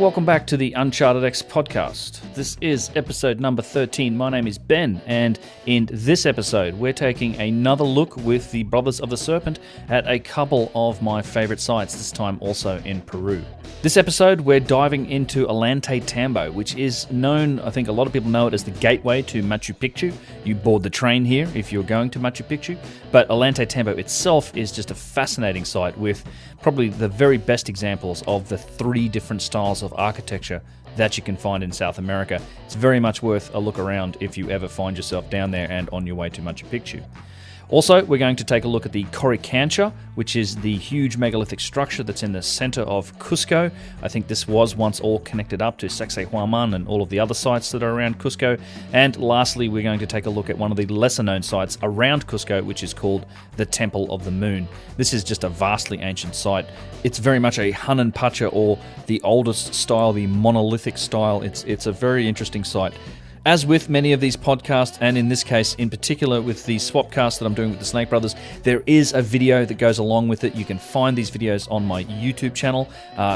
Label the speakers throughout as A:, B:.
A: welcome back to the UnchartedX podcast. This is episode number 13. My name is Ben, and in this episode, we're taking another look with the Brothers of the Serpent at a couple of my favorite sites, this time also in Peru. This episode, we're diving into Ollantaytambo, which is known, I think a lot of people know it as the gateway to Machu Picchu. You board the train here if you're going to Machu Picchu, but Ollantaytambo itself is just a fascinating site with probably the very best examples of the three different styles of architecture that you can find in South America. It's very much worth a look around if you ever find yourself down there and on your way to Machu Picchu. Also, we're going to take a look at the Coricancha, which is the huge megalithic structure that's in the center of Cusco. I think this was once all connected up to Sacsayhuaman and all of the other sites that are around Cusco. And lastly, we're going to take a look at one of the lesser known sites around Cusco, which is called the Temple of the Moon. This is just a vastly ancient site. It's very much a Hanan Pacha, or the oldest style, the monolithic style. It's a very interesting site. As with many of these podcasts, and in this case in particular with the swapcast that I'm doing with the Snake Brothers, there is a video that goes along with it. You can find these videos on my YouTube channel.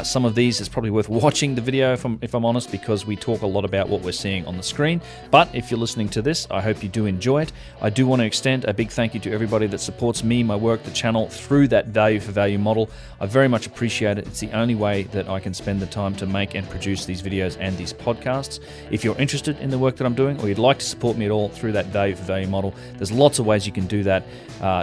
A: Some of these is probably worth watching the video if I'm honest, because we talk a lot about what we're seeing on the screen. But if you're listening to this, I hope you do enjoy it. I do want to extend a big thank you to everybody that supports me, my work, the channel through that value for value model. I very much appreciate it. It's the only way that I can spend the time to make and produce these videos and these podcasts. If you're interested in the work that I'm doing, or you'd like to support me at all through that value for value model, there's lots of ways you can do that.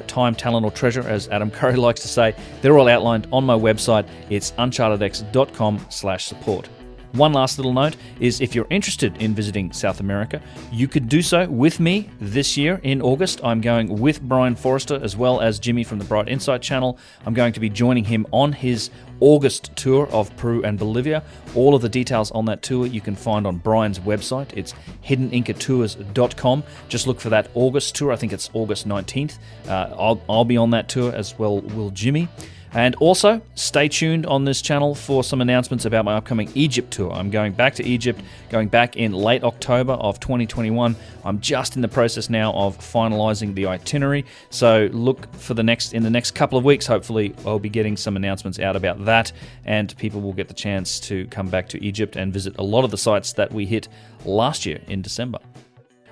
A: Time, talent, or treasure, as Adam Curry likes to say. They're all outlined on my website. It's unchartedx.com/support. One last little note is if you're interested in visiting South America, you could do so with me this year in August. I'm going with Brian Forrester as well as Jimmy from the Bright Insight channel. I'm going to be joining him on his August tour of Peru and Bolivia. All of the details on that tour you can find on Brian's website. It's hiddenincatours.com. Just look for that August tour. I think it's August 19th. I'll be on that tour, as well will Jimmy. And also, stay tuned on this channel for some announcements about my upcoming Egypt tour. I'm going back to Egypt, going back in late October of 2021. I'm just in the process now of finalizing the itinerary. So look for in the next couple of weeks, hopefully, I'll be getting some announcements out about that, and people will get the chance to come back to Egypt and visit a lot of the sites that we hit last year in December.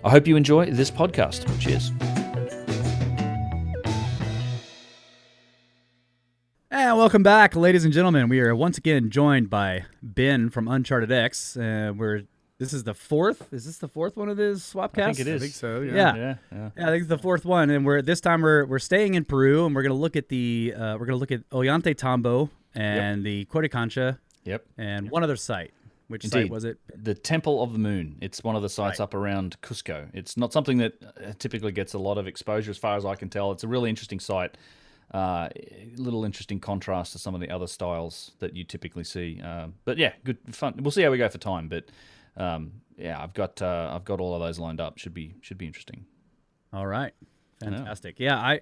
A: I hope you enjoy this podcast. Cheers.
B: And welcome back, ladies and gentlemen. We are once again joined by Ben from UnchartedX. This is the fourth. Is this the fourth one of this swapcast?
A: I think it is.
C: I think so.
B: Yeah, I think it's the fourth one. And this time we're staying in Peru, and we're going to look at Ollantaytambo and the Coricancha.
A: Yep.
B: And one other site. Which
A: Indeed.
B: Site was it?
A: The Temple of the Moon. It's one of the sites up around Cusco. It's not something that typically gets a lot of exposure, as far as I can tell. It's a really interesting site. Little interesting contrast to some of the other styles that you typically see. But yeah, good fun. We'll see how we go for time. But yeah, I've got all of those lined up. Should be interesting.
B: All right, fantastic. Yeah,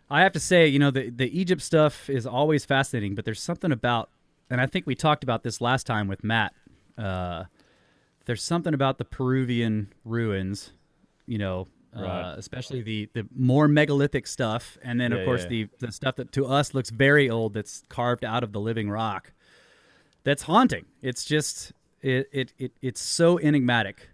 B: I have to say, the Egypt stuff is always fascinating. But there's something about, and I think we talked about this last time with Matt. There's something about the Peruvian ruins,
A: Right.
B: Especially the more megalithic stuff, and then of course the stuff that to us looks very old, that's carved out of the living rock. That's haunting. It's just it's so enigmatic.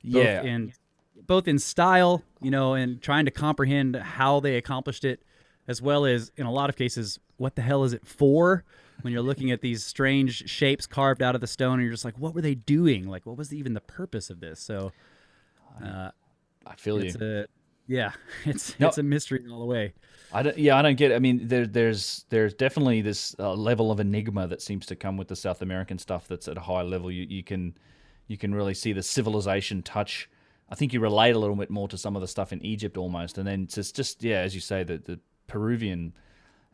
B: Both in style, and trying to comprehend how they accomplished it, as well as in a lot of cases, what the hell is it for? When you're looking at these strange shapes carved out of the stone, and you're just like, what were they doing? Like, what was even the purpose of this? So.
A: I feel you.
B: It's a mystery all the way.
A: I don't get it. I mean, there's definitely this level of enigma that seems to come with the South American stuff that's at a high level. You can really see the civilization touch. I think you relate a little bit more to some of the stuff in Egypt almost, and then it's just as you say, the Peruvian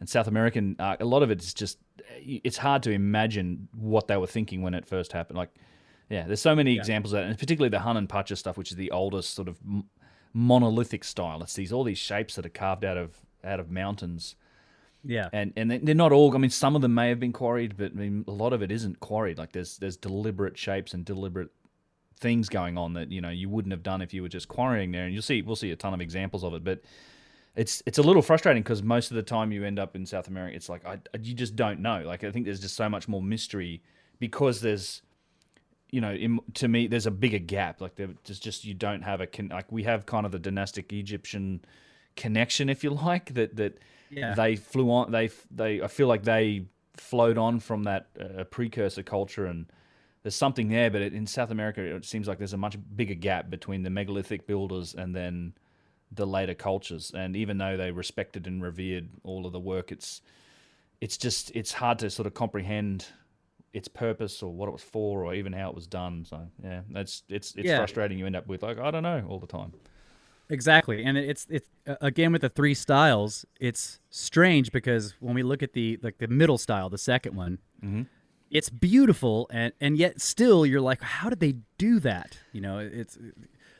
A: and South American, a lot of it is just, it's hard to imagine what they were thinking when it first happened. Like, yeah, there's so many examples of that, and particularly the Hanan Pacha stuff, which is the oldest sort of monolithic style. It's all these shapes that are carved out of mountains.
B: Yeah,
A: and they're not all. I mean, some of them may have been quarried, but I mean, a lot of it isn't quarried. Like there's deliberate shapes and deliberate things going on that you wouldn't have done if you were just quarrying there. And we'll see a ton of examples of it, but it's a little frustrating because most of the time you end up in South America, it's like you just don't know. Like I think there's just so much more mystery because there's to me, there's a bigger gap. Like there's just you don't have like we have kind of the dynastic Egyptian connection, if you like, that they flew on. They I feel like they flowed on from that precursor culture, and there's something there. But in South America, it seems like there's a much bigger gap between the megalithic builders and then the later cultures. And even though they respected and revered all of the work, it's hard to sort of comprehend its purpose or what it was for or even how it was done. So yeah, it's frustrating. You end up with like, I don't know, all the time.
B: Exactly. And it's again with the three styles, it's strange because when we look at the middle style, the second one, it's beautiful and yet still you're like, how did they do that?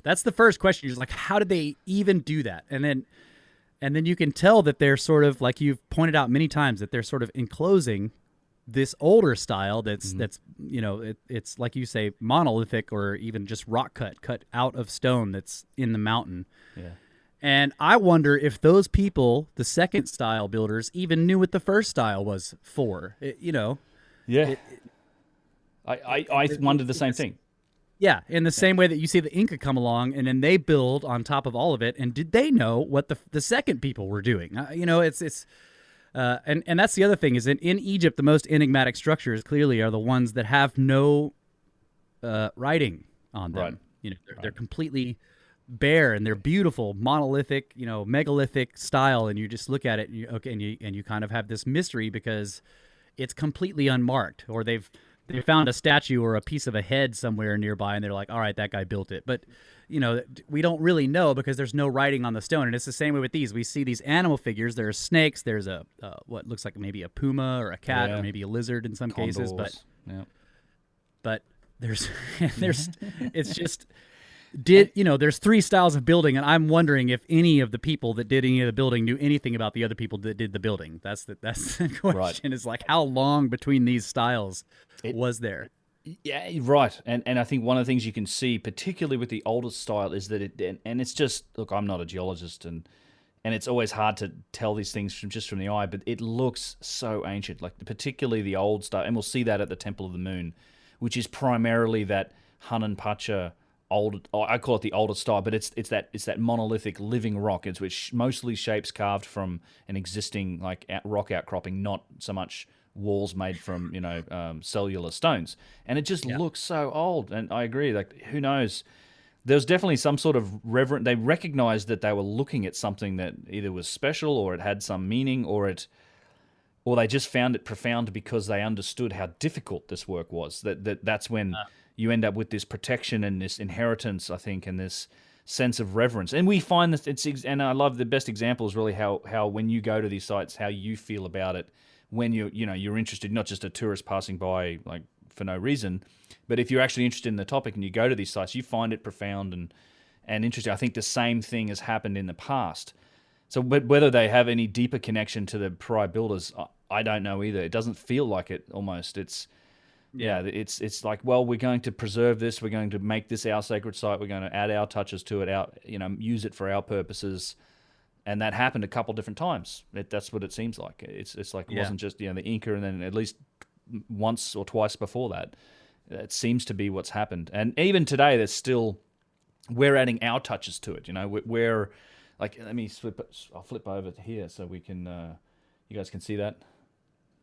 B: That's the first question. You're like, how did they even do that? And then you can tell that they're sort of, like you've pointed out many times, that they're sort of enclosing this older style that's it's like you say, monolithic or even just rock cut out of stone that's in the mountain.
A: Yeah.
B: And I wonder if those people, the second style builders, even knew what the first style was for.
A: Yeah. I wondered the same thing.
B: Yeah, in the same way that you see the Inca come along and then they build on top of all of it, and did they know what the second people were doing? And that's the other thing is that in Egypt, the most enigmatic structures clearly are the ones that have no writing on them. Right. They're completely bare and they're beautiful, monolithic, megalithic style, and you just look at it and you kind of have this mystery because it's completely unmarked, or they found a statue or a piece of a head somewhere nearby, and they're like, all right, that guy built it. But, we don't really know because there's no writing on the stone. And it's the same way with these. We see these animal figures. There are snakes. There's what looks like maybe a puma or a cat or maybe a lizard in some cases. But there's it's just there's three styles of building, and I'm wondering if any of the people that did any of the building knew anything about the other people that did the building. That's the question. Right. Is like, how long between these styles was there?
A: Yeah, right. And I think one of the things you can see, particularly with the oldest style, is that it's just, look, I'm not a geologist, and it's always hard to tell these things from the eye, but it looks so ancient, like particularly the old style, and we'll see that at the Temple of the Moon, which is primarily that Hanan Pacha I call it the oldest style, but it's that monolithic living rock. It's which mostly shapes carved from an existing like rock outcropping, not so much walls made from cellular stones, and it just looks so old. And I agree, like who knows, there's definitely some sort of they recognized that they were looking at something that either was special or it had some meaning, or they just found it profound because they understood how difficult this work was. That's when you end up with this protection and this inheritance, I think, and this sense of reverence. And we find that and I love the best example is really how when you go to these sites, how you feel about it when you're interested, not just a tourist passing by like for no reason, but if you're actually interested in the topic and you go to these sites, you find it profound and interesting. I think the same thing has happened in the past. So whether they have any deeper connection to the prior builders, I don't know either. It doesn't feel like it almost. It's like, well, we're going to preserve this. We're going to make this our sacred site. We're going to add our touches to it, use it for our purposes. And that happened a couple different times. That's what it seems like. It's like it wasn't just the Inca, and then at least once or twice before that. It seems to be what's happened. And even today, we're adding our touches to it. We're like, let me I'll flip over to here so we can, you guys can see that.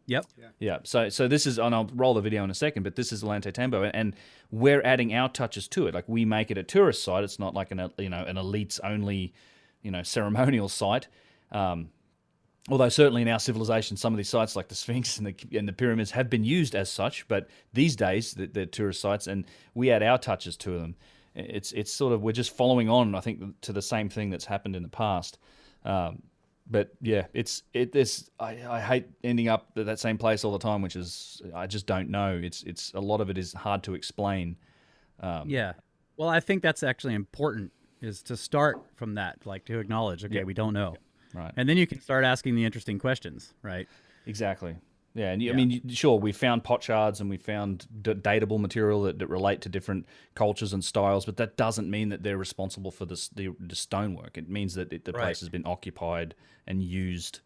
B: Yep.
A: Yeah. So this is, and I'll roll the video in a second, but this is Ollantaytambo, and we're adding our touches to it. Like we make it a tourist site. It's not like an elites only, ceremonial site. Although certainly in our civilization, some of these sites like the Sphinx and the pyramids have been used as such, but these days they're tourist sites, and we add our touches to them. It's sort of, we're just following on, I think, to the same thing that's happened in the past. But yeah, I hate ending up at that same place all the time, which is, I just don't know. It's a lot of it is hard to explain.
B: Well, I think that's actually important, is to start from that, like to acknowledge, okay, we don't know.
A: Right.
B: And then you can start asking the interesting questions, right?
A: Exactly. Yeah, and I mean, sure, we found potsherds and we found datable material that relate to different cultures and styles, but that doesn't mean that they're responsible for the stonework. It means that the place has been occupied and used.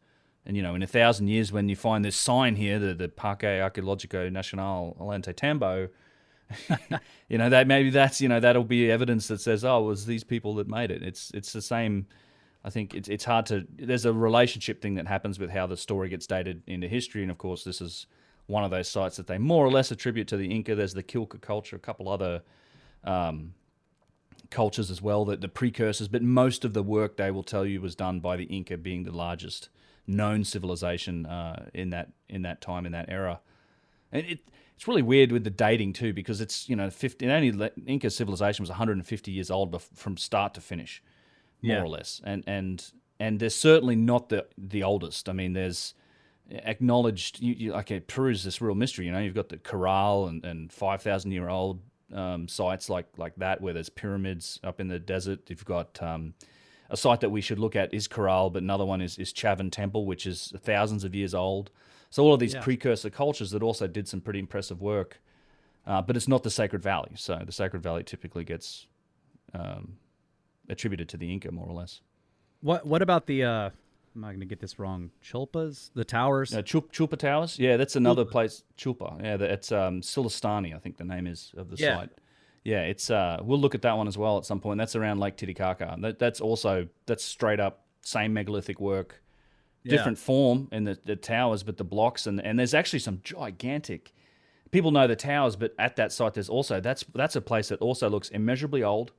A: And, in 1,000 years, when you find this sign here, the Parque Arqueológico Nacional Ollantaytambo, That maybe that's that'll be evidence that says, oh, it was these people that made it. It's the same. I think it's hard to. There's a relationship thing that happens with how the story gets dated into history, and of course, this is one of those sites that they more or less attribute to the Inca. There's the Quilca culture, a couple other cultures as well, that the precursors, but most of the work they will tell you was done by the Inca, being the largest known civilization in that time, in that era. And it's really weird with the dating too, because it's 50. Only Inca civilization was 150 years old from start to finish, more or less, and they're certainly not the oldest. I mean, there's acknowledged. Peru's this real mystery. You've got the Corral and 5,000-year-old sites like that, where there's pyramids up in the desert. You've got a site that we should look at is Corral, but another one is Chavan Temple, which is thousands of years old. So all of these precursor cultures that also did some pretty impressive work, but it's not the Sacred Valley. So the Sacred Valley typically gets attributed to the Inca, more or less.
B: What about the am I going to get this wrong? Chulpas, the towers.
A: Chulpa Towers. Yeah, that's another place. Chulpa. Yeah, it's Silistani, I think the name is of the site. Yeah, it's we'll look at that one as well at some point. That's around Lake Titicaca. That's straight up same megalithic work, different form in the towers, but the blocks and there's actually some gigantic. People know the towers, but at that site there's also that's a place that also looks immeasurably old.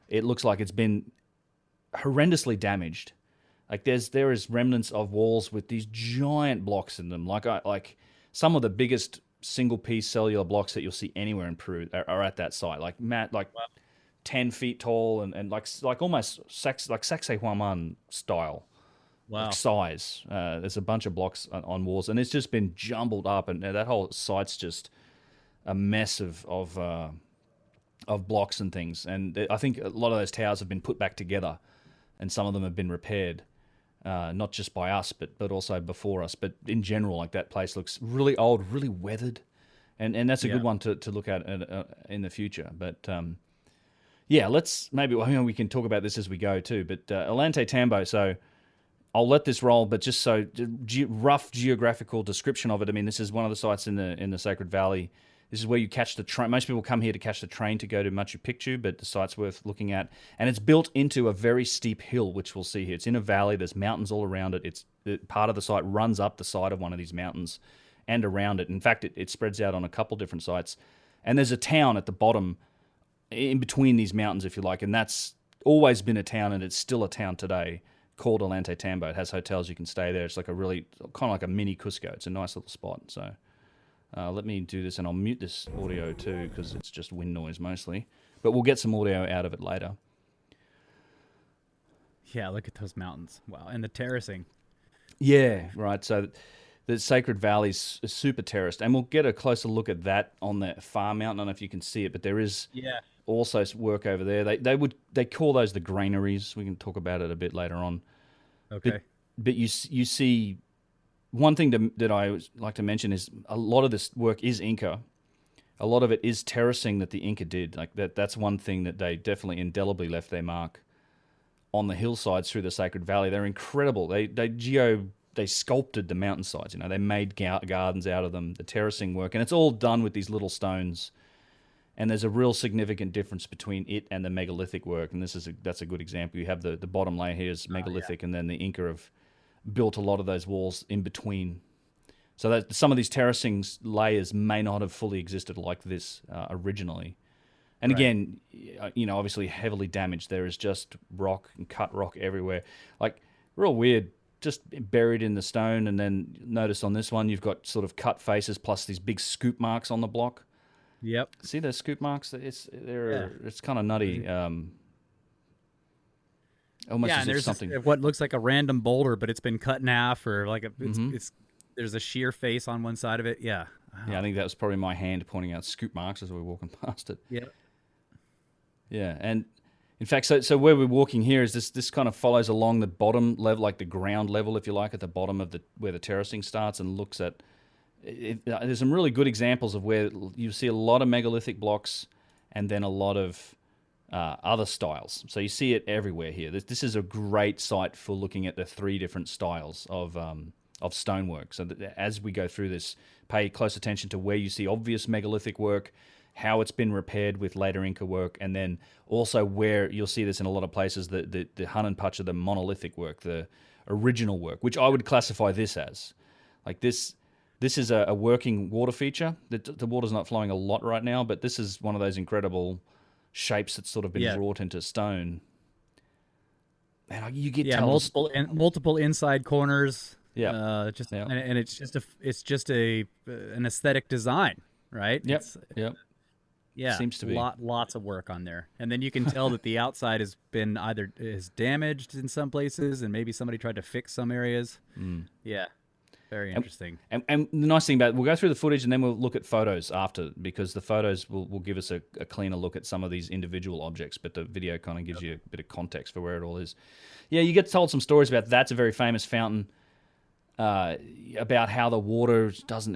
A: It looks like it's been horrendously damaged. Like there is remnants of walls with these giant blocks in them. Like some of the biggest single piece cellular blocks that you'll see anywhere in Peru are at that site. Like 10 feet tall and like almost Sacsayhuaman style.
B: Wow.
A: Like size. There's a bunch of blocks on walls, and it's just been jumbled up, and that whole site's just a mess of blocks and things. And I think a lot of those towers have been put back together, and some of them have been repaired. Not just by us, but also before us. But in general, like that place looks really old, really weathered, and that's a good one to look at in the future. But we can talk about this as we go too. But Ollantaytambo, so I'll let this roll. But just so rough geographical description of it. I mean, this is one of the sites in the Sacred Valley. This is where you catch the train. Most people come here to catch the train to go to Machu Picchu, but the site's worth looking at. And it's built into a very steep hill, which we'll see here. It's in a valley. There's mountains all around it. Part of the site runs up the side of one of these mountains and around it. In fact, it spreads out on a couple different sites. And there's a town at the bottom, in between these mountains, if you like. And that's always been a town, and it's still a town today, called Ollantaytambo. It has hotels. You can stay there. It's like kind of like a mini Cusco. It's a nice little spot. So let me do this, and I'll mute this audio too, because it's just wind noise mostly. But we'll get some audio out of it later.
B: Yeah, look at those mountains. Wow, and the terracing.
A: Yeah, right. So the Sacred Valley's super terraced, and we'll get a closer look at that on the far mountain. I don't know if you can see it, but there is also work over there. They call those the granaries. We can talk about it a bit later on.
B: Okay.
A: But you see. One thing that I would like to mention is a lot of this work is Inca. A lot of it is terracing that the Inca did. Like that's one thing that they definitely indelibly left their mark on the hillsides through the Sacred Valley. They're incredible. They sculpted the mountainsides. They made gardens out of them. The terracing work, and it's all done with these little stones. And there's a real significant difference between it and the megalithic work. And that's a good example. You have the bottom layer here is megalithic, and then the Inca have built a lot of those walls in between, so that some of these terracing layers may not have fully existed like this originally. And again, obviously heavily damaged. There is just rock and cut rock everywhere, like real weird, just buried in the stone. And then notice on this one, you've got sort of cut faces plus these big scoop marks on the block.
B: Yep.
A: See those scoop marks? It's kind of nutty. Almost as
B: and
A: if
B: there's
A: something.
B: What looks like a random boulder, but it's been cut in half, or like there's a sheer face on one side of it. Yeah. Wow.
A: Yeah, I think that was probably my hand pointing out scoop marks as we were walking past it.
B: Yeah.
A: Yeah, and in fact, so where we're walking here is this kind of follows along the bottom level, like the ground level, if you like, at the bottom of where the terracing starts, and looks at. There's some really good examples of where you see a lot of megalithic blocks, and then a lot of other styles. So you see it everywhere here. This is a great site for looking at the three different styles of stonework. So as we go through this, pay close attention to where you see obvious megalithic work, how it's been repaired with later Inca work, and then also where you'll see this in a lot of places, the Hananpacha, the monolithic work, the original work, which I would classify this as. Like this is a working water feature. The water's not flowing a lot right now, but this is one of those incredible shapes that's sort of been wrought into stone. And you get
B: multiple inside corners.
A: Yeah,
B: and it's just an aesthetic design, right?
A: Yep.
B: Yeah,
A: seems to be
B: lots of work on there, and then you can tell that the outside has been is damaged in some places, and maybe somebody tried to fix some areas. Yeah, very interesting.
A: And the nice thing about it, we'll go through the footage and then we'll look at photos after, because the photos will give us a cleaner look at some of these individual objects, but the video kind of gives you a bit of context for where it all is. Yeah, you get told some stories about that's a very famous fountain. About how the water doesn't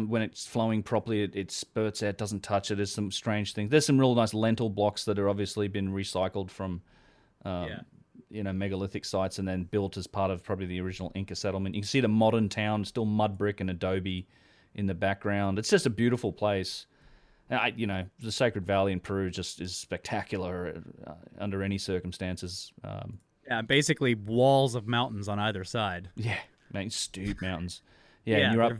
A: when it's flowing properly, it spurts out, doesn't touch it. There's some strange things. There's some real nice lentil blocks that are obviously been recycled from, megalithic sites and then built as part of probably the original Inca settlement. You can see the modern town, still mud brick and adobe in the background. It's just a beautiful place. The Sacred Valley in Peru just is spectacular under any circumstances.
B: Basically walls of mountains on either side.
A: Yeah. Steep mountains. And you're up.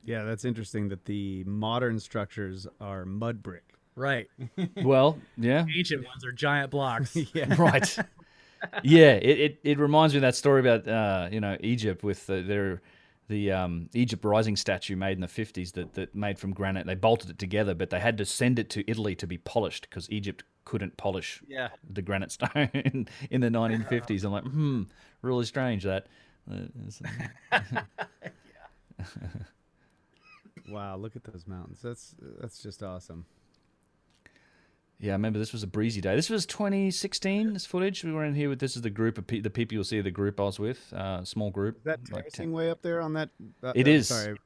C: Yeah, that's interesting that the modern structures are mud brick.
B: Right.
A: Well, yeah.
B: Ancient ones are giant blocks.
A: Right. Yeah, it reminds me of that story about Egypt with the Egypt Rising statue made in the 50s that made from granite. They bolted it together, but they had to send it to Italy to be polished because Egypt couldn't polish the granite stone in the 1950s. I'm like, really strange that.
C: Wow, look at those mountains. That's just awesome.
A: Yeah, I remember this was a breezy day. This was 2016, this footage. We were in here with, this is the group of the people you'll see, the group I was with, small group.
C: Is that terracing way up there on that?
A: It is.
C: Sorry.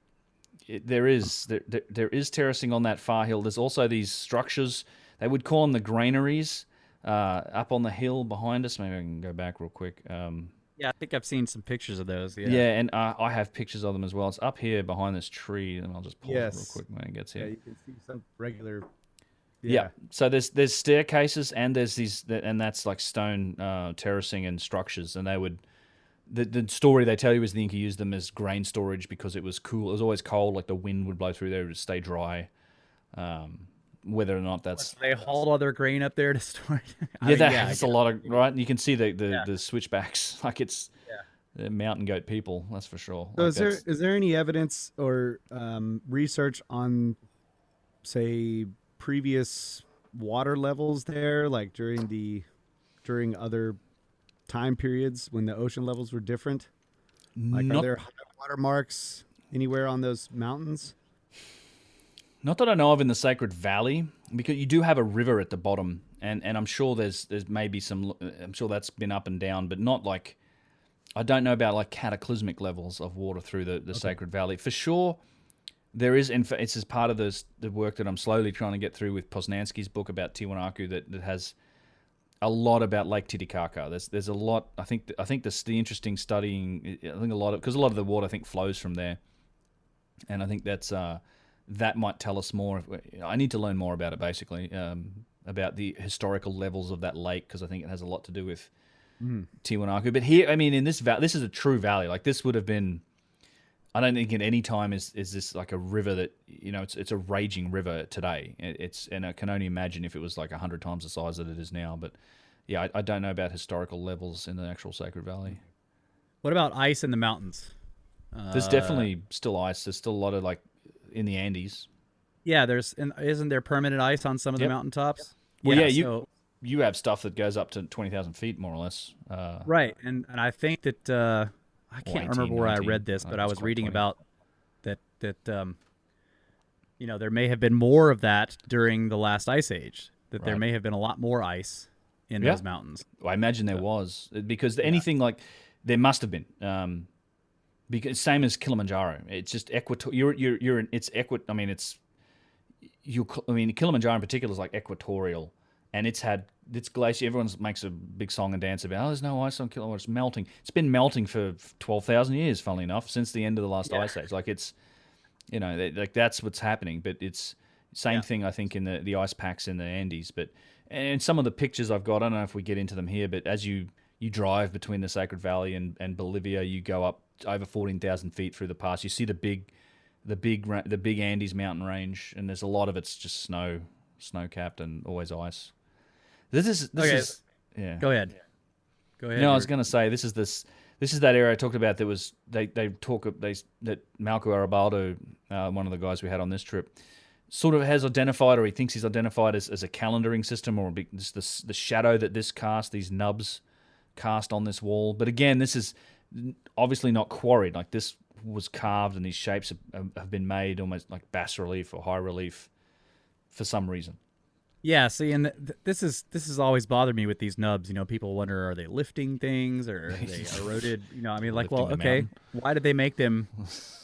A: There is terracing on that far hill. There's also these structures. They would call them the granaries up on the hill behind us. Maybe I can go back real quick.
B: Yeah, I think I've seen some pictures of those.
A: Yeah, and I have pictures of them as well. It's up here behind this tree, and I'll just pause it real quick when it gets here.
C: Yeah, you can see some regular.
A: Yeah. So there's staircases, and there's these, and that's like stone terracing and structures, and they would. The story they tell you is the Inca used them as grain storage because it was cool. It was always cold, like the wind would blow through there to stay dry. Whether or not that's
B: they hauled all their grain up there to store it.
A: That's a lot of right. You can see the switchbacks, like it's mountain goat people. That's for sure.
C: So
A: like
C: is there any evidence or research on, say, previous water levels there, like during other time periods when the ocean levels were different? Like, are there high water marks anywhere on those mountains?
A: Not that I know of in the Sacred Valley, because you do have a river at the bottom, and I'm sure there's maybe some. I'm sure that's been up and down, but not like. I don't know about like cataclysmic levels of water through the Sacred Valley. For sure, there is. It's as part of the work that I'm slowly trying to get through with Poznansky's book about Tiwanaku that has a lot about Lake Titicaca. There's a lot. I think the interesting studying. I think because a lot of the water I think flows from there, and I think that's. That might tell us more. I need to learn more about it, basically, about the historical levels of that lake, because I think it has a lot to do with Tiwanaku. But here, I mean, in this valley, this is a true valley. Like, this would have been, I don't think at any time is this like a river that, it's a raging river today. And I can only imagine if it was like 100 times the size that it is now. But yeah, I don't know about historical levels in the actual Sacred Valley.
B: What about ice in the mountains?
A: There's definitely still ice. There's still a lot of like, in the Andes.
B: Yeah, isn't there permanent ice on some of the mountaintops?
A: Well, you have stuff that goes up to 20,000 feet, more or less.
B: Right, and I think that I can't remember where I read this, but I was reading about that there may have been more of that during the last ice age. That there may have been a lot more ice in those mountains.
A: Well, I imagine there was, because anything like there must have been. Because same as Kilimanjaro, it's just Kilimanjaro in particular is like equatorial, and it's glacier. Everyone makes a big song and dance about, there's no ice on Kilimanjaro, it's melting. It's been melting for 12,000 years, funnily enough, since the end of the last ice age. Like it's You know, like that's what's happening. But it's same thing, I think, in the ice packs in the Andes. But and some of the pictures I've got, I don't know if we get into them here, but as you drive between the Sacred Valley and Bolivia, you go up over 14,000 feet through the pass. You see the big Andes mountain range, and there's a lot of it's just snow capped and always ice. This is yeah.
B: Go ahead.
A: No, I was going to say this is that area I talked about. That was that Malco Arabaldo, one of the guys we had on this trip, sort of has identified, or he thinks he's identified as a calendaring system, or just the shadow that this cast, these nubs cast on this wall. But again, this is obviously not quarried. Like this was carved, and these shapes have been made almost like bas relief or high relief for some reason.
B: Yeah, see, and this has always bothered me with these nubs. You know, people wonder, are they lifting things or are they eroded? You know, I mean, like, well, okay, why did they make them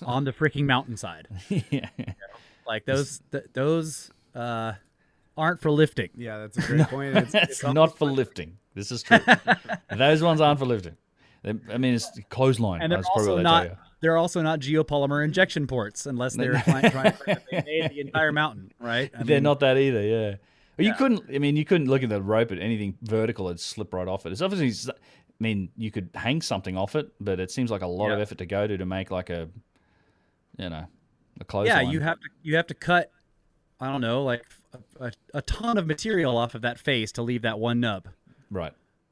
B: on the freaking mountainside?
A: Yeah,
B: you know, like those aren't for lifting.
C: Yeah, that's a great point.
A: It's not for lifting. This is true. Those ones aren't for lifting. I mean, it's clothesline.
B: And they're also not geopolymer injection ports, unless they're trying to made the entire mountain, right?
A: They're not that either. Yeah. You couldn't look at the rope at anything vertical; it'd slip right off it. It's obviously, you could hang something off it, but it seems like a lot of effort to go to make like a clothesline.
B: Yeah, you have to cut, I don't know, like a ton of material off of that face to leave that one nub.
A: Right.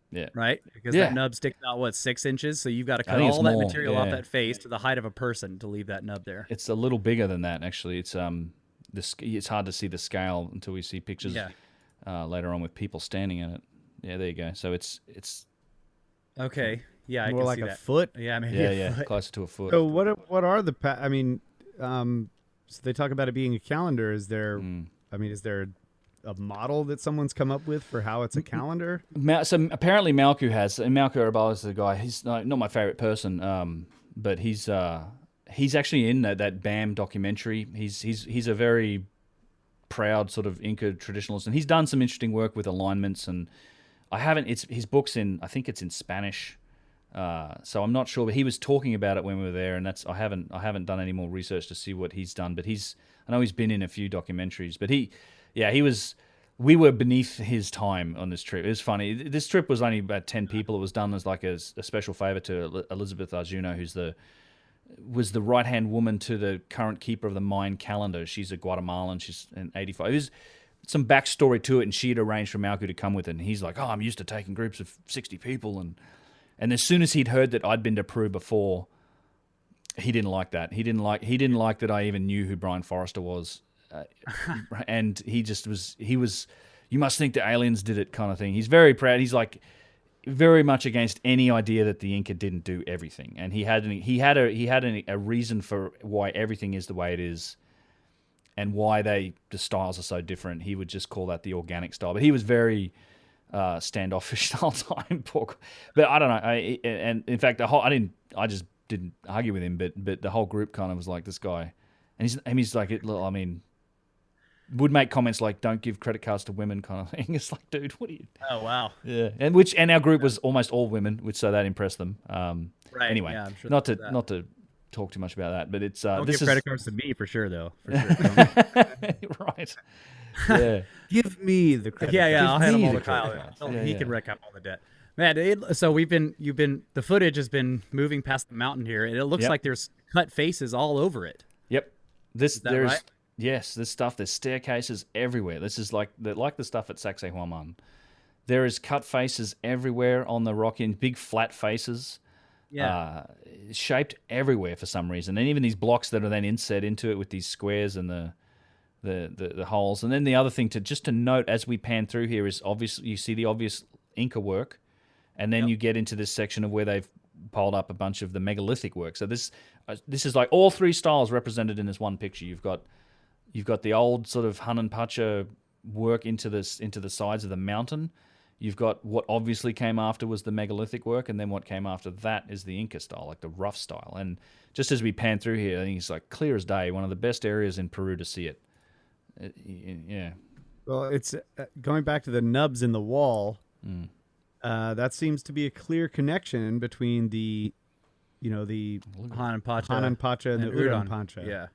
A: Yeah.
B: Right? Because that nub sticks out, 6 inches? So you've got to cut all that material off that face to the height of a person to leave that nub there.
A: It's a little bigger than that, actually. It's it's hard to see the scale until we see pictures later on with people standing in it. Yeah, there you go. So it's
B: okay. Yeah, I
C: more
B: can
C: like
B: see
C: a
B: that.
C: foot.
B: Yeah, maybe a foot.
A: Closer to a foot.
C: So what are the? So they talk about it being a calendar. Is there? Is there a model that someone's come up with for how it's a calendar?
A: So apparently Malco has, and Malco Arabaldo is the guy. He's not my favorite person, but he's actually in that BAM documentary. He's a very proud sort of Inca traditionalist, and he's done some interesting work with alignments. And his book's I think it's in Spanish, so I'm not sure. But he was talking about it when we were there, and I haven't done any more research to see what he's done. But I know he's been in a few documentaries. But we were beneath his time on this trip. It was funny. This trip was only about 10 people. It was done as like a special favor to Elizabeth Arjuno, who's was the right-hand woman to the current keeper of the Mayan calendar. She's a Guatemalan. She's in 85. There's some backstory to it, and she had arranged for Malco to come with it. And he's like, I'm used to taking groups of 60 people. And as soon as he'd heard that I'd been to Peru before, he didn't like that. He didn't like that I even knew who Brian Forrester was. And he was, you must think the aliens did it kind of thing. He's very proud. He's like very much against any idea that the Inca didn't do everything. And he had a reason for why everything is the way it is, and why the styles are so different. He would just call that the organic style. But he was very standoffish the whole time. But I don't know. And in fact, I just didn't argue with him. But the whole group kind of was like, this guy, and he's like, would make comments like, "Don't give credit cards to women," kind of thing. It's like, dude, what are you?
B: Oh wow.
A: Yeah, and our group was almost all women, so that impressed them.
B: Right.
A: Anyway,
B: yeah, I'm sure
A: not to talk too much about that, but it's
B: don't give credit cards to me for sure, though. For sure.
A: Right. Yeah.
C: Give me the credit.
B: Yeah.
C: Give
B: I'll hand
C: me
B: them all
C: the
B: to Kyle.
C: credit.
B: He can wreck up all the debt. Man, so the footage has been moving past the mountain here, and it looks like there's cut faces all over it.
A: Yep.
B: Is that right?
A: Yes, there's staircases everywhere. This is like the stuff at Sacsayhuaman. There is cut faces everywhere on the rock, in big flat faces, shaped everywhere for some reason. And even these blocks that are then inset into it with these squares and the holes. And then the other thing to note as we pan through here is obviously you see the obvious Inca work, and then you get into this section of where they've piled up a bunch of the megalithic work. So this is like all three styles represented in this one picture. You've got the old sort of Hanan Pacha work into the sides of the mountain. You've got what obviously came after was the megalithic work, and then what came after that is the Inca style, like the rough style. And just as we pan through here, I think it's like clear as day, one of the best areas in Peru to see it. Yeah.
C: Well, it's going back to the nubs in the wall. That seems to be a clear connection between the
B: Hanan Pacha
C: and the Udon Pancha.
B: Yeah.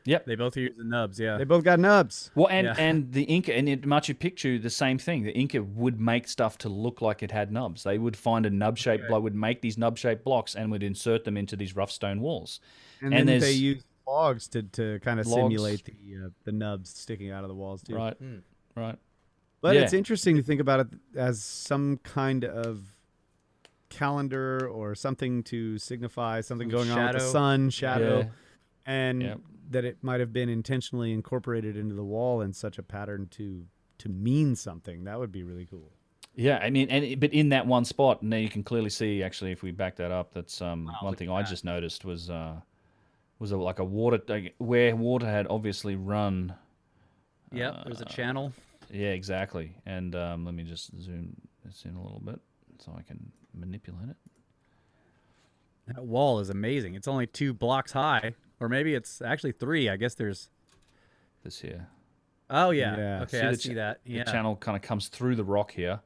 A: Yep.
B: They both are using nubs. Yeah.
C: They both got nubs.
A: Well, and the Inca, and in Machu Picchu, the same thing. The Inca would make stuff to look like it had nubs. They would find a nub-shaped block, would make these nub-shaped blocks, and would insert them into these rough stone walls.
C: And then they use logs to kind of simulate the nubs sticking out of the walls too.
A: Right, right.
C: But it's interesting to think about it as some kind of calendar or something to signify something going on with the sun, shadow, and that it might have been intentionally incorporated into the wall in such a pattern to mean something. That would be really cool.
A: Yeah, I mean, but in that one spot, and now you can clearly see, actually, if we back that up, that's one thing I just noticed was like a water, where water had obviously run.
B: Yep, there's a channel.
A: Yeah, exactly. And let me just zoom this in a little bit so I can manipulate it.
B: That wall is amazing. It's only 2 blocks high, or maybe it's actually 3. I guess there's
A: this here.
B: Oh yeah. Okay, I see that.
A: The channel kind of comes through the rock here,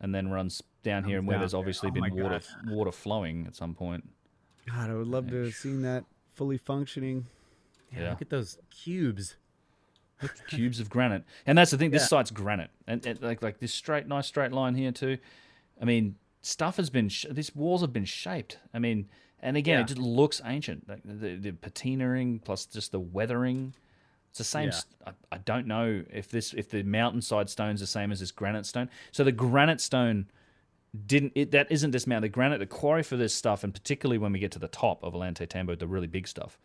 A: and then runs down here, and where there's obviously been water flowing at some point.
C: God, I would love to have seen that fully functioning.
B: Yeah, look at those cubes.
A: Cubes of granite, and that's the thing. This site's granite, and like this nice straight line here too. I mean, stuff has been. These walls have been shaped. I mean, and again, it just looks ancient. Like the patinaing plus just the weathering. It's the same. I don't know if the mountainside stone's the same as this granite stone. So the granite stone that isn't dismounted. The quarry for this stuff, and particularly when we get to the top of Ollantaytambo, the really big stuff,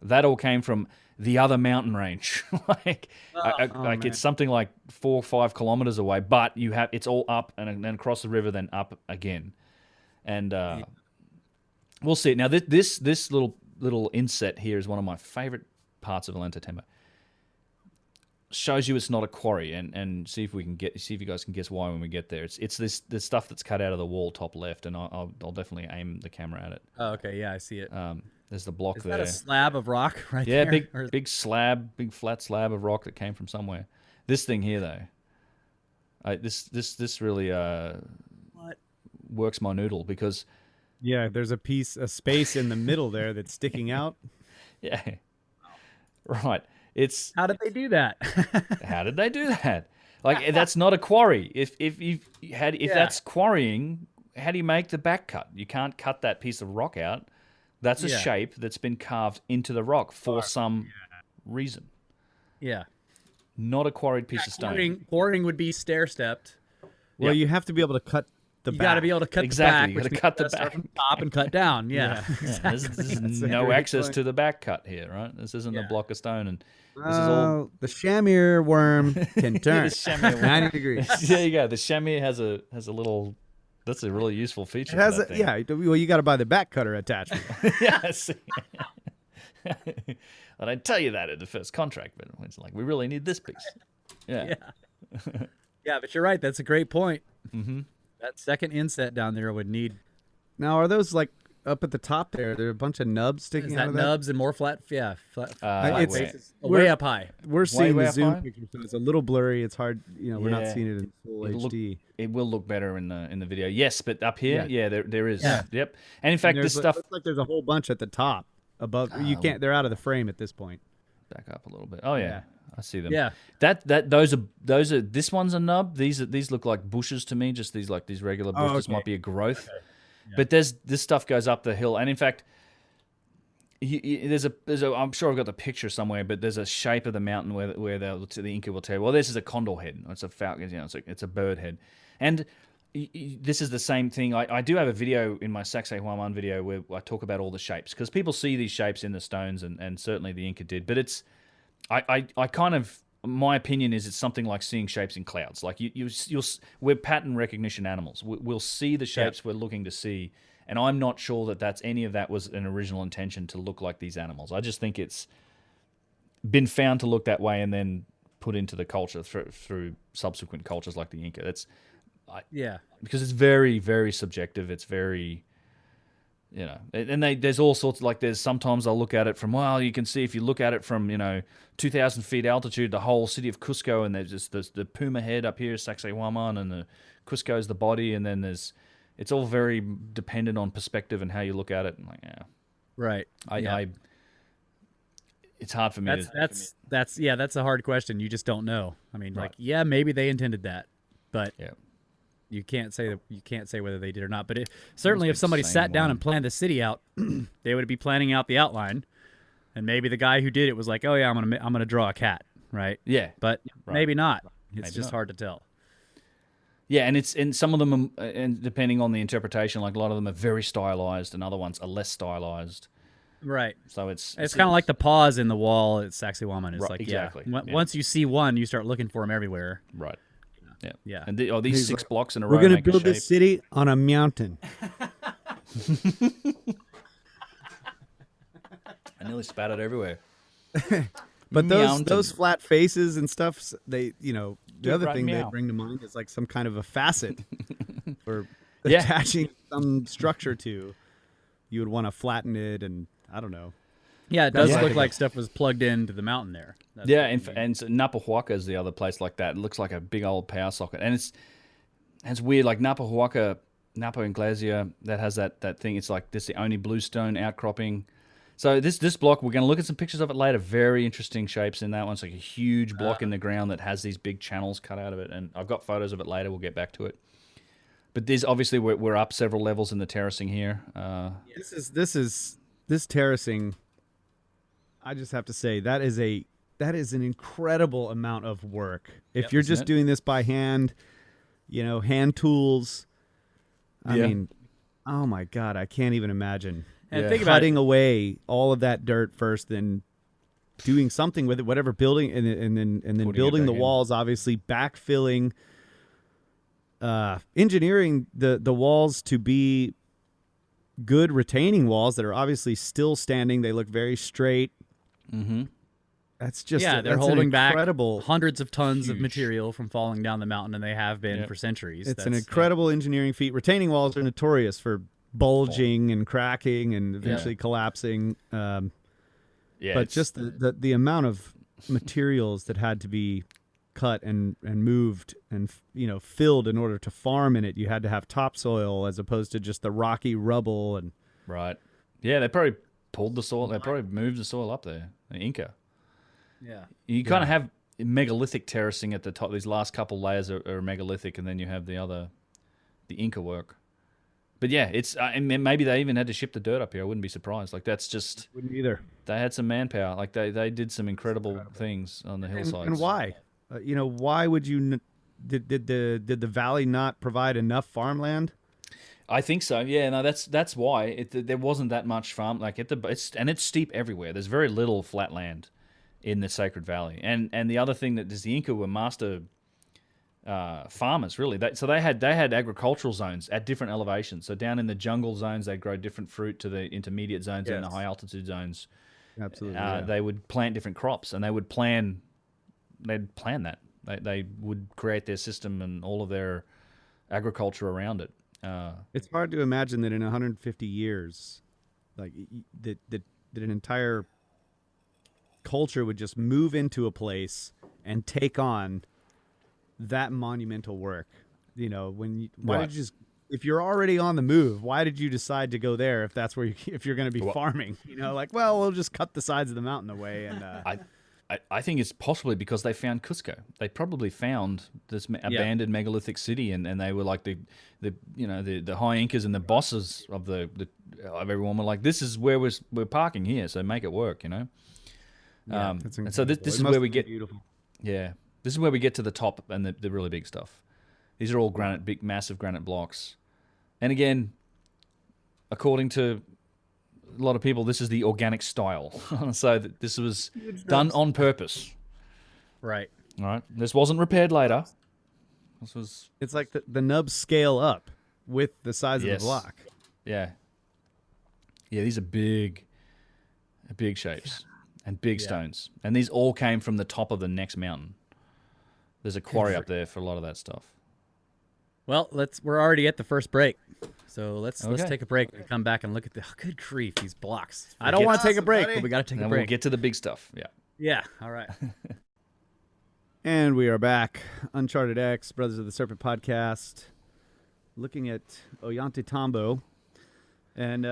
A: that all came from the other mountain range. It's something like 4 or 5 kilometers away, but it's all up and then across the river, then up again, and we'll see it. Now this little inset here is one of my favorite parts of Ollantaytambo. Shows you it's not a quarry, and see if you guys can guess why when we get there. It's this stuff that's cut out of the wall top left, and I'll definitely aim the camera at it.
B: Oh, okay, yeah, I see it.
A: There's the block there.
B: Is that a slab of rock right there?
A: Yeah, big flat slab of rock that came from somewhere. This thing here though, this really works my noodle because
C: there's a space in the middle there that's sticking out.
A: Yeah, right.
B: How did they do that?
A: How did they do that? Like, that's not a quarry. If that's quarrying, how do you make the back cut? You can't cut that piece of rock out. That's a shape that's been carved into the rock for some reason.
B: Yeah.
A: Not a quarried piece of stone.
B: Quarrying would be stair-stepped.
C: Well, you have to be able to cut the back.
B: You got to be able to cut
A: the back.
B: You got
A: to cut the back.
B: From the top and cut down. Yeah.
A: Exactly. There's no access to the back cut here, right? This isn't a block of stone, and this is all.
C: The chamois worm can turn 90 degrees.
A: There you go. The chamois has a little. That's a really useful feature.
C: It has well, you got to buy the back cutter attachment.
A: Yes. I didn't tell you that in the first contract, but it's like we really need this piece. Yeah.
B: Yeah, but you're right. That's a great point.
A: Mm-hmm.
B: That second inset down there would need.
C: Now, are those like up at the top there? There are a bunch of nubs sticking out of that.
B: Nubs and more flat faces.
C: Way
B: way up high.
C: We're seeing the zoom picture, so it's a little blurry. It's hard, we're not seeing it in full HD.
A: It will look better in the video. Yes, but up here, there is. Yeah. Yep. And in fact, this stuff
C: looks like there's a whole bunch at the top above. You can't. They're out of the frame at this point.
A: Back up a little bit. Oh yeah. I see them.
B: Yeah.
A: Those are. This one's a nub. These look like bushes to me. Just these regular bushes. Might be a growth. Okay. Yeah. But this stuff goes up the hill, and in fact, there's a. I'm sure I've got the picture somewhere, but there's a shape of the mountain where the Inca will tell you, well, this is a condor head. It's a falcon. It's a bird head, and this is the same thing. I do have a video in my Sacsayhuaman video where I talk about all the shapes because people see these shapes in the stones, and certainly the Inca did, but it's. I kind of, my opinion is it's something like seeing shapes in clouds. Like we're pattern recognition animals. We'll see the shapes we're looking to see, and I'm not sure that any of that was an original intention to look like these animals. I just think it's been found to look that way and then put into the culture through subsequent cultures like the Inca. Because it's very, very subjective. It's very. And there's all sorts of, there's sometimes I'll look at it from, well, you can see if you look at it from, 2,000 feet altitude, the whole city of Cusco, and there's just the Puma head up here, Sacsayhuaman, and the Cusco's the body, and then it's all very dependent on perspective and how you look at it. And
B: right.
A: it's hard for me.
B: That's a hard question. You just don't know. I mean, like, yeah, maybe they intended that, but you can't say whether they did or not. But certainly, if somebody sat down and planned the city out, they would be planning out the outline, and maybe the guy who did it was like, "Oh yeah, I'm gonna draw a cat," right?
A: Yeah,
B: but maybe not. It's just hard to tell.
A: Yeah, and some of them, and depending on the interpretation, like a lot of them are very stylized, and other ones are less stylized.
B: Right.
A: So it's
B: kind of like the pause in the wall at Sacsayhuaman. It's like,
A: exactly.
B: Once you see one, you start looking for them everywhere.
A: Right. Yeah.
B: Yeah.
A: And these 6 blocks in a row.
C: We're going to build this city on a mountain.
A: I nearly spat it everywhere.
C: But those flat faces and stuff, the other thing they bring to mind is like some kind of a facet or attaching some structure to. You would want to flatten it, and I don't know.
B: Yeah, it does look like stuff was plugged into the mountain there.
A: And so Napahuaca is the other place like that. It looks like a big old power socket, and it's weird. Like Napahuaca, Napa Inglesia, that has that thing. It's like this is the only bluestone outcropping. So this block, we're going to look at some pictures of it later. Very interesting shapes in that one. It's like a huge block in the ground that has these big channels cut out of it, and I've got photos of it later. We'll get back to it. But there's obviously we're up several levels in the terracing here.
C: This terracing. I just have to say that is an incredible amount of work. If you're just doing this by hand, hand tools. I mean, oh my God, I can't even imagine.
B: And think about
C: cutting away all of that dirt first, then doing something with it, whatever building, and then building the walls. Obviously, backfilling. Engineering the walls to be good retaining walls that are obviously still standing. They look very straight.
A: Mm-hmm.
C: That's just
B: they're holding back hundreds of tons of material from falling down the mountain, and they have been for centuries.
C: It's an incredible engineering feat. Retaining walls are notorious for bulging and cracking and eventually collapsing. But just the amount of materials that had to be cut and moved and filled in order to farm in it. You had to have topsoil as opposed to just the rocky rubble and
A: they probably pulled the soil. They probably moved the soil up there. The Inca.
B: Yeah,
A: you kind of have megalithic terracing at the top. These last couple layers are megalithic, and then you have the Inca work. But yeah, it's and maybe they even had to ship the dirt up here. I wouldn't be surprised. Like that's just
C: wouldn't either.
A: They had some manpower. Like they did some incredible things on the hillsides.
C: And why? Why would you? Did the valley not provide enough farmland?
A: I think so. Yeah, no, that's why there wasn't that much farm. Like it's steep everywhere. There's very little flat land in the Sacred Valley. And the other thing that the Inca were master farmers, really. So they had agricultural zones at different elevations. So down in the jungle zones, they grow different fruit to the intermediate zones and the high altitude zones.
C: Absolutely.
A: They would plant different crops, and they'd plan that. They would create their system and all of their agriculture around it.
C: It's hard to imagine that in 150 years, like that an entire culture would just move into a place and take on that monumental work. Why did you just, if you're already on the move, why did you decide to go there if that's where if you're going to be farming? We'll just cut the sides of the mountain away and.
A: I think it's possibly because they found Cusco. They probably found this abandoned megalithic city, and they were like the high Incas and the bosses of of everyone were like, this is where we're parking here, so make it work,
C: and
A: so this is where we get beautiful. Yeah, this is where we get to the top and the really big stuff. These are all big, massive granite blocks, and again, according to a lot of people, this is the organic style. So this was done on purpose.
B: Right.
A: All right. This wasn't repaired later.
C: It's like the nubs scale up with the size of the block.
A: Yeah. Yeah, these are big shapes and big stones. And these all came from the top of the next mountain. There's a quarry up there for a lot of that stuff.
B: Well, we're already at the first break. So let's take a break and come back and look at good grief, these blocks. I don't want to take a break, but we got to take a break.
A: We'll get to the big stuff. Yeah.
B: Yeah. All right.
C: And we are back. UnchartedX, Brothers of the Serpent podcast, looking at Ollantaytambo. And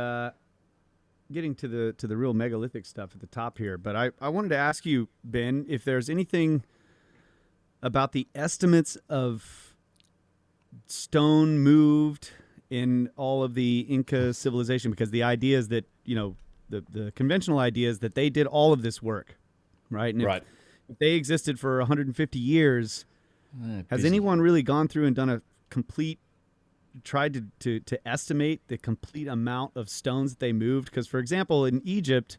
C: getting to the real megalithic stuff at the top here, but I wanted to ask you, Ben, if there's anything about the estimates of stone moved in all of the Inca civilization, because the idea is that, the conventional idea is that they did all of this work, right? And if they existed for 150 years, has anyone really gone through and done a complete, tried to estimate the complete amount of stones that they moved? Because, for example, in Egypt,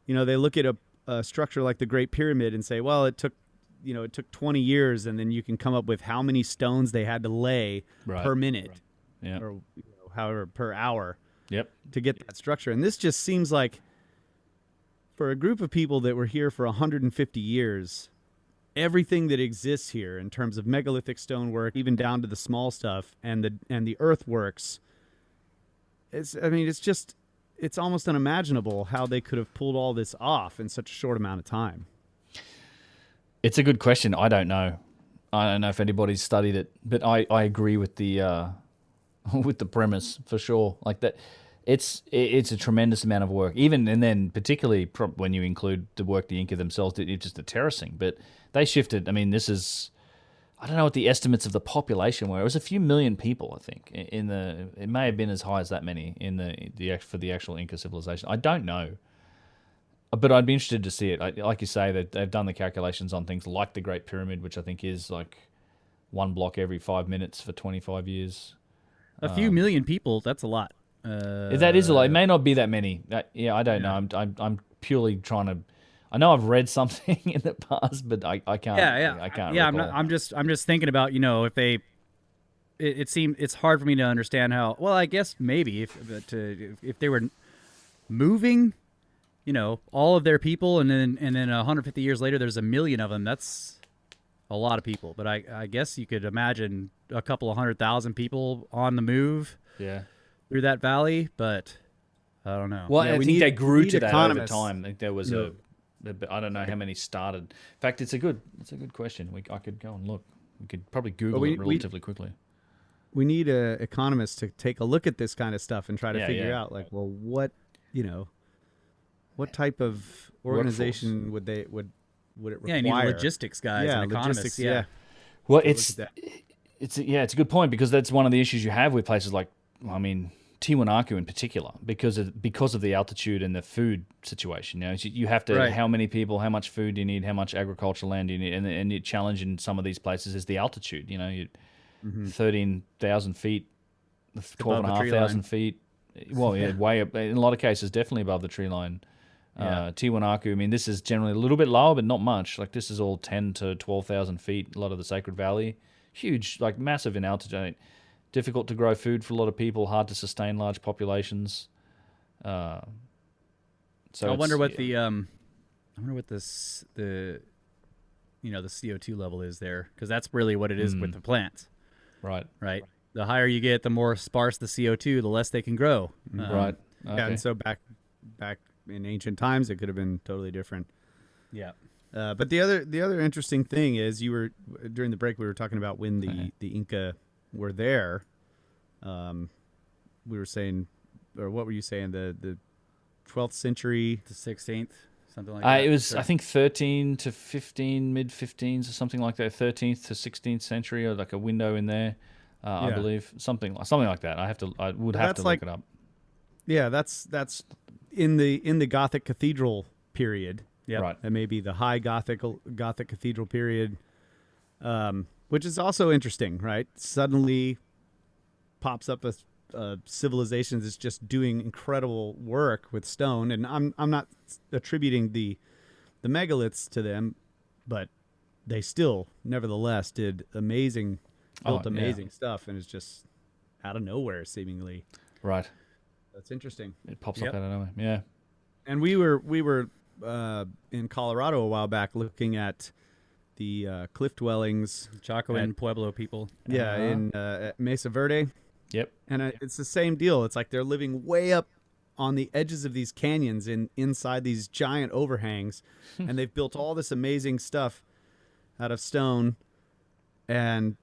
C: they look at a structure like the Great Pyramid and say, well, it took 20 years, and then you can come up with how many stones they had to lay per minute, or however per hour, to get that structure. And this just seems like, for a group of people that were here for 150 years, everything that exists here in terms of megalithic stonework, even down to the small stuff and the earthworks, it's almost unimaginable how they could have pulled all this off in such a short amount of time.
A: It's a good question. I don't know. I don't know if anybody's studied it, but I agree with the with the premise for sure. Like that, it's a tremendous amount of work. And then particularly when you include the work the Inca themselves did, it's just the terracing. But they shifted. I mean, I don't know what the estimates of the population were. It was a few million people, I think. It may have been as high as that many for the actual Inca civilization. I don't know. But I'd be interested to see it. Like you say, that they've done the calculations on things like the Great Pyramid, which I think is like one block every 5 minutes for 25 years.
B: A few million people, that's a lot.
A: That is a lot. It may not be that many. I don't know. I'm purely trying to. I know I've read something in the past, but I can't. I can't.
B: Yeah,
A: recall.
B: I'm just thinking about if they. It seems it's hard for me to understand how. Well, I guess maybe if they were moving, all of their people, and then 150 years later, there's a million of them. That's a lot of people. But I guess you could imagine a couple of 100,000 people on the move.
A: Yeah.
B: Through that valley, but I don't know.
A: Well, I think they grew to that over
C: economists.
A: time. I think there was I don't know how many started. In fact, it's a good question. I could go and look. We could probably Google it relatively quickly.
C: We need economists to take a look at this kind of stuff and try to figure out, like, well, what type of organization would it require?
B: Yeah, you need logistics guys and economists.
C: Yeah.
A: Well, it's a good point, because that's one of the issues you have with places like, Tiwanaku in particular, because of the altitude and the food situation. You have to, how many people, how much food do you need, how much agricultural land do you need, and the challenge in some of these places is the altitude. 13,000 feet, 12,500 feet. Well, way up, in a lot of cases, definitely above the tree line. Tiwanaku, this is generally a little bit lower, but not much. Like, this is all 10 to 12,000 feet. A lot of the Sacred Valley, huge, like massive in altitude. Difficult to grow food for a lot of people, hard to sustain large populations.
B: So I wonder what the CO2 level is there, because that's really what it is with the plants.
A: Right.
B: The higher you get, the more sparse the CO2, the less they can grow.
A: Right. Okay.
C: Yeah, and so back in ancient times, it could have been totally different.
B: Yeah.
C: But the other interesting thing is, during the break we were talking about when the Inca were there. We were saying, or what were you saying? The 12th century,
B: the 16th, something like that.
A: It was, I think, 13 to 15, mid 15s or something like that. 13th to 16th century, or like a window in there. I believe something like that. I would have to look it up.
C: Yeah, that's in the Gothic cathedral period.
B: Yeah,
A: right.
C: And maybe the high Gothic cathedral period. Which is also interesting, right? Suddenly pops up a civilization that's just doing incredible work with stone, and I'm not attributing the megaliths to them, but they still nevertheless did amazing stuff, and it's just out of nowhere seemingly.
A: Right.
C: That's interesting.
A: It pops up out of nowhere. Yeah.
C: And we were in Colorado a while back looking at the cliff dwellings,
B: Chaco and Pueblo people.
C: Yeah, in at Mesa Verde.
A: Yep.
C: And it's the same deal. It's like they're living way up on the edges of these canyons inside these giant overhangs, and they've built all this amazing stuff out of stone, and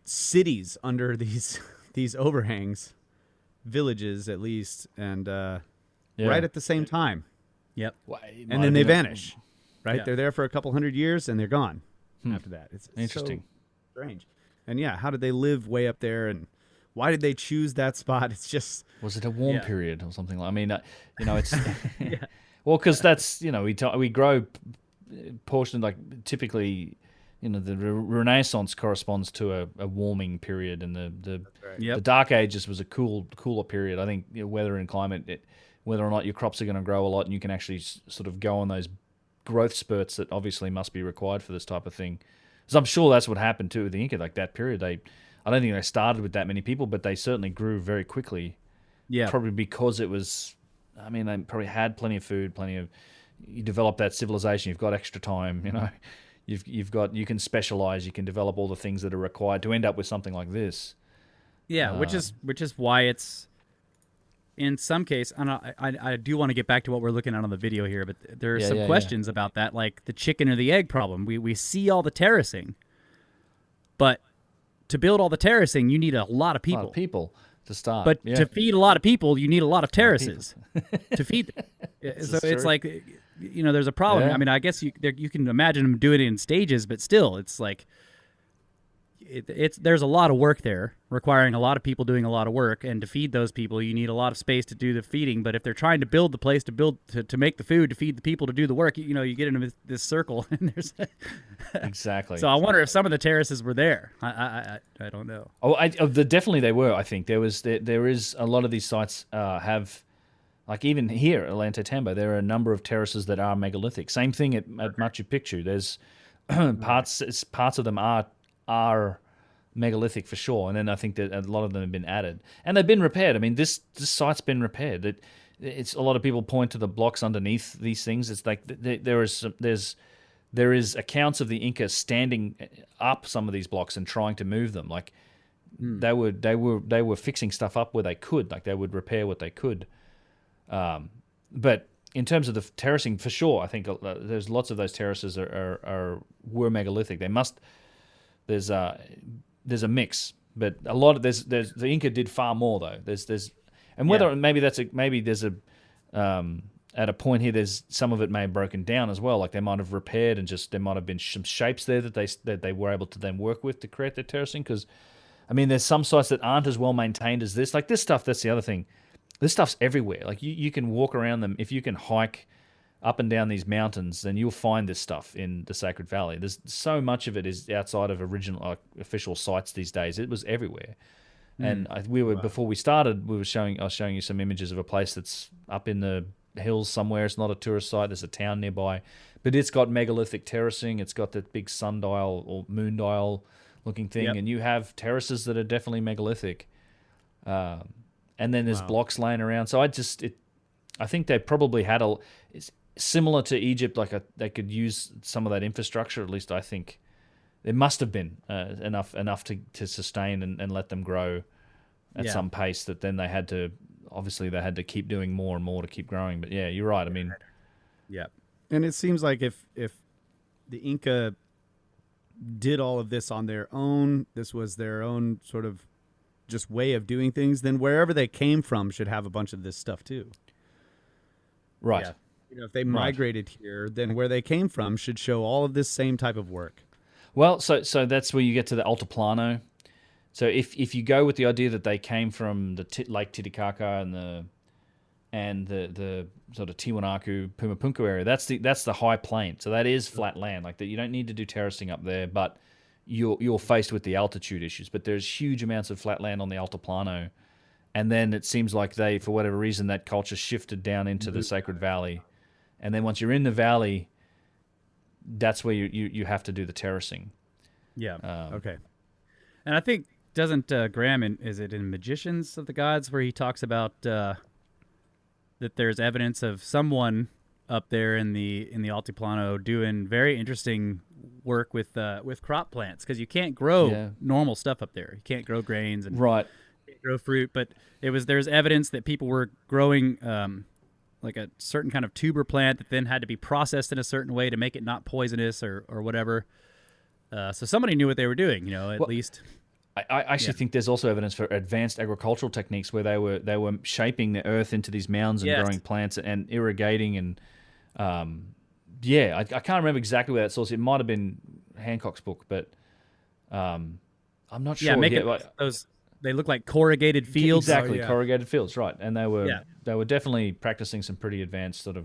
C: cities under these overhangs, villages at least, and right at the same time.
B: Yep.
A: Well,
C: And then they vanish. Right?
B: Yeah.
C: They're there for a couple hundred years and they're gone after that. It's
A: Interesting.
C: So strange. And yeah, how did they live way up there, and why did they choose that spot? It's just,
A: was it a warm period or something? I mean, it's well, because that's we grow portion like typically. The Renaissance corresponds to a warming period, and the Dark Ages was a cooler period. I think weather and climate, whether or not your crops are going to grow a lot, and you can actually sort of go on those growth spurts that obviously must be required for this type of thing. Because I'm sure that's what happened too with the Inca. Like that period, I don't think they started with that many people, but they certainly grew very quickly.
B: Yeah,
A: probably because it was. I mean, they probably had plenty of food, you develop that civilization. You've got extra time, you can specialize, you can develop all the things that are required to end up with something like this.
B: Yeah, which is why it's in some case. And I do want to get back to what we're looking at on the video here, but there are some questions about that, like the chicken or the egg problem. We see all the terracing, but to build all the terracing, you need a lot of people.
A: A lot of people to start,
B: but to feed a lot of people, you need a lot of terraces to feed them. So it's like, there's a problem.
A: Yeah.
B: I mean, I guess you can imagine them doing it in stages, but still, it's like there's a lot of work there, requiring a lot of people doing a lot of work, and to feed those people, you need a lot of space to do the feeding. But if they're trying to build the place to make the food, to feed the people, to do the work, you get into this circle, and there's
A: exactly.
B: So I wonder if some of the terraces were there. I don't know.
A: Definitely they were. I think there is a lot of these sites have. Like even here at Ollantaytambo, there are a number of terraces that are megalithic. Same thing at Machu Picchu. There's parts of them are megalithic for sure, and then I think that a lot of them have been added and they've been repaired. I mean, this site's been repaired. It's a lot of people point to the blocks underneath these things. It's like there is accounts of the Inca standing up some of these blocks and trying to move them. Like they were fixing stuff up where they could. Like they would repair what they could. But in terms of the terracing, for sure, I think there's lots of those terraces were megalithic. There's a mix, but a lot of the Inca did far more though. And whether maybe there's a at a point here, there's some of it may have broken down as well. Like they might have repaired and there might have been some shapes there that they were able to then work with to create their terracing. Because I mean, there's some sites that aren't as well maintained as this. Like this stuff, that's the other thing. This stuff's everywhere. Like you can walk around them. If you can hike up and down these mountains, then you'll find this stuff in the Sacred Valley. There's so much of it is outside of original official sites these days. It was everywhere. And before we started, I was showing you some images of a place that's up in the hills somewhere. It's not a tourist site. There's a town nearby, but it's got megalithic terracing. It's got that big sundial or moon dial looking thing, and you have terraces that are definitely megalithic. And then there's blocks laying around. So I think they probably had it's similar to Egypt. Like they could use some of that infrastructure. At least I think there must have been enough to sustain and let them grow at some pace. That then they had to keep doing more and more to keep growing. But yeah, you're right. I mean,
C: and it seems like if the Inca did all of this on their own, this was their own sort of just way of doing things, then wherever they came from should have a bunch of this stuff too.
A: Right.
C: Yeah. If they migrated here, then where they came from should show all of this same type of work.
A: Well, so that's where you get to the Altiplano. So if you go with the idea that they came from the Lake Titicaca and the sort of Tiwanaku, Pumapunku area, that's the high plain. So that is flat land. Like that, you don't need to do terracing up there, but you're faced with the altitude issues. But there's huge amounts of flat land on the Altiplano, and then it seems like for whatever reason, that culture shifted down into the Sacred Valley, and then once you're in the valley, that's where you have to do the terracing.
B: Yeah. Okay. And I think doesn't Graham is it in Magicians of the Gods where he talks about that there's evidence of someone up there in the Altiplano doing very interesting work with crop plants, because you can't grow normal stuff up there. You can't grow grains and grow fruit, but there's evidence that people were growing like a certain kind of tuber plant that then had to be processed in a certain way to make it not poisonous or whatever. So somebody knew what they were doing, at least.
A: I actually think there's also evidence for advanced agricultural techniques where they were shaping the earth into these mounds and growing plants and irrigating and I can't remember exactly where that source. It might have been Hancock's book, but I'm not sure.
B: Those they look like corrugated fields.
A: Exactly, corrugated fields, right? And they were definitely practicing some pretty advanced sort of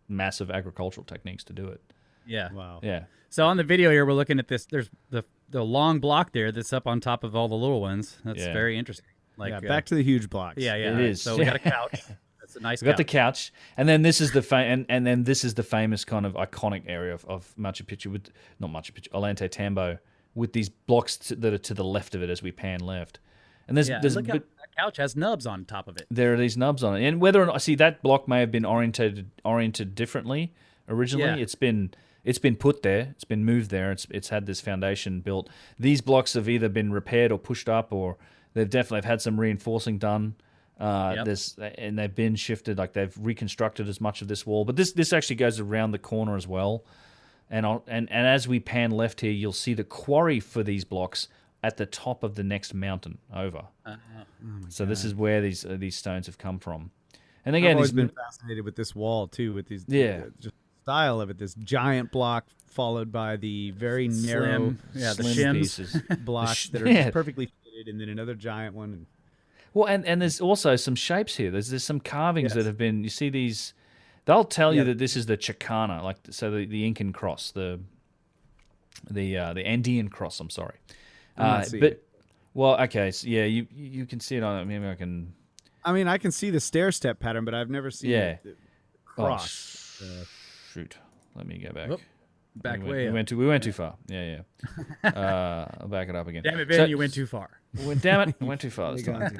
A: massive agricultural techniques to do it.
B: Yeah.
C: Wow.
A: Yeah.
B: So on the video here, we're looking at this. There's the long block there that's up on top of all the little ones. That's very interesting. Like
C: back to the huge blocks.
B: Yeah,
A: it is.
B: So we got a couch. That's a nice.
A: We got the couch, and then this is the and then this is the famous kind of iconic area of Machu Picchu with not Machu Picchu, Ollantaytambo, with these blocks that are to the left of it as we pan left. And there's
B: look how that couch has nubs on top of it.
A: There are these nubs on it, and whether or not that block may have been oriented differently originally, it's been put there, it's been moved there, it's had this foundation built. These blocks have either been repaired or pushed up, or they've had some reinforcing done. And they've been shifted, like they've reconstructed as much of this wall. But this actually goes around the corner as well. And as we pan left here, you'll see the quarry for these blocks at the top of the next mountain over. So this is where these stones have come from. And again,
C: I've always been fascinated with this wall too, with these just style of it. This giant block followed by the very narrow,
B: the
A: slim
B: shims
A: pieces.
C: blocks that are just perfectly fitted, and then another giant one.
A: Well, and there's also some shapes here. There's some carvings that have been. You see these. They'll tell you that this is the Chicana, like the Incan cross, the Andean cross. I'm sorry. Well, okay, so you can see it on. Maybe I can.
C: I mean, I can see the stair step pattern, but I've never seen the cross.
A: Shoot, let me go back.
B: We
A: went too far. Yeah. I'll back it up again.
B: Damn it, Ben, you went too far.
A: Damn it, I went too far this time.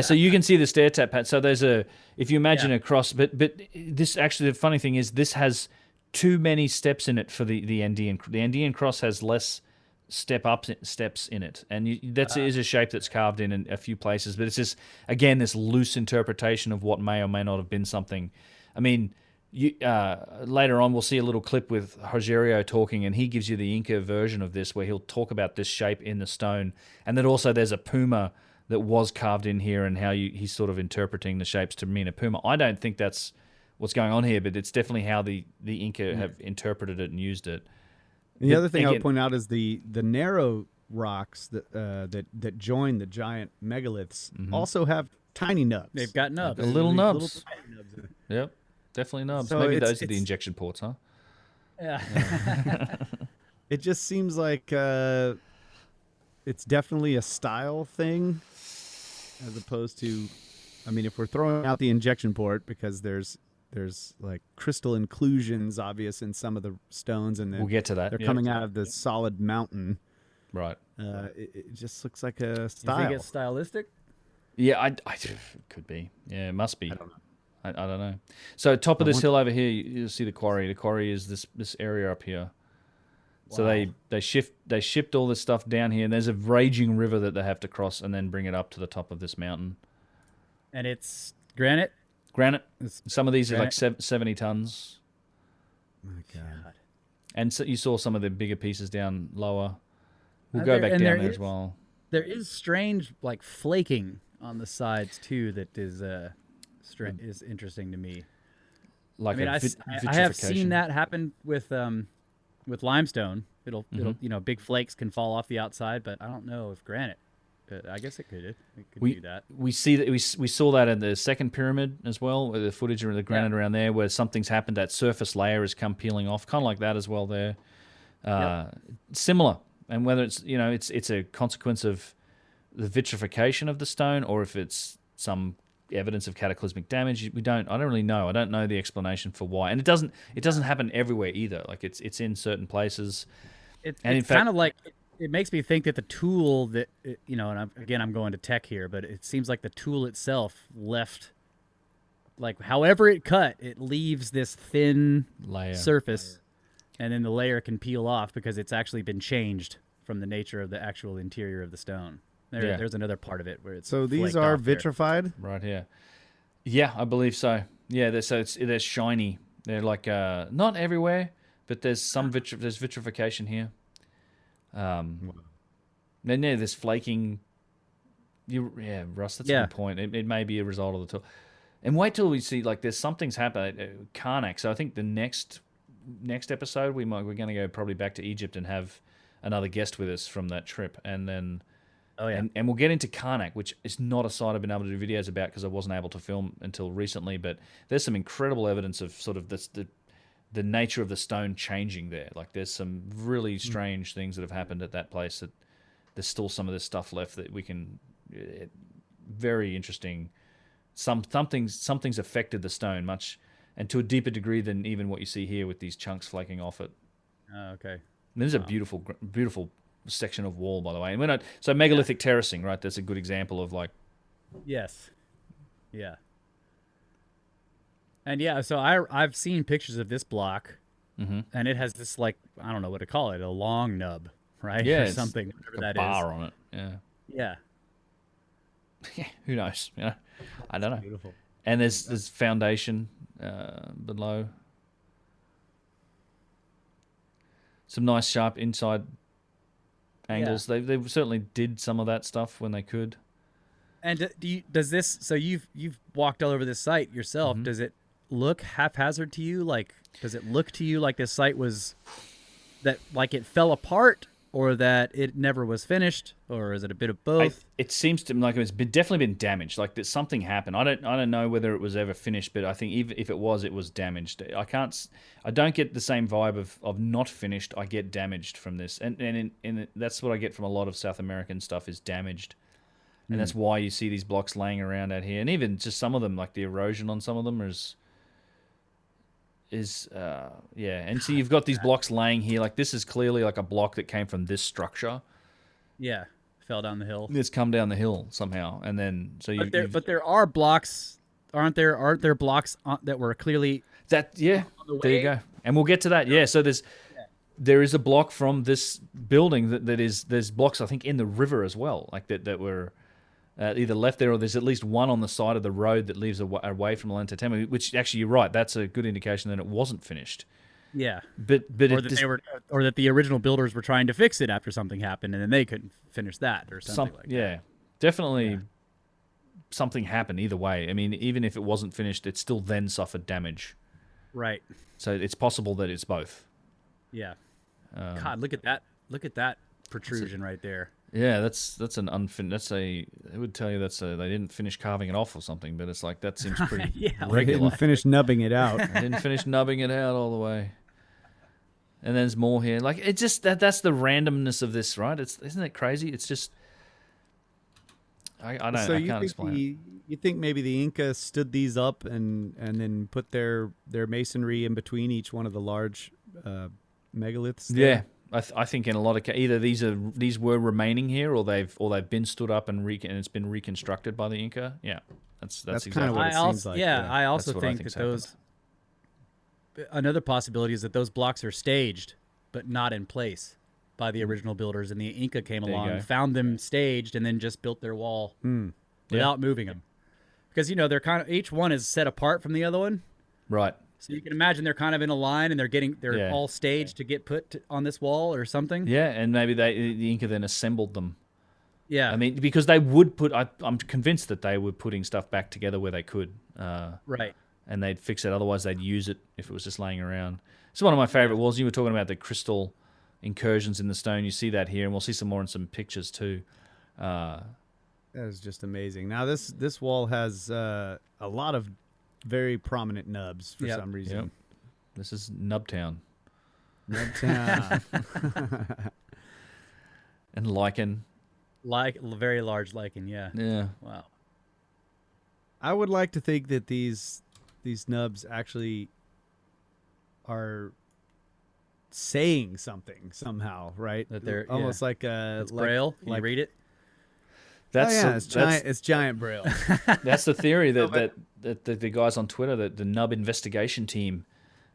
A: So you can see the stair step pattern. So there's if you imagine a cross, but this actually, the funny thing is this has too many steps in it for the Andean. The Andean cross has less steps in it, and is a shape that's carved in a few places, but it's just again this loose interpretation of what may or may not have been something. I mean, later on we'll see a little clip with Rogerio talking, and he gives you the Inca version of this, where he'll talk about this shape in the stone, and that also there's a puma that was carved in here, and how he's sort of interpreting the shapes to mean a puma. I don't think that's what's going on here, but it's definitely how the Inca have interpreted it and used it.
C: The other thing I would point out is the narrow rocks that join the giant megaliths also have tiny nubs.
B: They've got nubs.
A: Little nubs.
C: Little tiny nubs in it.
A: Yep, definitely nubs.
C: So
A: maybe those are the injection ports, huh?
B: Yeah.
C: It just seems like it's definitely a style thing, as opposed to, I mean, if we're throwing out the injection port because there's like crystal inclusions obvious in some of the stones, and
A: we'll get to that.
C: They're coming out of the solid mountain.
A: Right.
C: It just looks like a style.
B: You think it's stylistic?
A: Yeah, it could be. Yeah, it must be. I don't know. So top of this hill over here, you'll see the quarry. The quarry is this area up here. Wow. So they shipped all this stuff down here, and there's a raging river that they have to cross and then bring it up to the top of this mountain.
B: And it's granite?
A: Granite. Some of these are like 70 tons.
C: My God.
A: And so you saw some of the bigger pieces down lower. We'll go back down there as well.
B: There is strange like flaking on the sides too that is interesting to me.
A: Like
B: I have seen that happen with limestone. It'll big flakes can fall off the outside, but I don't know if granite. I guess it could do that.
A: We see that we saw that in the second pyramid as well, with the footage of the granite around there, where something's happened. That surface layer has come peeling off, kind of like that as well there. Similar, and whether it's a consequence of the vitrification of the stone, or if it's some evidence of cataclysmic damage, I don't really know. I don't know the explanation for why, and it doesn't happen everywhere either. Like it's in certain places.
B: It's kind of like. It makes me think that the tool that, and I'm going to tech here, but it seems like the tool itself left, like however it cut, it leaves this thin surface, and then the layer can peel off because it's actually been changed from the nature of the actual interior of the stone. There's another part of it where it's
C: so these are vitrified
A: right here. Yeah, I believe so. Yeah, they're shiny. They're like not everywhere, but there's there's vitrification here. Then there's flaking Yeah, Russ, that's a good point. It may be a result of the tour. And wait till we see, like, there's something's happened at Karnak. So I think the next episode we're going to go probably back to Egypt and have another guest with us from that trip, and then and we'll get into Karnak, which is not a site I've been able to do videos about because I wasn't able to film until recently. But there's some incredible evidence of sort of the nature of the stone changing there. Like, there's some really strange things that have happened at that place that there's still some of this stuff left that we can. Very interesting. Something's affected the stone much, and to a deeper degree than even what you see here with these chunks flaking off it.
B: Oh, okay.
A: And this is a beautiful section of wall, by the way. And so megalithic terracing, right? That's a good example of, like.
B: Yes. Yeah. And yeah, so I've seen pictures of this block, and it has this, like, I don't know what to call it, a long nub, right?
A: Yeah,
B: or something, whatever that is.
A: A bar on it. Yeah.
B: Yeah.
A: Yeah, who knows? You know, I don't know.
C: Beautiful.
A: And there's foundation below. Some nice sharp inside angles. Yeah. They certainly did some of that stuff when they could.
B: And does this? So you've walked all over this site yourself. Does it look haphazard to you? Like, does it look to you like this site was that, like, it fell apart? Or that it never was finished, or is it a bit of both?
A: It seems to me like it's definitely been damaged. Like, that something happened. I don't know whether it was ever finished, but I think even if it was damaged. I don't get the same vibe of not finished. I get damaged from this, and that's what I get from a lot of South American stuff is damaged, and that's why you see these blocks laying around out here, and even just some of them, like the erosion on some of them and so you've got these blocks laying here. Like, this is clearly like a block that came from this structure.
B: Yeah, fell down the hill.
A: It's come down the hill somehow, and then so you.
B: But there are blocks, aren't there? Aren't there blocks that were clearly
A: that? Yeah, there you go, and we'll get to that. Yeah, so there is a block from this building there's blocks, I think, in the river as well, like that were. Either left there, or there's at least one on the side of the road that leads away from Ollantaytambo, which actually, you're right, that's a good indication that it wasn't finished.
B: Yeah,
A: but
B: or that the original builders were trying to fix it after something happened, and then they couldn't finish that or something like that.
A: Yeah, definitely something happened either way. I mean, even if it wasn't finished, it still then suffered damage. Right. So it's possible that it's both.
B: Yeah. God, look at that! Look at that protrusion right there.
A: Yeah, that's an unfinished. It would tell you they didn't finish carving it off or something. But it's like, that seems pretty regular.
C: They didn't finish nubbing it out.
A: They didn't finish nubbing it out all the way. And there's more here. Like, it just that's the randomness of this, right? Isn't it crazy? It's just I can't explain it.
C: You think maybe the Inca stood these up and then put their masonry in between each one of the large megaliths there?
A: Yeah. I think in a lot of cases, either these were remaining here, or they've been stood up and it's been reconstructed by the Inca. Yeah, that's exactly
C: kind of what it seems like.
B: Yeah, I also think that those. Another possibility is that those blocks are staged, but not in place by the original builders, and the Inca came along, found them staged, and then just built their wall without moving them, because they're kind of, each one is set apart from the other one.
A: Right. So
B: you can imagine they're kind of in a line, and they're all staged to get put on this wall or something.
A: Yeah, and maybe the Inca then assembled them.
B: Yeah,
A: I mean, because they would put. I'm convinced that they were putting stuff back together where they could.
B: Right.
A: And they'd fix it. Otherwise, they'd use it if it was just laying around. It's one of my favorite walls. You were talking about the crystal incursions in the stone. You see that here, and we'll see some more in some pictures too.
C: That is just amazing. Now this wall has a lot of very prominent nubs for some reason.
A: Yep. This is Nubtown.
C: Nubtown.
A: And lichen.
B: Very large lichen, yeah.
A: Yeah.
B: Wow.
C: I would like to think that these nubs actually are saying something somehow, right? That they're almost like a
B: braille. Can you read it?
C: It's giant braille.
A: That's the theory that the guys on Twitter, the Nub investigation team,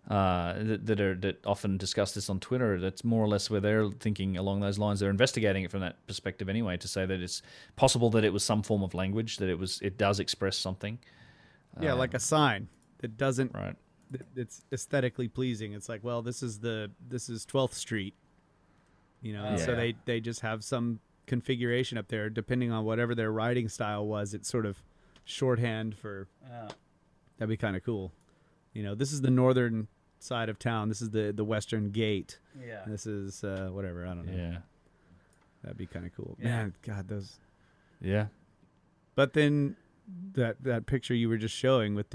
A: that often discuss this on Twitter. That's more or less where they're thinking along those lines. They're investigating it from that perspective anyway, to say that it's possible that it was some form of language, that it does express something.
C: Yeah, like a sign that doesn't.
A: Right.
C: It's aesthetically pleasing. It's like, well, this is 12th Street, and so they just have some configuration up there, depending on whatever their writing style was. It's sort of shorthand for. That'd be kind of cool. This is the northern side of town. This is the western gate.
B: Yeah.
C: This is whatever. I don't know.
A: Yeah.
C: That'd be kind of cool.
B: Yeah.
C: Man, God, those.
A: Yeah.
C: But then that picture you were just showing with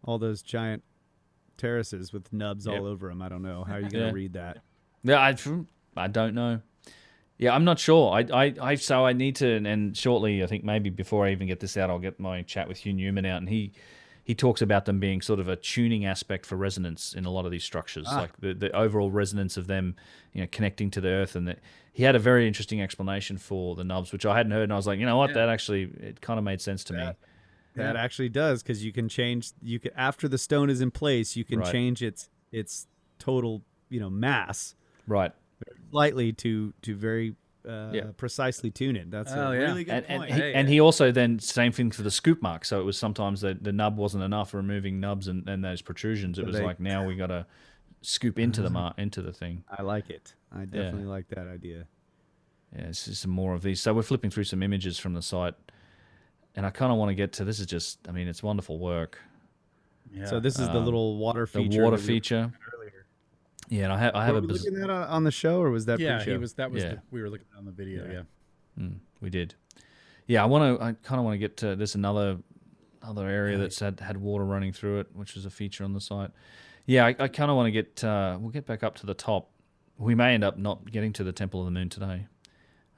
C: all those giant terraces with nubs all over them. I don't know. How are you going to read that?
A: Yeah, I don't know. Yeah, I'm not sure. So I need to, and shortly, I think maybe before I even get this out, I'll get my chat with Hugh Newman out, and he talks about them being sort of a tuning aspect for resonance in a lot of these structures, like the overall resonance of them, connecting to the earth. And he had a very interesting explanation for the nubs, which I hadn't heard, and I was like, you know what, that actually, it kind of made sense to me.
C: That actually does, because you can change. After the stone is in place, you can change its total mass
A: Right.
C: slightly to very precisely tune it. That's a really good point.
A: And he also then, same thing for the scoop mark. So it was sometimes the nub wasn't enough, removing nubs and those protrusions. It was like, now we got to scoop into the thing.
C: I like it. I definitely like that idea.
A: Yeah, it's just some more of these. So we're flipping through some images from the site, and I kind of want to get to, this is just, I mean, it's wonderful work.
C: Yeah. So this is the little water feature.
A: The water feature. Yeah, and I have
C: were we looking at on the show, or was that pre-show?
B: We were looking at on the video.
A: We did. Yeah, I kind of want to get to this another area that's had water running through it, which is a feature on the site. Yeah, I kind of want to get. We'll get back up to the top. We may end up not getting to the Temple of the Moon today.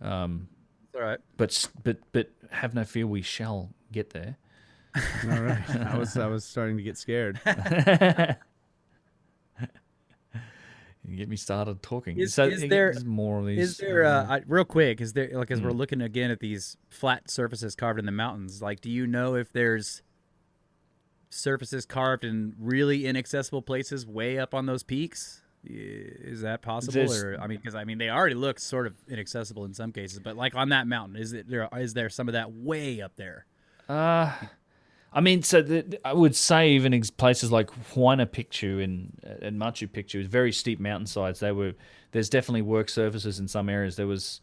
B: All right.
A: But have no fear, we shall get there.
C: All right. I was starting to get scared.
A: You get me started talking.
B: Is there
A: more of these?
B: Is there real quick? Is there, like, as we're looking again at these flat surfaces carved in the mountains? Like, do you know if there's surfaces carved in really inaccessible places way up on those peaks? Is that possible? Because they already look sort of inaccessible in some cases, but like on that mountain, is there some of that way up there?
A: I would say even places like Huayna Picchu and Machu Picchu, very steep mountainsides. There's definitely work surfaces in some areas. There was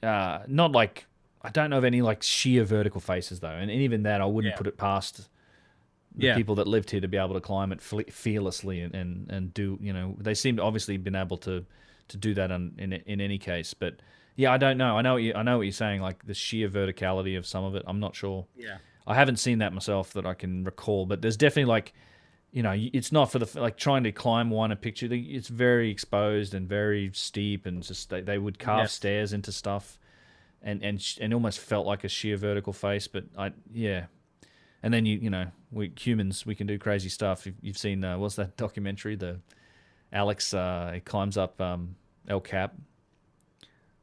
A: not like, I don't know of any like sheer vertical faces though, and even that I wouldn't put it past the people that lived here to be able to climb it fearlessly and do. They seem to obviously been able to do that in any case, but. Yeah, I don't know. I know what you're saying, like the sheer verticality of some of it. I'm not sure.
B: Yeah.
A: I haven't seen that myself that I can recall, but there's definitely like, it's not for the, like trying to climb one a picture. It's very exposed and very steep, and just they would carve stairs into stuff, and almost felt like a sheer vertical face. But and then we humans, we can do crazy stuff. You've seen what's that documentary? The Alex he climbs up El Cap.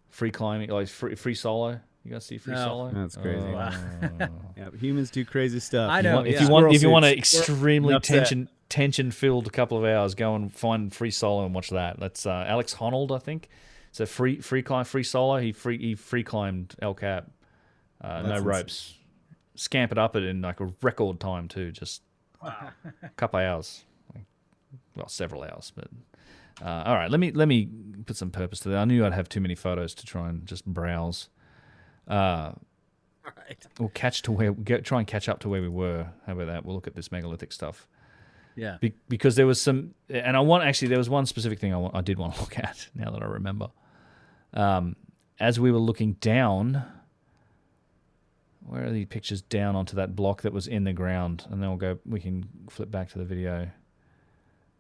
A: Free climbing, like free solo. You guys see free solo?
C: That's crazy. Yeah, humans do crazy stuff.
B: I know.
A: If you want an extremely tension-filled couple of hours, go and find free solo and watch that. That's Alex Honnold, I think. It's a free solo. He free climbed El Cap, no ropes, scampered up it in like a record time too. Just a couple of hours, well, several hours, but. All right, let me put some purpose to that. I knew I'd have too many photos to try and just browse. All right. We'll try and catch up to where we were. How about that? We'll look at this megalithic stuff.
B: Yeah.
A: Because there was some, and there was one specific thing I did want to look at. Now that I remember, as we were looking down, where are the pictures down onto that block that was in the ground, and then we can flip back to the video.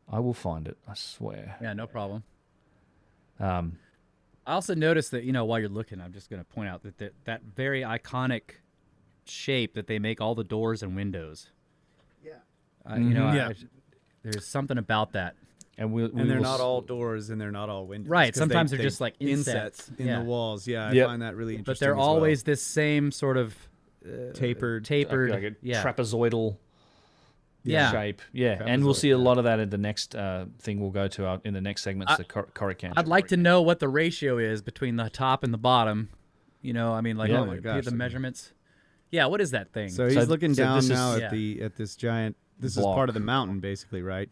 A: I will find it, I swear.
B: Yeah, no problem. I also noticed that, while you're looking, I'm just going to point out that very iconic shape that they make all the doors and windows. Yeah. There's something about that.
C: And they're not all doors and they're not all windows.
B: Right. Sometimes they're just like insets
C: in the walls. Yeah, I find that really interesting.
B: But they're always this same sort of
C: tapered,
A: like a trapezoidal. Shape, and we'll see a lot of that in the next thing we'll go to in the next segments, the Coricancha.
B: I'd like to know what the ratio is between the top and the bottom. The measurements. Yeah, what is that thing?
C: So he's looking down now at this giant. This block. Is part of the mountain, basically, right?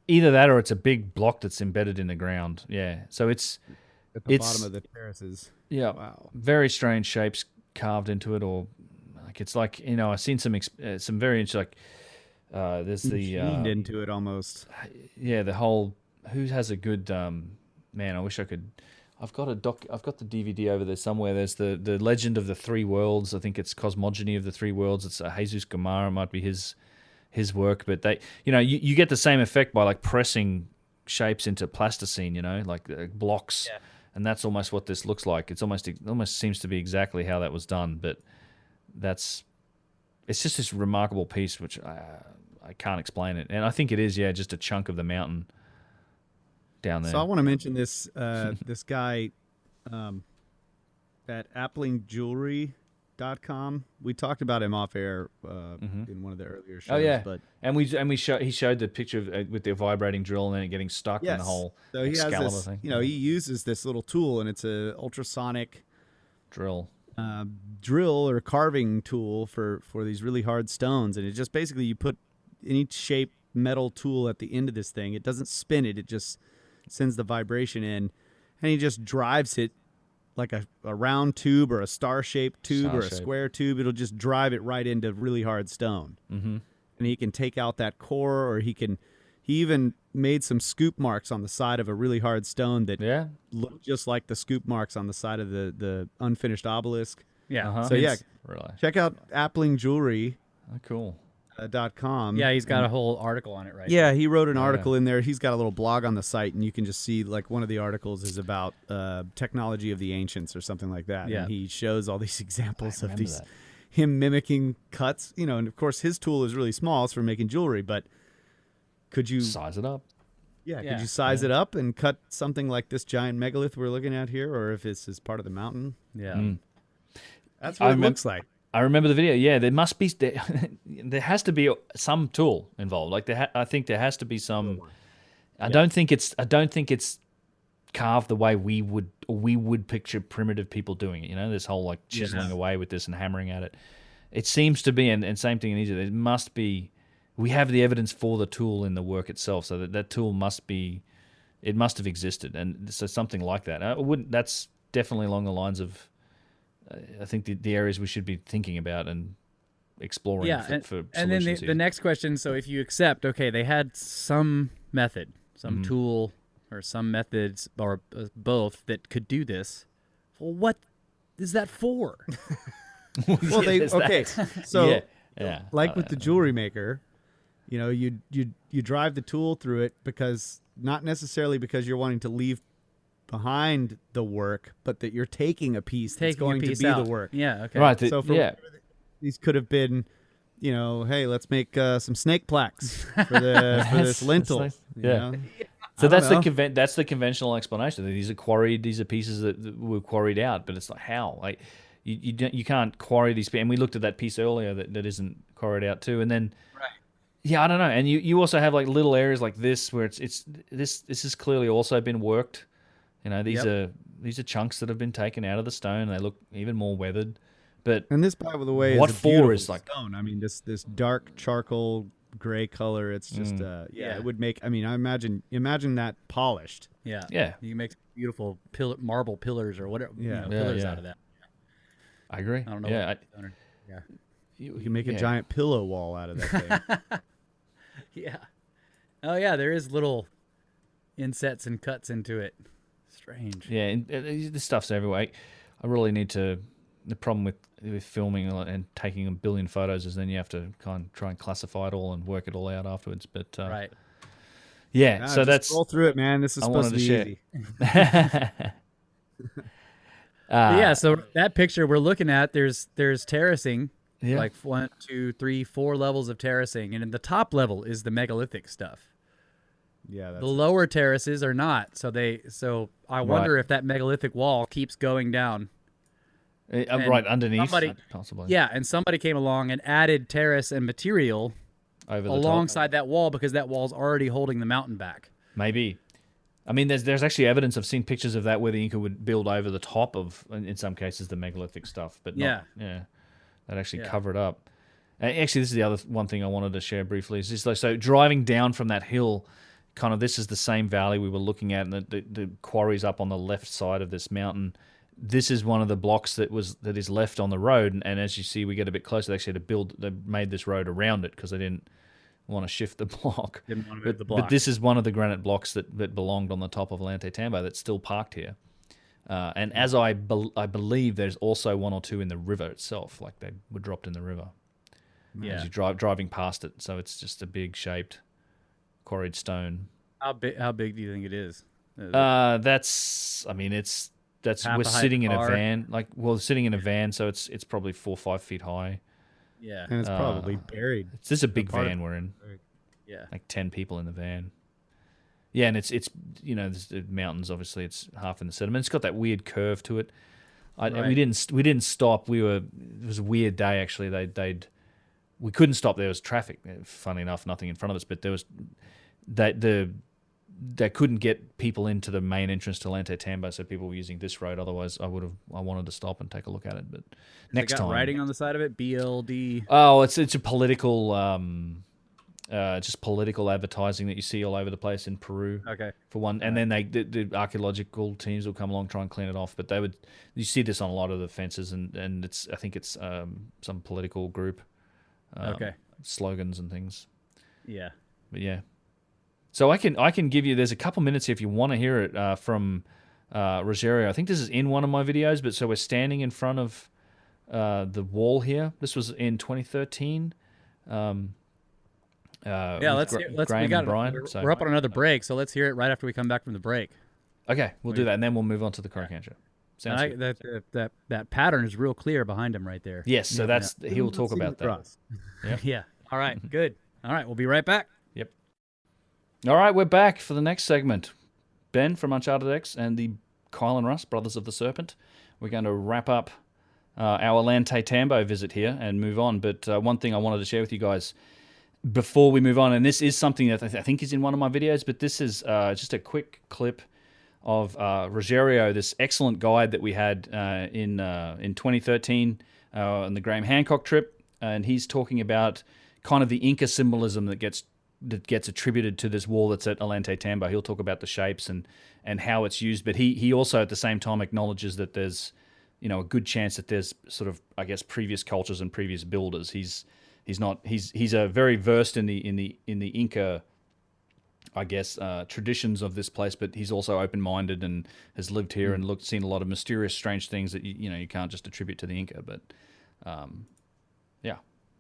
A: Either that or it's a big block that's embedded in the ground. Yeah, so it's
C: at the
A: It's-
C: bottom of the terraces.
A: Yeah,
C: Wow.
A: very strange shapes carved into it, yeah,
C: Wow.
A: very strange shapes carved into it, or like it's like I've seen some very interesting there's the
C: Machined into it almost.
A: the whole who has a good man. I wish I could. I've got the DVD over there somewhere. There's the Legend of the Three Worlds. I think it's Cosmogony of the Three Worlds. It's Jesus Gamara might be his work, but they you get the same effect by like pressing shapes into plasticine, like blocks.
B: Yeah.
A: And that's almost what this looks like. It almost seems to be exactly how that was done, but it's just this remarkable piece, which I can't explain it. And I think it is, just a chunk of the mountain down there.
C: So I want to mention this this guy at applingJewelry.com. We talked about him off air in one of the earlier shows.
A: Oh yeah,
C: but
A: he showed the picture of, with the vibrating drill and then it getting stuck in the whole
C: so he has
A: Excalibur
C: this,
A: thing.
C: he uses this little tool, and it's a ultrasonic
A: drill.
C: Drill or carving tool for these really hard stones, and it just basically you put any shape metal tool at the end of this thing. It doesn't spin it; it just sends the vibration in, and he just drives it like a round tube or a star-shaped tube or a square tube. It'll just drive it right into really hard stone, and he can take out that core, or he even made some scoop marks on the side of a really hard stone that look just like the scoop marks on the side of the unfinished obelisk.
B: Yeah.
C: So
A: really
C: check out applingJewelry.com.
A: Oh, cool.
B: Yeah, he's got a whole article on it, right?
C: Yeah, he wrote an article in there. He's got a little blog on the site, and you can just see like one of the articles is about technology of the ancients or something like that.
B: Yeah.
C: And he shows all these examples of him mimicking cuts. And of course his tool is really small. It's for making jewelry, but could you
A: size it up?
C: Yeah, could you size it up and cut something like this giant megalith we're looking at here, or if this is part of the mountain?
B: Yeah.
C: That's what it looks like.
A: I remember the video. Yeah, there must be there has to be some tool involved. Like I think there has to be some. I don't think it's carved the way we would picture primitive people doing it. This whole like chiseling away with this and hammering at it. It seems to be, and same thing in Egypt. It must be. We have the evidence for the tool in the work itself, so that tool must have existed, and so something like that. That's definitely along the lines of. I think the areas we should be thinking about and exploring for
B: and then
A: solutions
B: the next question, so if you accept, okay, they had some method, some tool or some methods or both that could do this, well, what is that for?
C: Well, so like with the jewelry maker, you drive the tool through it because not necessarily because you're wanting to leave behind the work, but that you're taking a piece that's going to be the work.
B: Yeah, okay.
A: Right.
C: So these could have been, hey, let's make some snake plaques for this lintel.
A: So that's the conventional explanation. These are quarried. These are pieces that were quarried out. But it's like how? Like you can't quarry these. And we looked at that piece earlier that isn't quarried out too. And then I don't know. And you also have like little areas like this where this has clearly also been worked. These are chunks that have been taken out of the stone. They look even more weathered. And
C: this, by the way,
A: what
C: is a
A: for is like
C: stone. I mean, this dark charcoal gray color. It's just it would make. I mean, I imagine that polished.
B: Yeah. You can make beautiful marble pillars or whatever. Pillars out of that.
A: I agree.
B: I don't know.
C: Yeah. You can make a giant pillow wall out of that thing.
B: Yeah. Oh yeah, there is little insets and cuts into it. Strange.
A: Yeah, and this stuff's everywhere. I really need to. The problem with filming and taking a billion photos is then you have to try and classify it all and work it all out afterwards. But
B: right.
A: Yeah, so that's
C: roll through it, man. This is supposed to be easy.
B: So that picture we're looking at, there's terracing, like 1, 2, 3, 4 levels of terracing, and in the top level is the megalithic stuff.
C: Yeah,
B: the lower terraces are not. So I wonder if that megalithic wall keeps going down.
A: Right underneath, possibly.
B: Yeah, and somebody came along and added terrace and material alongside that wall because that wall's already holding the mountain back.
A: Maybe. I mean, there's actually evidence. I've seen pictures of that where the Inca would build over the top of, in some cases, the megalithic stuff, but not, that actually cover it up. Actually, this is the other one thing I wanted to share briefly. Is just like, so driving down from that hill kind of this is the same valley we were looking at, and the quarry's up on the left side of this mountain. This is one of the blocks that is left on the road, and as you see, we get a bit closer. They actually had to they made this road around it because they didn't want to shift the block.
B: Didn't want to move the block.
A: But this is one of the granite blocks that belonged on the top of Ollantaytambo that's still parked here. And as I believe, there's also one or two in the river itself, like they were dropped in the river.
B: Yeah.
A: As you're driving past it, so it's just a big shaped quarried stone.
B: How big do you think it is?
A: That's we're sitting in a van, sitting in a van, so it's probably 4 or 5 feet high.
B: Yeah,
C: and it's probably buried.
A: It's just a big van we're in.
B: Yeah,
A: like 10 people in the van. Yeah, and it's there's the mountains. Obviously, it's half in the sediment. It's got that weird curve to it. We didn't stop. It was a weird day actually. We couldn't stop. There was traffic. Funny enough, nothing in front of us, but there was they couldn't get people into the main entrance to Ollantaytambo, so people were using this road. Otherwise, I wanted to stop and take a look at it. But next time,
B: writing on the side of it, BLD.
A: Oh, it's a political, just political advertising that you see all over the place in Peru.
B: Okay,
A: for one, and then the archaeological teams will come along try and clean it off. But you see this on a lot of the fences, and I think it's some political group. Slogans and things.
B: Yeah,
A: but yeah. So I can give you. There's a couple minutes here if you want to hear it from Rogerio. I think this is in one of my videos. But so we're standing in front of the wall here. This was in 2013.
B: Let's
A: Graham and Brian.
B: We're up on another break, so let's hear it right after we come back from the break.
A: Okay, we'll do that, and then we'll move on to the Coricancha. Sounds good.
B: That pattern is real clear behind him right there.
A: Yes, so he will talk about that.
B: Yep. Yeah. All right. Good. All right. We'll be right back.
A: Yep. All right, we're back for the next segment. Ben from UnchartedX and the Kyle and Russ, brothers of the Serpent. We're going to wrap up our Ollantaytambo visit here and move on. But one thing I wanted to share with you guys before we move on, and this is something that I think is in one of my videos, but this is just a quick clip of Rogerio, this excellent guide that we had in 2013 on the Graham Hancock trip, and he's talking about kind of the Inca symbolism that gets attributed to this wall that's at Ollantaytambo. He'll talk about the shapes and how it's used, but he also at the same time acknowledges that there's a good chance that there's sort of, I guess, previous cultures and previous builders. He's very versed in the Inca, I guess, traditions of this place, but he's also open-minded and has lived here and seen a lot of mysterious, strange things that you can't just attribute to the Inca. But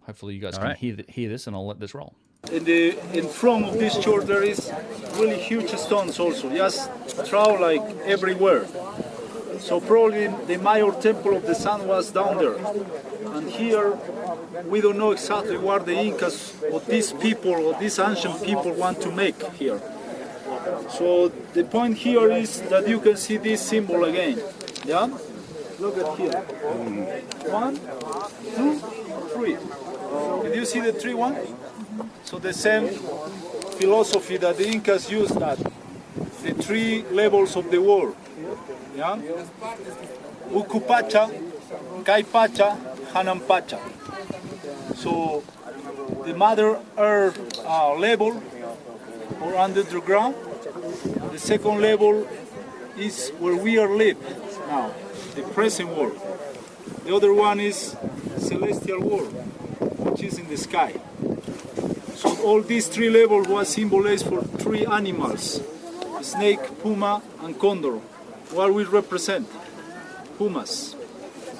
A: hopefully you guys can hear this, and I'll let this roll.
D: In front of this church there is really huge stones also, just throw like everywhere. So probably the Mayor Temple of the Sun was down there. And here we don't know exactly what the Incas or these people or these ancient people want to make here. So the point here is that you can see this symbol again. Yeah? Look at here. 1, 2, 3. Did you see the 3 one? So the same philosophy that the Incas used, that the 3 levels of the world. Yeah? Ukupacha, Kaipacha, Hanampacha. So the Mother Earth level or under the ground. The second level is where we are live now, the present world. The other one is celestial world, which is in the sky. So all these 3 levels was symbolized for 3 animals: snake, puma, and condor. What we represent? Pumas.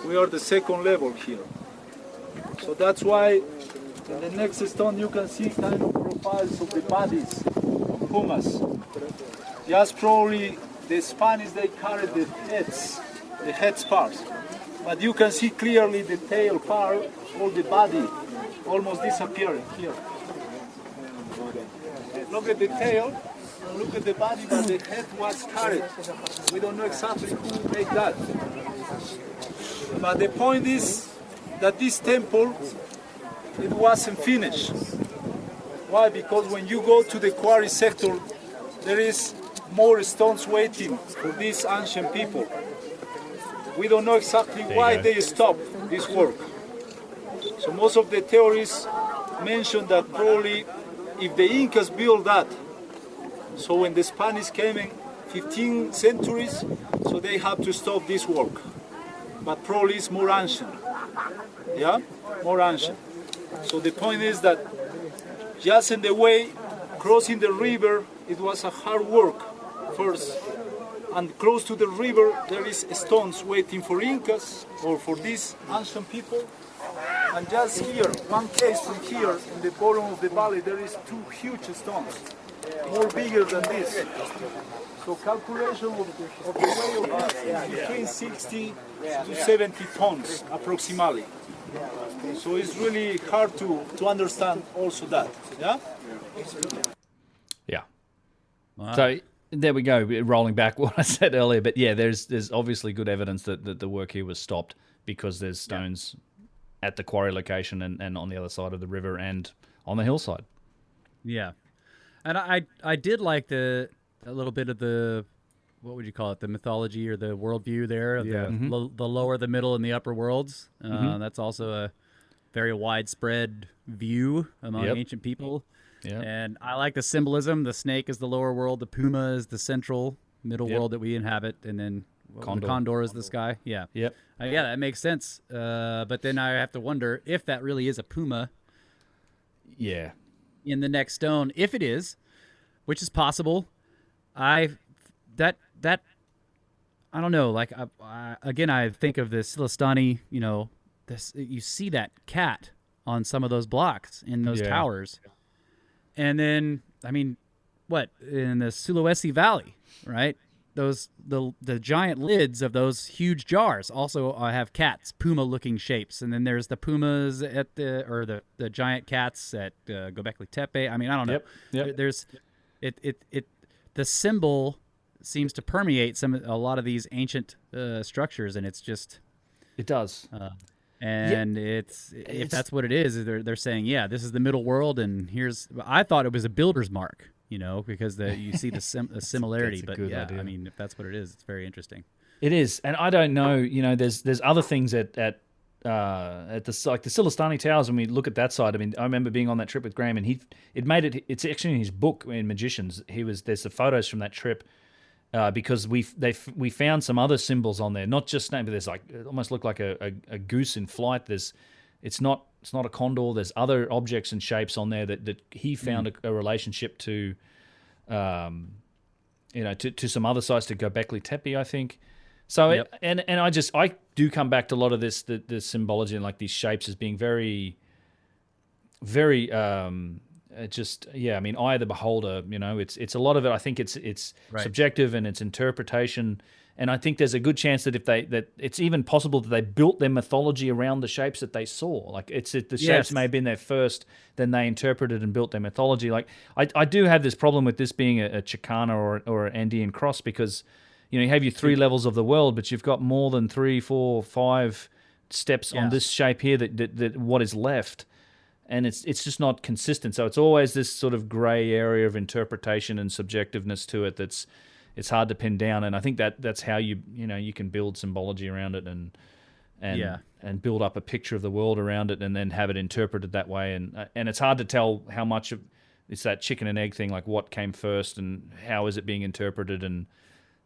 D: We are the second level here. So that's why in the next stone you can see kind of profiles of the bodies of pumas. Just probably the Spanish, they carry the heads parts. But you can see clearly the tail part, all the body almost disappearing here. Look at the tail, look at the body, but the head was carried. We don't know exactly who made that. But the point is that this temple, it wasn't finished. Why? Because when you go to the quarry sector, there is more stones waiting for these ancient people. We don't know exactly why they stopped this work. So most of the theories mention that probably if the Incas built that, So when the Spanish came in 15th centuries, so they have to stop this work. But probably it's more ancient. Yeah, more ancient. So the point is that just in the way, crossing the river, it was a hard work first. And close to the river, there is stones waiting for Incas or for these ancient people. And just here, one case from here, in the bottom of the valley, there is 2 huge stones, more bigger than this. So calculation of the weight of this is between 60 to 70 tons, approximately. So it's really hard to understand also that, yeah?
A: Yeah.
B: Wow.
A: So there we go, rolling back what I said earlier. But yeah, there's obviously good evidence that the work here was stopped because there's stones at the quarry location and on the other side of the river and on the hillside.
B: Yeah. And I did like a little bit of the, what would you call it, the mythology or the worldview there, of the lower, the middle, and the upper worlds. That's also a very widespread view among ancient people.
A: Yeah.
B: And I like the symbolism. The snake is the lower world, the puma is the central middle world that we inhabit, and then the condor is the sky. Yeah.
A: Yep.
B: Yeah, that makes sense. But then I have to wonder if that really is a puma.
A: Yeah.
B: In the next stone, if it is, which is possible. I don't know. Like again, I think of the Silestani. You know, you see that cat on some of those blocks in those towers, and then I mean, what in the Sulawesi Valley, right? The giant lids of those huge jars also have cats, puma-looking shapes, and then there's the pumas at the giant cats at Göbekli Tepe. I mean, I don't know.
A: Yep.
B: There's the symbol seems to permeate a lot of these ancient structures, and it's just
A: it does.
B: If that's what it is, they're saying, yeah, this is the middle world, and I thought it was a builder's mark. You know, because you see the similarity, but yeah, idea. I mean, if that's what it is, it's very interesting.
A: It is, and I don't know. You know, there's other things at the like the Silestani Towers. When we look at that side, I mean, I remember being on that trip with Graham, and it's actually in his book in Magicians. There's the photos from that trip because we found some other symbols on there, not just snake, but there's like it almost looked like a goose in flight. It's not a condor. There's other objects and shapes on there that he found a relationship to, to some other sites, to Göbekli Tepe, I think. So I do come back to a lot of this the symbology and like these shapes as being very, very I mean, eye of the beholder. You know, it's a lot of it. I think it's subjective and it's interpretation. And I think there's a good chance that that it's even possible that they built their mythology around the shapes that they saw. Like the shapes may have been there first, then they interpreted and built their mythology. Like I do have this problem with this being a Chicana or an Andean cross because, you know, you have your 3 levels of the world, but you've got more than 3, 4, 5 steps on this shape here that what is left. And it's just not consistent. So it's always this sort of gray area of interpretation and subjectiveness to it it's hard to pin down, and I think that's how you can build symbology around it and build up a picture of the world around it, and then have it interpreted that way. And it's hard to tell how much of it's that chicken and egg thing, like what came first and how is it being interpreted. And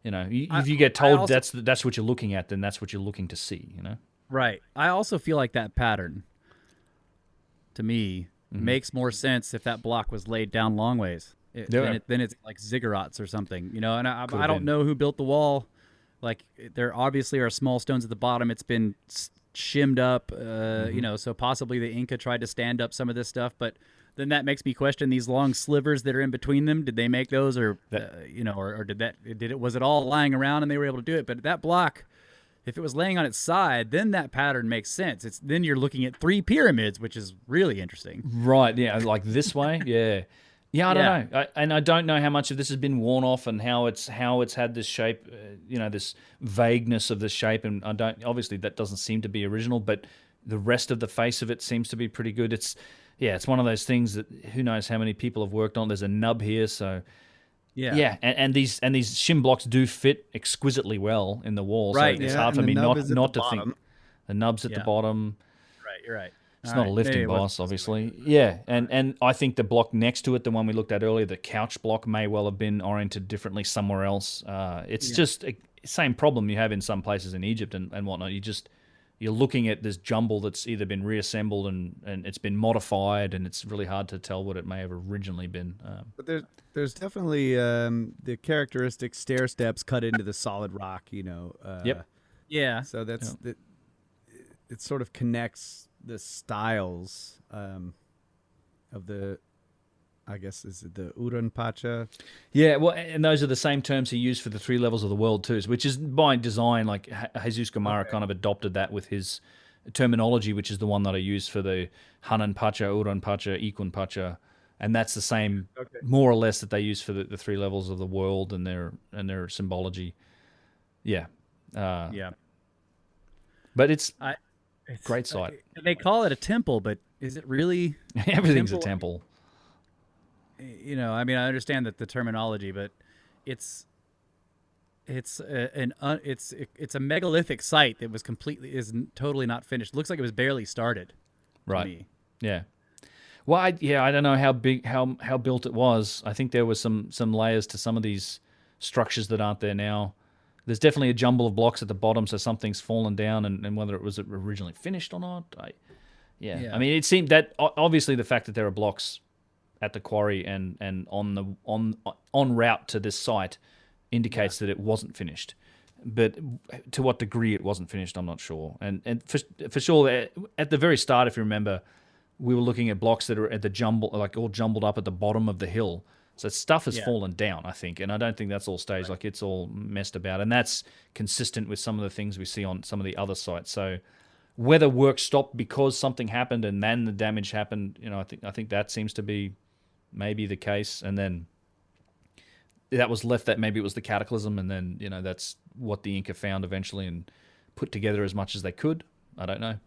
A: you know, if you get told that's what you're looking at, then that's what you're looking to see. You know,
B: right? I also feel like that pattern, to me, makes more sense if that block was laid down long ways. Then it's like ziggurats or something, you know. And I don't know who built the wall. Like there obviously are small stones at the bottom. It's been shimmed up, you know. So possibly the Inca tried to stand up some of this stuff, but then that makes me question these long slivers that are in between them. Did they make those, or was it all lying around and they were able to do it? But that block, if it was laying on its side, then that pattern makes sense. Then you're looking at 3 pyramids, which is really interesting.
A: Right? Yeah, like this way. Yeah. Yeah, I don't know, I don't know how much of this has been worn off and how it's had this shape, this vagueness of the shape, and obviously that doesn't seem to be original, but the rest of the face of it seems to be pretty good. It's one of those things that who knows how many people have worked on. There's a nub here, so and these shim blocks do fit exquisitely well in the wall,
B: right?
A: So it's hard for me not to
C: think
A: the nub's at the bottom.
B: Right, you're right.
A: It's not a lifting boss, obviously. Yeah, and I think the block next to it, the one we looked at earlier, the couch block, may well have been oriented differently somewhere else. It's just a same problem you have in some places in Egypt and whatnot. You're looking at this jumble that's either been reassembled and it's been modified, and it's really hard to tell what it may have originally been.
C: But there's definitely the characteristic stair steps cut into the solid rock.
A: Yep.
B: Yeah.
C: So it sort of connects the styles of the, I guess, is it the Uranpacha?
A: Yeah, well, and those are the same terms he used for the 3 levels of the world too, which is by design. Like Jesus Gamara kind of adopted that with his terminology, which is the one that I use for the Hanan Pacha, Uranpacha, Ikun Pacha, and that's the same, more or less, that they use for the 3 levels of the world and their symbology. Yeah,
B: Yeah.
A: but it's great site.
B: They call it a temple, but is it really?
A: Everything's a temple.
B: I mean, I understand that the terminology, but it's a megalithic site that is totally not finished. Looks like it was barely started.
A: Right.
B: To me.
A: Yeah. Well, I don't know how big, how built it was. I think there was some layers to some of these structures that aren't there now. There's definitely a jumble of blocks at the bottom, so something's fallen down, and whether it was originally finished or not, I mean, it seemed that obviously the fact that there are blocks at the quarry and on route to this site indicates that it wasn't finished. But to what degree it wasn't finished, I'm not sure. And for sure, at the very start, if you remember, we were looking at blocks that are at the jumble, like all jumbled up at the bottom of the hill. So stuff has fallen down, I think, and I don't think that's all staged. Like it's all messed about, and that's consistent with some of the things we see on some of the other sites. So whether work stopped because something happened and then the damage happened, I think that seems to be maybe the case, and then that was left, that maybe it was the cataclysm, and then that's what the Inca found eventually and put together as much as they could. I don't know.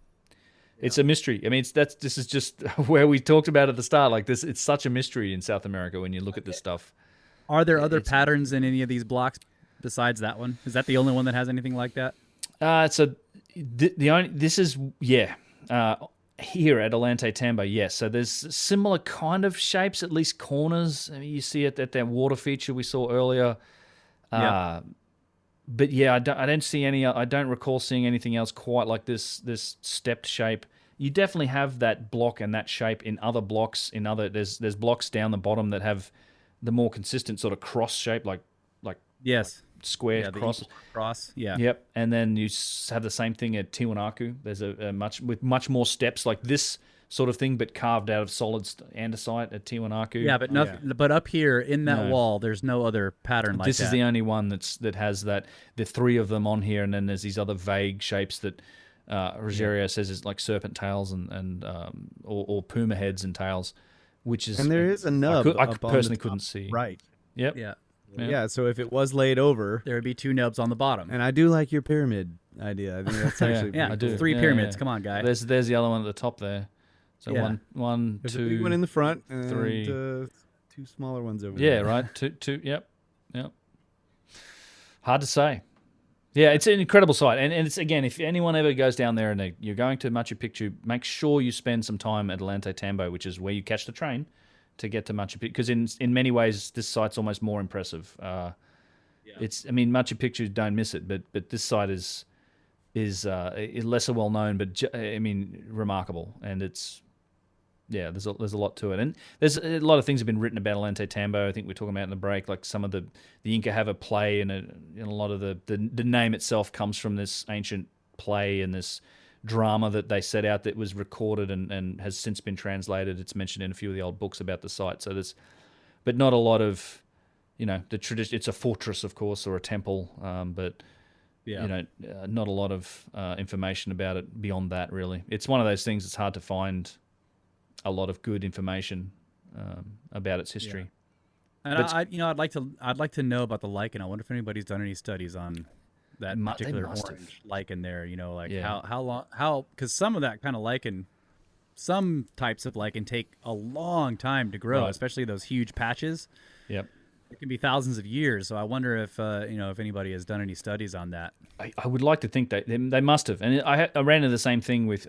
A: It's a mystery. I mean, this is just where we talked about at the start. Like this, it's such a mystery in South America when you look at this stuff.
B: Are there other patterns in any of these blocks besides that one? Is that the only one that has anything like that? Here at Ollantaytambo, yes. So there's similar kind of shapes, at least corners. I mean, you see it at that water feature we saw earlier. But yeah, I don't see any. I don't recall seeing anything else quite like this stepped shape. You definitely have that block and that shape in other blocks. There's blocks down the bottom that have the more consistent sort of cross shape, like square cross. Yeah.
A: Yep. And then you have the same thing at Tiwanaku. There's a much more steps like this sort of thing, but carved out of solid andesite at Tiwanaku.
B: Yeah, but but up here in that wall, there's no other pattern like that.
A: This is the only one that has that. The 3 of them on here, and then there's these other vague shapes that Rogerio says is like serpent tails or puma heads and tails, which is.
C: And there is a nub.
A: I personally couldn't see.
C: Right.
A: Yep.
C: Yeah. So if it was laid over,
B: there would be 2 nubs on the bottom.
C: And I do like your pyramid idea. I think that's actually
B: I do.
C: Cool.
B: 3 pyramids. Come on, guy.
A: There's the other one at the top there. So one,
C: There's
A: 2,
C: a big one in the front, and
A: 3,
C: 2 smaller ones over
A: there.
C: there.
A: Yeah, right. Two. Yep. Hard to say. Yeah, it's an incredible site, and it's, again, if anyone ever goes down there and you're going to Machu Picchu, make sure you spend some time at Ollantaytambo, which is where you catch the train to get to Machu Picchu, because in many ways this site's almost more impressive. It's, I mean, Machu Picchu, don't miss it, but this site is lesser well known, but I mean remarkable, and it's. Yeah, there's a lot to it, and there's a lot of things have been written about Ollantaytambo. I think we're talking about in the break, like some of the Inca have a play, and a lot of the name itself comes from this ancient play and this drama that they set out that was recorded and has since been translated. It's mentioned in a few of the old books about the site. So but not a lot of, the tradition. It's a fortress, of course, or a temple, but. Yeah. Not a lot of information about it beyond that. Really, it's one of those things. It's hard to find a lot of good information about its history.
B: Yeah. And I'd like to know about the lichen. I wonder if anybody's done any studies on that particular orange lichen there. How because some of that kind of lichen, some types of lichen take a long time to grow, especially those huge patches.
A: Yep.
B: It can be thousands of years, so I wonder if if anybody has done any studies on that.
A: I would like to think that they must have, and I ran into the same thing with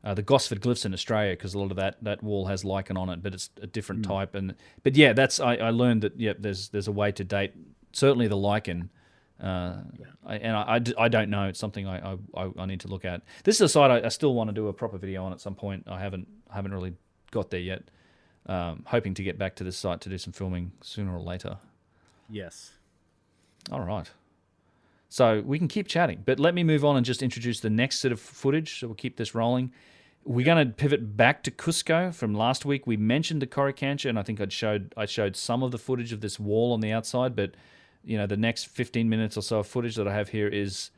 A: the Gosford glyphs in Australia, because a lot of that wall has lichen on it, but it's a different type. But yeah, I learned that there's a way to date certainly the lichen. I don't know. It's something I need to look at. This is a site I still want to do a proper video on at some point. I haven't really got there yet. Hoping to get back to this site to do some filming sooner or later.
B: Yes.
A: All right. So we can keep chatting, but let me move on and just introduce the next set of footage. So we'll keep this rolling. We're going to pivot back to Cusco from last week. We mentioned the Coricancha, and I think I showed some of the footage of this wall on the outside, but the next 15 minutes or so of footage that I have here is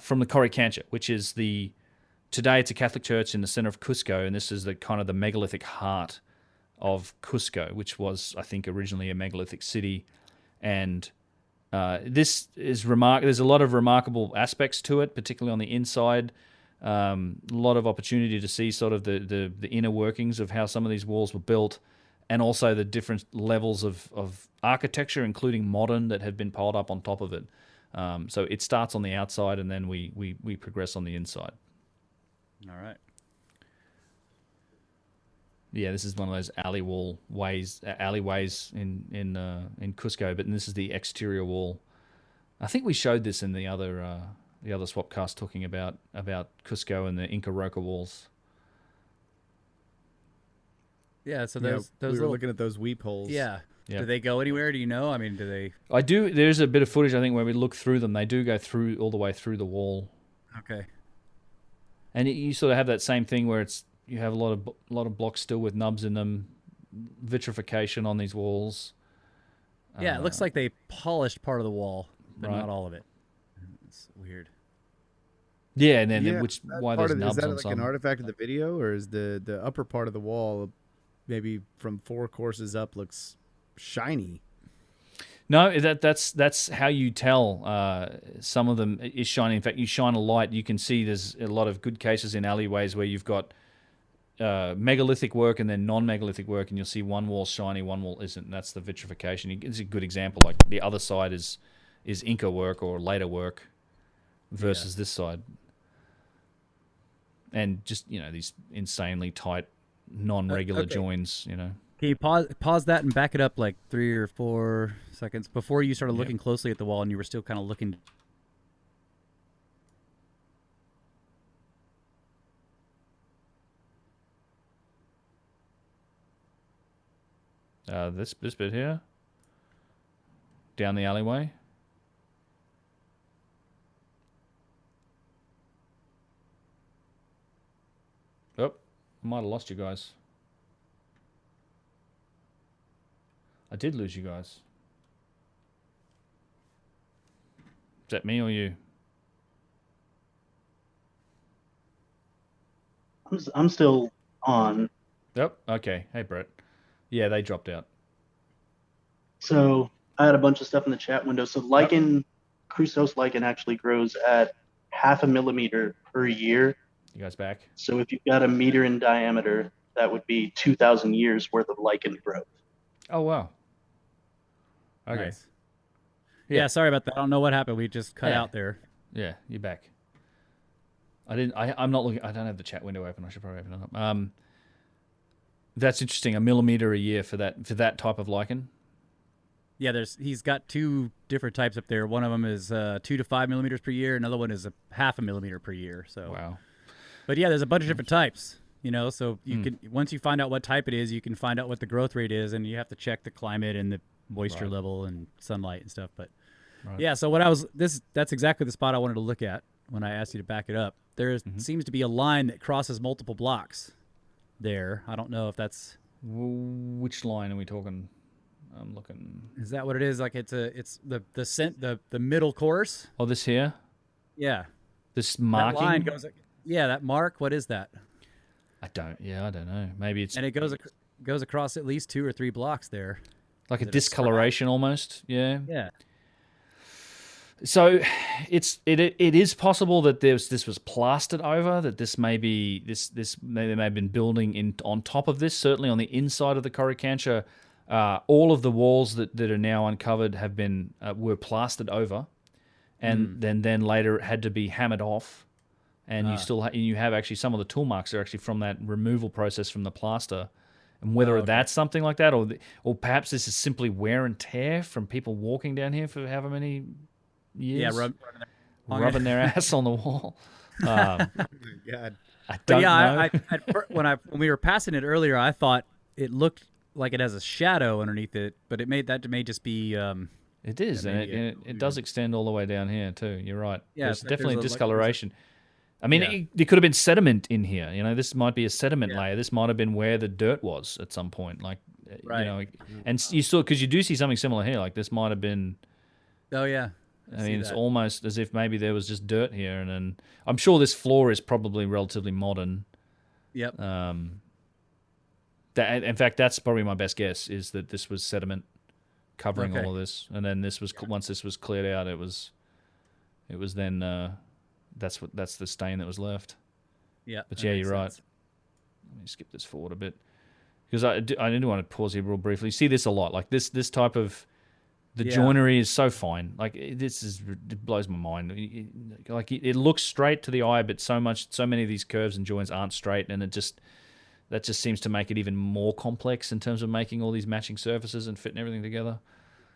A: from the Coricancha, which is today it's a Catholic church in the center of Cusco, and this is the kind of the megalithic heart of Cusco, which was, I think, originally a megalithic city. And this is there's a lot of remarkable aspects to it, particularly on the inside. A lot of opportunity to see sort of the inner workings of how some of these walls were built, and also the different levels of architecture, including modern, that have been piled up on top of it. So it starts on the outside, and then we progress on the inside.
B: All right.
A: Yeah, this is one of those alleyways in Cusco, but this is the exterior wall. I think we showed this in the other swapcast talking about Cusco and the Inca Roca walls.
B: Yeah, so
C: we
B: those
C: were
B: little,
C: looking at those weep holes.
B: Yeah.
A: Yeah.
B: Do they go anywhere? Do you know? I mean, do they?
A: I do. There's a bit of footage, I think, where we look through them. They do go through all the way through the wall.
B: Okay.
A: And you sort of have that same thing where you have a lot of blocks still with nubs in them, vitrification on these walls.
B: Yeah, it looks like they polished part of the wall, but
A: right.
B: not all of it. It's weird.
A: Yeah, and then
C: Yeah,
A: why there's nubs
C: is that
A: on
C: like
A: some.
C: an artifact of the video, or is the upper part of the wall, maybe from 4 courses up, looks shiny?
A: No, that's how you tell. Some of them is shiny. In fact, you shine a light, you can see there's a lot of good cases in alleyways where you've got megalithic work and then non-megalithic work, and you'll see one wall shiny, one wall isn't. And that's the vitrification. It's a good example. Like the other side is Inca work or later work versus this side. And just, these insanely tight, non-regular joins,
B: Can you pause that and back it up like 3 or 4 seconds before you started looking closely at the wall and you were still kind of looking?
A: This bit here, down the alleyway. Oh, I might have lost you guys. I did lose you guys. Is that me or you?
E: I'm still on.
A: Yep. Okay. Hey, Brett. Yeah, they dropped out.
E: So I had a bunch of stuff in the chat window. So lichen, Crucose lichen actually grows at 0.5 millimeter per year.
A: You guys back?
E: So if you've got a meter in diameter, that would be 2,000 years worth of lichen growth.
A: Oh, wow. Okay.
B: Nice. Yeah, sorry about that. I don't know what happened. We just cut out there.
A: Yeah, you're back. I'm not looking. I don't have the chat window open. I should probably open it up. That's interesting. 1 millimeter a year for that type of lichen.
B: Yeah, he's got 2 different types up there. One of them is 2 to 5 millimeters per year. Another one is 0.5 millimeter per year. So
A: wow.
B: But yeah, there's a bunch of different types. So you can, once you find out what type it is, you can find out what the growth rate is, and you have to check the climate and the moisture level and sunlight and stuff. But yeah, so that's exactly the spot I wanted to look at when I asked you to back it up. There seems to be a line that crosses multiple blocks there. I don't know if that's...
A: Which line are we talking? I'm looking...
B: Is that what it is? Like it's the middle course?
A: Oh, this here?
B: Yeah.
A: This marking?
B: That line goes... Yeah, that mark, what is that?
A: I don't know. Maybe it's...
B: And it goes across at least 2 or 3 blocks there.
A: Like a discoloration almost, yeah.
B: Yeah.
A: So it is possible that this was plastered over, that they may have been building on top of this. Certainly on the inside of the Coricancha, all of the walls that are now uncovered have were plastered over, and then later it had to be hammered off and you have actually some of the tool marks are actually from that removal process from the plaster. And whether that's something like that, or perhaps this is simply wear and tear from people walking down here for however many years, rubbing their ass on the wall.
C: God.
A: I don't know.
B: When we were passing it earlier, I thought it looked like it has a shadow underneath it, but it may just be.
A: It is, and it does extend all the way down here too. You're right.
B: Yeah,
A: there's definitely discoloration. I mean,
B: Yeah.
A: there could have been sediment in here. This might be a sediment layer. This might have been where the dirt was at some point.
B: Right.
A: And you saw, because you do see something similar here. Like this might have been.
B: Oh yeah.
A: I mean, it's almost as if maybe there was just dirt here, and then I'm sure this floor is probably relatively modern.
B: Yep.
A: In fact, that's probably my best guess, is that this was sediment covering all of this, and then once this was cleared out, it was then that's the stain that was left.
B: Yeah.
A: But yeah, you're right. Let me skip this forward a bit, because I do want to pause here real briefly. You see this a lot, like this type of. The joinery is so fine. Like it blows my mind. It looks straight to the eye, but so many of these curves and joints aren't straight, and that just seems to make it even more complex in terms of making all these matching surfaces and fitting everything together.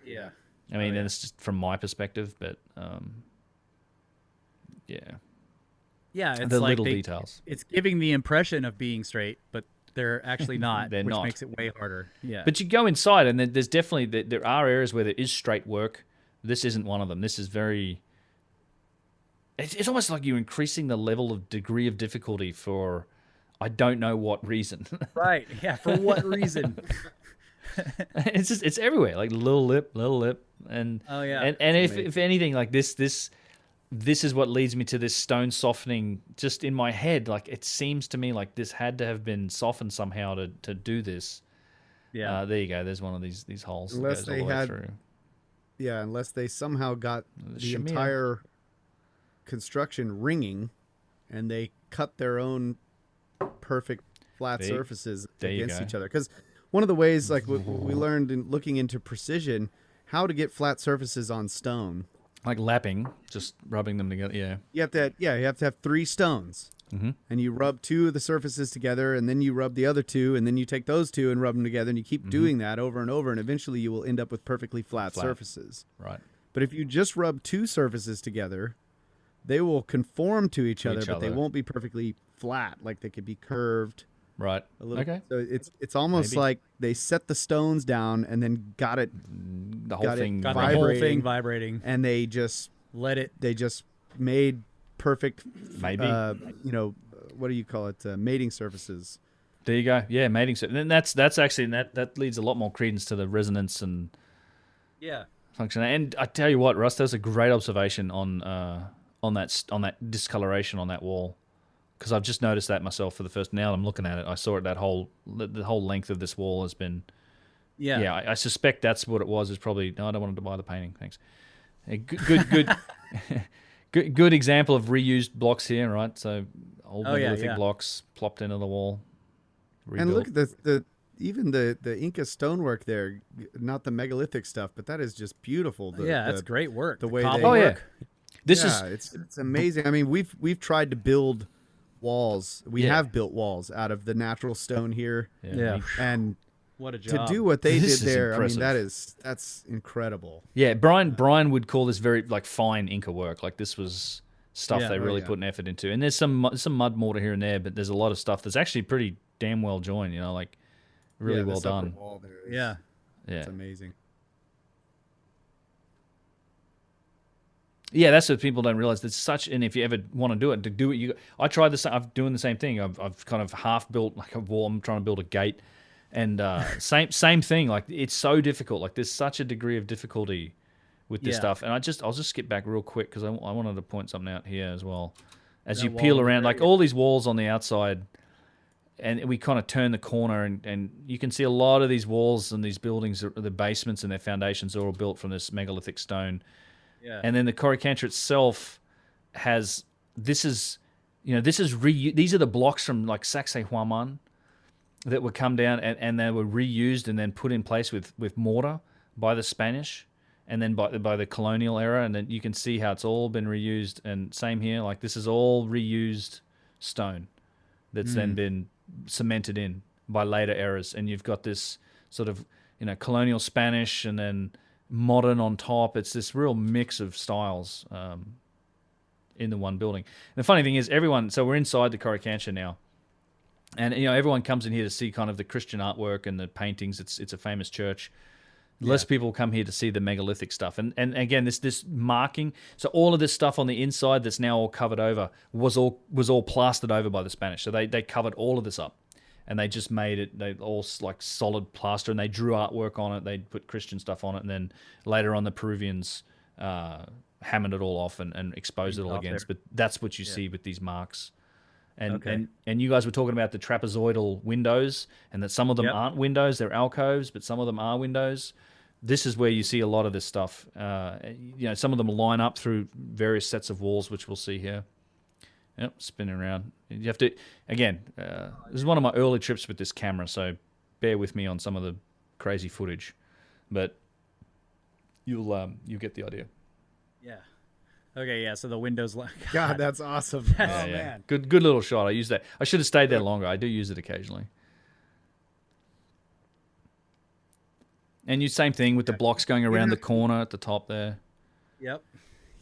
B: Yeah.
A: I mean, and it's just from my perspective, but yeah.
B: Yeah, it's
A: the
B: like
A: little details.
B: It's giving the impression of being straight, but they're actually not,
A: They're
B: which
A: not.
B: makes it way harder. Yeah.
A: But you go inside, and there's definitely there are areas where there is straight work. This isn't one of them. This is very. It's almost like you're increasing the level of degree of difficulty for, I don't know what reason.
B: Right. Yeah. For what reason?
A: It's everywhere. Like little lip, and
B: Oh, yeah.
A: and if anything, like this is what leads me to this stone softening just in my head. Like it seems to me like this had to have been softened somehow to do this.
B: Yeah.
A: There you go. There's one of these holes
C: Unless
A: that goes
C: they
A: all the way
C: had-
A: through.
C: Yeah, unless they somehow got the
A: Shamir.
C: entire construction ringing, and they cut their own perfect flat
A: There-
C: surfaces
A: there you
C: against
A: go.
C: each other. Because one of the ways, like we learned in looking into precision, how to get flat surfaces on stone.
A: Like lapping, just rubbing them together. Yeah.
C: You have to have 3 stones, and you rub 2 of the surfaces together, and then you rub the other 2, and then you take those 2 and rub them together, and you keep doing that over and over, and eventually you will end up with perfectly flat surfaces.
A: Right.
C: But if you just rub 2 surfaces together, they will conform to each other, but they won't be perfectly flat. Like they could be curved
A: Right.
C: a little.
A: Okay.
C: So it's almost
A: Maybe.
C: like they set the stones down and then got it,
A: The whole
C: Got it.
A: thing.
B: Got the
C: vibrating.
B: whole thing vibrating.
C: and they just
B: Let it.
C: made perfect.
A: Maybe.
C: What do you call it? Mating surfaces.
A: There you go. Yeah, mating. And then that's actually that leads a lot more credence to the resonance and
B: Yeah.
A: function. And I tell you what, Russ, that's a great observation on that discoloration on that wall, because I've just noticed that myself for the first. Now I'm looking at it, I saw it. The whole length of this wall has been.
B: Yeah.
A: Yeah, I suspect that's what it was. Is probably no, I don't want to buy the painting. Thanks. Good, good example of reused blocks here, right? So old megalithic blocks plopped into the wall. Rebuilt.
C: And look at even the Inca stonework there. Not the megalithic stuff, but that is just beautiful.
B: That's great work.
C: The way
B: cobble
C: they-
A: Oh, yeah.
B: work.
A: This
C: yeah,
A: is
C: it's amazing. I mean, we've tried to build walls. We
A: Yeah.
C: have built walls out of the natural stone here,
B: Yeah.
C: and
B: What a
C: to
B: job.
C: do what they
A: This
C: did
A: is
C: there,
A: impressive.
C: I mean, that's incredible.
A: Yeah, Brian would call this very like fine Inca work. Like this was stuff
B: Yeah,
A: they
B: oh,
A: really
C: yeah.
A: put an effort into. And there's some mud mortar here and there, but there's a lot of stuff that's actually pretty damn well joined. Like really
C: Yeah,
A: well
C: this upper
A: done.
C: wall there is-
B: Yeah.
C: it's
A: Yeah,
C: amazing.
A: yeah. That's what people don't realize. There's such, and if you ever want to do it, I tried this. I'm doing the same thing. I've kind of half built like a wall. I'm trying to build a gate, and same thing. Like it's so difficult. Like there's such a degree of difficulty with this
B: Yeah.
A: stuff. And I'll just skip back real quick because I wanted to point something out here as well. As
B: That
A: you
B: wall
A: peel
B: over
A: around,
B: there,
A: like
B: yeah.
A: all these walls on the outside, and we kind of turn the corner, and you can see a lot of these walls and these buildings, the basements and their foundations are all built from this megalithic stone.
B: Yeah.
A: And then the Coricancha itself has these are the blocks from like Sacsayhuaman that would come down and they were reused and then put in place with mortar by the Spanish. and then by the colonial era, and then you can see how it's all been reused. And same here, like this is all reused stone that's then been cemented in by later eras, and you've got this sort of colonial Spanish and then modern on top. It's this real mix of styles in the one building. And the funny thing is, so we're inside the Coricancha now, and everyone comes in here to see kind of the Christian artwork and the paintings. It's a famous church. Less people come here to see the megalithic stuff. And again, this marking. So all of this stuff on the inside that's now all covered over was all plastered over by the Spanish. So they covered all of this up, and they just made it. They all like solid plaster, and they drew artwork on it. They put Christian stuff on it, and then later on the Peruvians hammered it all off and exposed it all against. But that's what you see with these marks. And you guys were talking about the trapezoidal windows, and that some of them aren't windows, they're alcoves, but some of them are windows. This is where you see a lot of this stuff. Some of them line up through various sets of walls, which we'll see here. Yep, spinning around. You have to, again, this is one of my early trips with this camera, so bear with me on some of the crazy footage, but you'll get the idea.
B: Yeah. Okay, yeah, so the windows...
C: God, that's awesome.
A: Man. Good little shot. I use that. I should have stayed there longer. I do use it occasionally. And you same thing with the blocks going around the corner at the top there.
B: Yep.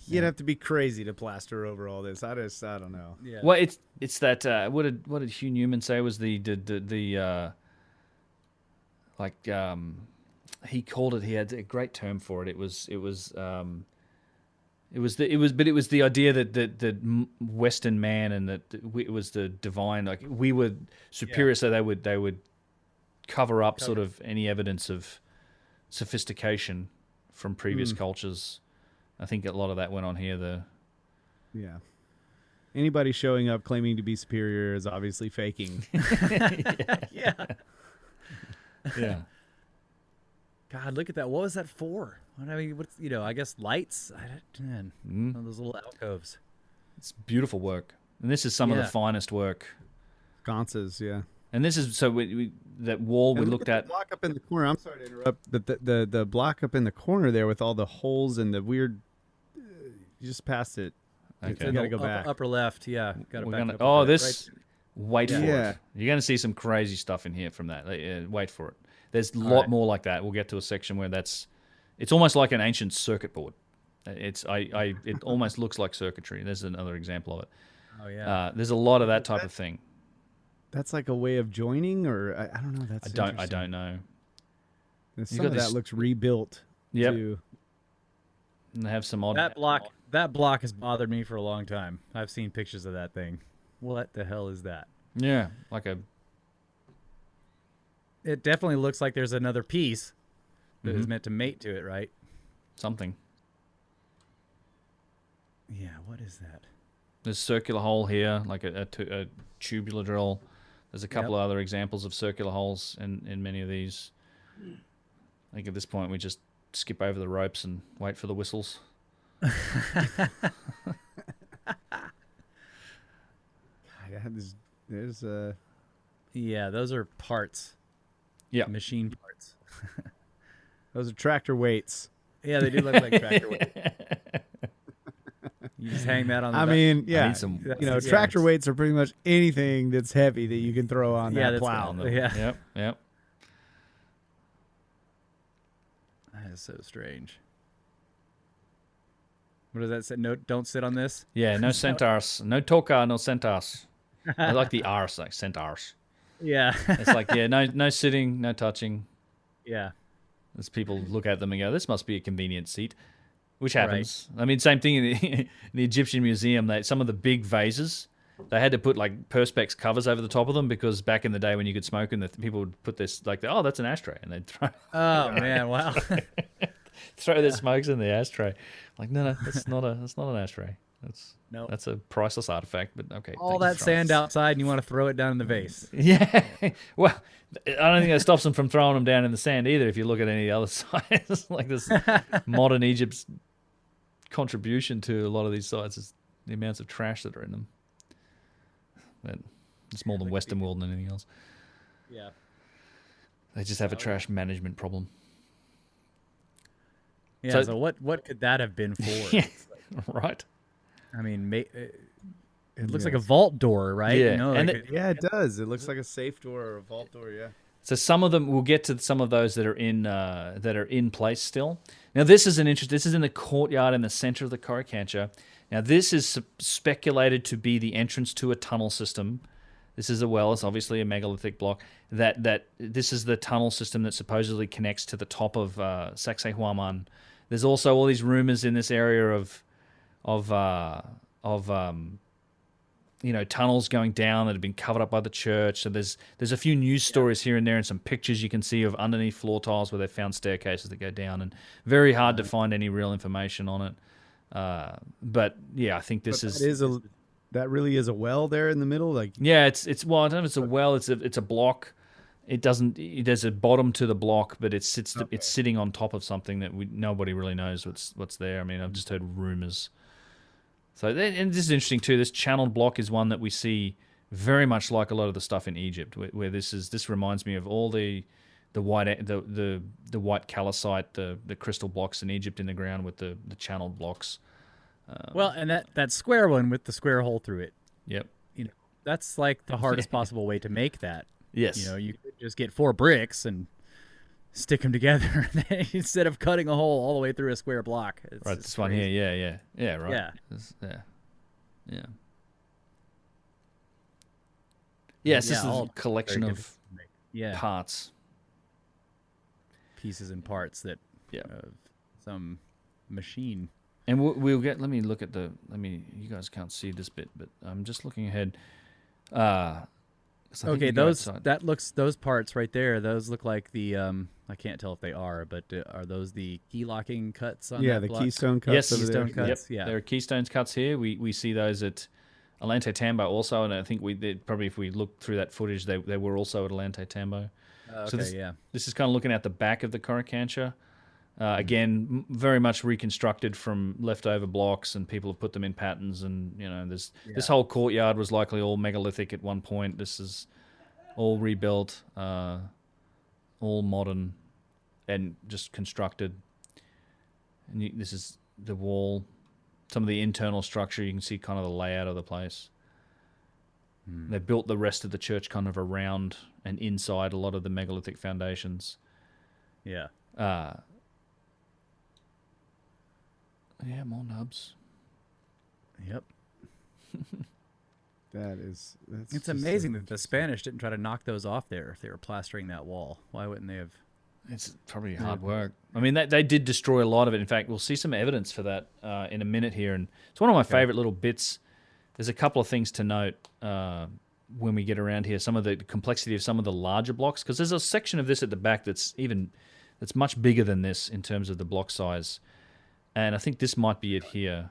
C: You'd have to be crazy to plaster over all this. I don't know.
B: Yeah.
A: Well, it's that... what did Hugh Newman say was the he called it... He had a great term for it. It was the idea that the Western man and that it was the divine, like we were superior, so they would cover up sort of any evidence of sophistication from previous cultures. I think a lot of that went on here.
C: Anybody showing up claiming to be superior is obviously faking.
B: Yeah. God, look at that. What was that for? I guess lights. Those little alcoves.
A: It's beautiful work, and this is some of the finest work.
C: Sconces, yeah.
A: And this is that wall we looked at.
C: The block up in the corner. I'm sorry to interrupt. The block up in the corner there with all the holes and the weird. You just passed it.
A: Okay.
C: You gotta go back.
B: Upper left, yeah. Got to
A: Oh, this. Right. Wait for
C: Yeah.
A: it. You're going to see some crazy stuff in here from that. Wait for it. There's a lot more like that. We'll get to a section where it's almost like an ancient circuit board. It almost looks like circuitry. There's another example of it.
B: Oh yeah.
A: There's a lot of that type of thing.
C: That's like a way of joining, or I don't know.
A: I don't know.
C: Some of that looks rebuilt.
A: Yep.
C: Too.
A: And they have some odd.
B: That block has bothered me for a long time. I've seen pictures of that thing. What the hell is that?
A: Yeah, like a.
B: It definitely looks like there's another piece that is meant to mate to it, right?
A: Something.
B: Yeah, what is that?
A: There's a circular hole here, like a tubular drill. There's a couple of other examples of circular holes in many of these. I think at this point we just skip over the ropes and wait for the whistles.
B: Yeah, those are parts.
A: Yeah,
B: machine parts.
C: Those are tractor weights.
B: Yeah, they do look like tractor weights. You just hang that on the back.
C: Tractor weights are pretty much anything that's heavy that you can throw on that plow.
A: Yep.
B: That is so strange. What does that say? No, don't sit on this?
A: Yeah, no centaurs. No toka, no centaurs. I like the R's, like centaurs.
B: Yeah.
A: It's like, no sitting, no touching.
B: Yeah.
A: As people look at them and go, this must be a convenient seat, which happens. Right. I mean, same thing in the Egyptian museum. Some of the big vases, they had to put like perspex covers over the top of them because back in the day when you could smoke, and people would put this like, oh, that's an ashtray, and they'd throw.
B: Oh man, wow!
A: Throw their smokes in the ashtray. Like, no, that's not an ashtray. That's a priceless artifact. But okay,
B: all that sand outside, and you want to throw it down in the vase.
A: Yeah. Well, I don't think that stops them from throwing them down in the sand either. If you look at any other sites, like this modern Egypt's contribution to a lot of these sites is the amounts of trash that are in them. But it's more than Western world than anything else.
B: Yeah.
A: They just have a trash management problem.
B: Yeah. So what could that have been for?
A: Yeah, right.
B: I mean, it looks like a vault door, right?
A: Yeah,
B: You know,
A: and
B: like
C: Yeah, it does. It looks like a safe door or a vault door. Yeah.
A: so some of them, we'll get to some of those that are in place still. Now this is This is in the courtyard in the center of the Coricancha. Now this is speculated to be the entrance to a tunnel system. This is a well. It's obviously a megalithic block. That this is the tunnel system that supposedly connects to the top of Sacsayhuaman. There's also all these rumors in this area of tunnels going down that have been covered up by the church. So there's a few news stories here and there and some pictures you can see of underneath floor tiles where they found staircases that go down, and very hard to find any real information on it. But yeah, I think
C: that really is a well there in the middle. Like
A: yeah, it's well, I don't know if it's a well. It's a block. It doesn't. There's a bottom to the block, but it's sitting on top of something that nobody really knows what's there. I mean, I've just heard rumors. So, and this is interesting too. This channeled block is one that we see very much like a lot of the stuff in Egypt, where this reminds me of all the white calcite, the crystal blocks in Egypt in the ground with the channeled blocks.
B: well, and that square one with the square hole through it.
A: Yep.
B: You know, that's like the hardest possible way to make that.
A: Yes.
B: You know, you could just get 4 bricks and stick them together instead of cutting a hole all the way through a square block.
A: Right, this one here, yeah, right.
B: Yeah.
A: Yes, this is a collection
B: very
A: of
B: yeah,
A: parts.
B: pieces and parts that some machine.
A: And we'll get. Let me look at you guys can't see this bit, but I'm just looking ahead.
B: Okay, those parts right there. Those look like the I can't tell if they are, but are those the key locking cuts on that
C: the
B: block?
C: keystone cuts.
A: Yes,
C: over
B: keystone
C: there.
B: cuts. Yeah,
A: there are keystones cuts here. We see those at Ollantaytambo also, and I think we did probably if we look through that footage, they were also at Ollantaytambo.
B: Okay,
A: This is kind of looking at the back of the Coricancha. Again, very much reconstructed from leftover blocks, and people have put them in patterns. And this whole courtyard was likely all megalithic at one point. This is all rebuilt, all modern, and just constructed. And this is the wall. Some of the internal structure, you can see kind of the layout of the place. They built the rest of the church kind of around and inside a lot of the megalithic foundations.
B: Yeah.
A: Yeah, more nubs.
B: Yep.
C: That's
B: It's amazing that the Spanish didn't try to knock those off there if they were plastering that wall. Why wouldn't they have?
A: It's probably hard work. I mean, they did destroy a lot of it. In fact, we'll see some evidence for that in a minute here. And it's one of my favorite little bits. There's a couple of things to note when we get around here. Some of the complexity of some of the larger blocks, because there's a section of this at the back that's much bigger than this in terms of the block size. And I think this might be it here.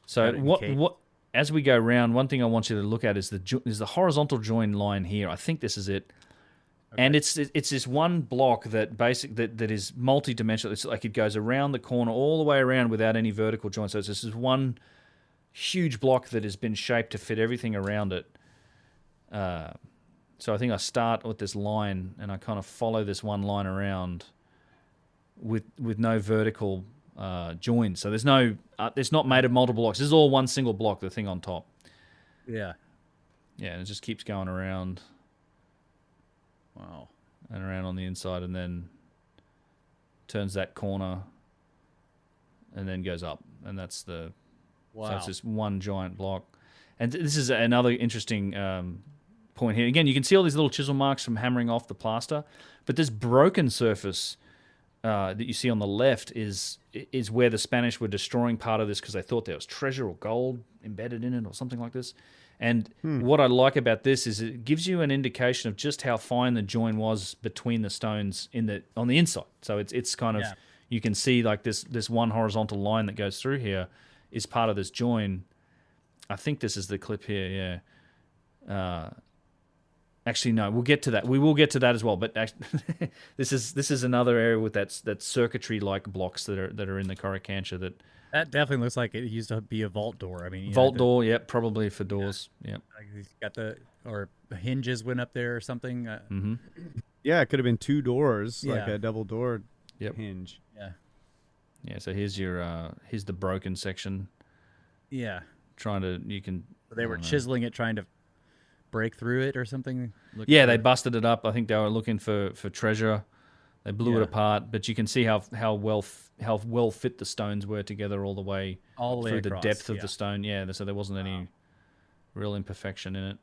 A: So what as we go around, one thing I want you to look at is the horizontal join line here. I think this is it. Okay. And it's this one block that is multi-dimensional. It's like it goes around the corner all the way around without any vertical join. So it's this one huge block that has been shaped to fit everything around it. So I think I start with this line and I kind of follow this one line around with no vertical joins. So there's no it's not made of multiple blocks. This is all one single block, the thing on top.
B: Yeah.
A: Yeah, and it just keeps going around.
B: Wow.
A: And around on the inside, and then turns that corner and then goes up. And that's the...
B: Wow.
A: So it's this one giant block. And this is another interesting point here. Again, you can see all these little chisel marks from hammering off the plaster, but this broken surface that you see on the left is where the Spanish were destroying part of this because they thought there was treasure or gold embedded in it or something like this. And what I like about this is it gives you an indication of just how fine the join was between the stones on the inside. So it's kind of you can see like this one horizontal line that goes through here is part of this join. I think this is the clip here. Yeah. Actually, no. We'll get to that. We will get to that as well. But actually, this is another area with that circuitry like blocks that are in the Coricancha
B: that definitely looks like it used to be a vault door. I mean,
A: vault door. Yep, probably for doors. Yep.
B: Like he's got or hinges went up there or something.
C: Yeah, it could have been 2 doors, like a double door hinge.
B: Yeah.
A: Yeah, so here's the broken section.
B: Yeah.
A: You can.
B: They were chiseling it, trying to break through it or something.
A: They busted it up. I think they were looking for treasure. They blew it
B: Yeah.
A: apart, but you can see how well fit the stones were together all the way through
B: across,
A: the depth of the stone. Yeah, so there wasn't any real imperfection in it.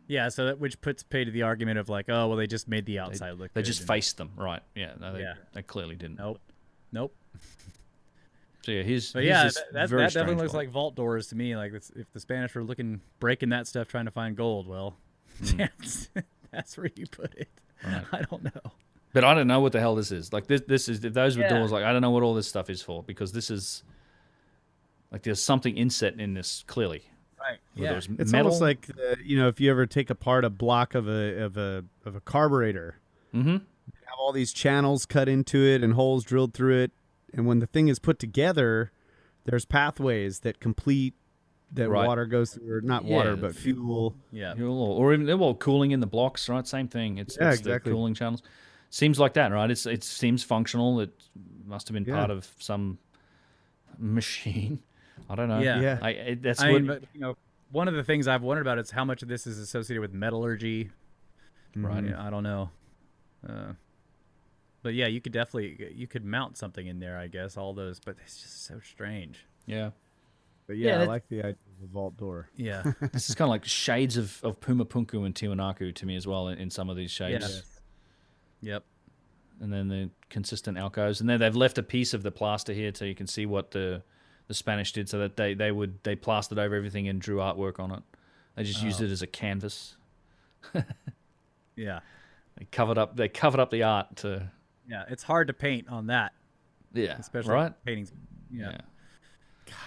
B: Yeah, so which puts pay to the argument of like, oh well, they just made the outside look.
A: They just faced them, right? Yeah, no, they clearly didn't.
B: Nope.
A: So yeah, here's
B: that definitely looks like vault doors to me. Like if the Spanish were breaking that stuff trying to find gold, well, that's where you put it.
A: Right.
B: I don't know.
A: But I don't know what the hell this is. Like this is if those were doors. Like I don't know what all this stuff is for because this is like there's something inset in this clearly.
B: Right.
A: Yeah.
C: It's almost like if you ever take apart a block of a carburetor,
A: mm-hmm.
C: have all these channels cut into it and holes drilled through it, and when the thing is put together, there's pathways that complete that water goes through, or not water but fuel.
B: Yeah.
A: Fuel or even cooling in the blocks, right? Same thing. It's
C: exactly.
A: The cooling channels. Seems like that, right? It seems functional. It must have been part of some machine. I don't know.
B: Yeah.
A: But,
B: one of the things I've wondered about is how much of this is associated with metallurgy.
A: Right.
B: I don't know. But yeah, you could mount something in there, I guess, all those, but it's just so strange.
A: Yeah.
C: But I like the idea of a vault door.
B: Yeah.
A: This is kind of like shades of Pumapunku and Tiwanaku to me as well in some of these shapes.
B: Yeah. Yep.
A: And then the consistent alcoves. And then they've left a piece of the plaster here so you can see what the Spanish did, so that they plastered over everything and drew artwork on it. They just used it as a canvas.
B: Yeah.
A: They covered up the art to.
B: Yeah, it's hard to paint on that.
A: Yeah.
B: Especially paintings.
A: Yeah.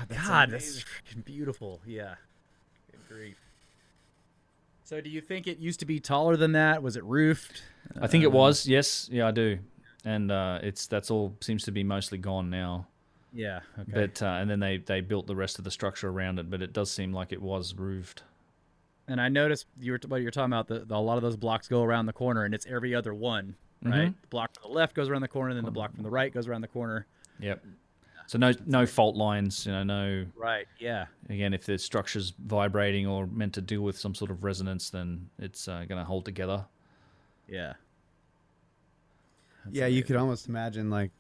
B: God, that's freaking beautiful. Yeah. Good grief. So do you think it used to be taller than that? Was it roofed?
A: I think it was, yes. Yeah, I do. And that's all seems to be mostly gone now.
B: Yeah, okay.
A: But and then they built the rest of the structure around it, but it does seem like it was roofed.
B: And I noticed you're talking about a lot of those blocks go around the corner, and it's every other one, right?
A: Mm-hmm.
B: The block from the left goes around the corner, and then the block from the right goes around the corner.
A: Yep. So no fault lines, no.
B: Right. Yeah.
A: Again, if the structure's vibrating or meant to deal with some sort of resonance, then it's going to hold together.
B: Yeah.
C: That's you could almost imagine like,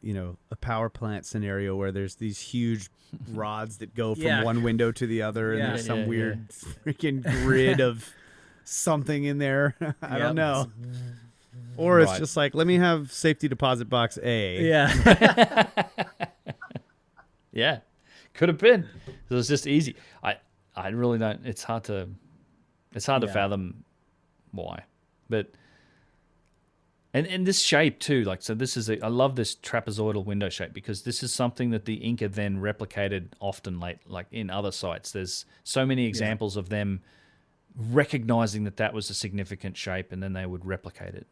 C: a power plant scenario where there's these huge rods that go from one window to the other, and there's some weird freaking grid of something in there. I don't know. Or it's just like, let me have safety deposit box A.
B: Yeah.
A: Yeah, could have been. It was just easy. I really don't. It's hard to fathom why, but and this shape too. Like, so this is I love this trapezoidal window shape because this is something that the Inca then replicated often like in other sites. There's so many examples of them recognizing that was a significant shape, and then they would replicate it.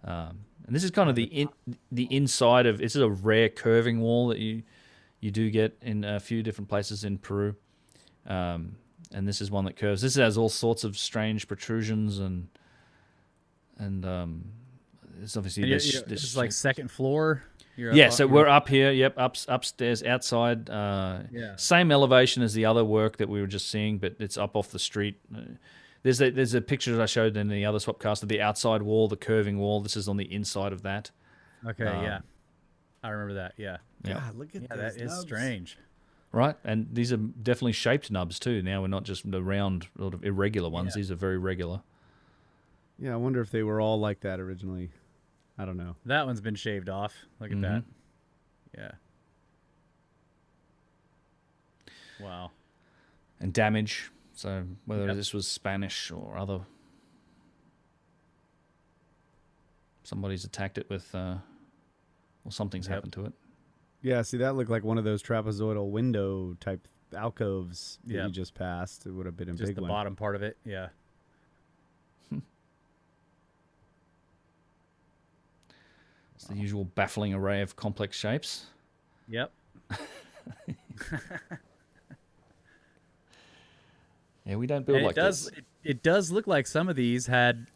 A: And this is kind of the inside of. This is a rare curving wall that you do get in a few different places in Peru. And this is one that curves. This has all sorts of strange protrusions and it's obviously
B: this is like second floor.
A: We're up here. Yep, upstairs, outside. Same elevation as the other work that we were just seeing, but it's up off the street. There's a picture that I showed in the other swapcast of the outside wall, the curving wall. This is on the inside of that.
B: Okay, I remember that. Yeah.
C: God, look at
B: that is strange.
A: Right, and these are definitely shaped nubs too. Now we're not just the round, sort of irregular ones. These are very regular.
C: Yeah, I wonder if they were all like that originally. I don't know.
B: That one's been shaved off. Look at that. Yeah. Wow.
A: And damage. So whether this was Spanish or other, somebody's attacked it with, or something's happened to it.
C: Yeah, see, that looked like one of those trapezoidal window type alcoves that you just passed. It would have been a
B: just
C: big
B: the
C: one.
B: bottom part of it. Yeah.
A: It's the usual baffling array of complex shapes.
B: Yep.
A: Yeah, we don't build like this.
B: It does look like some of these had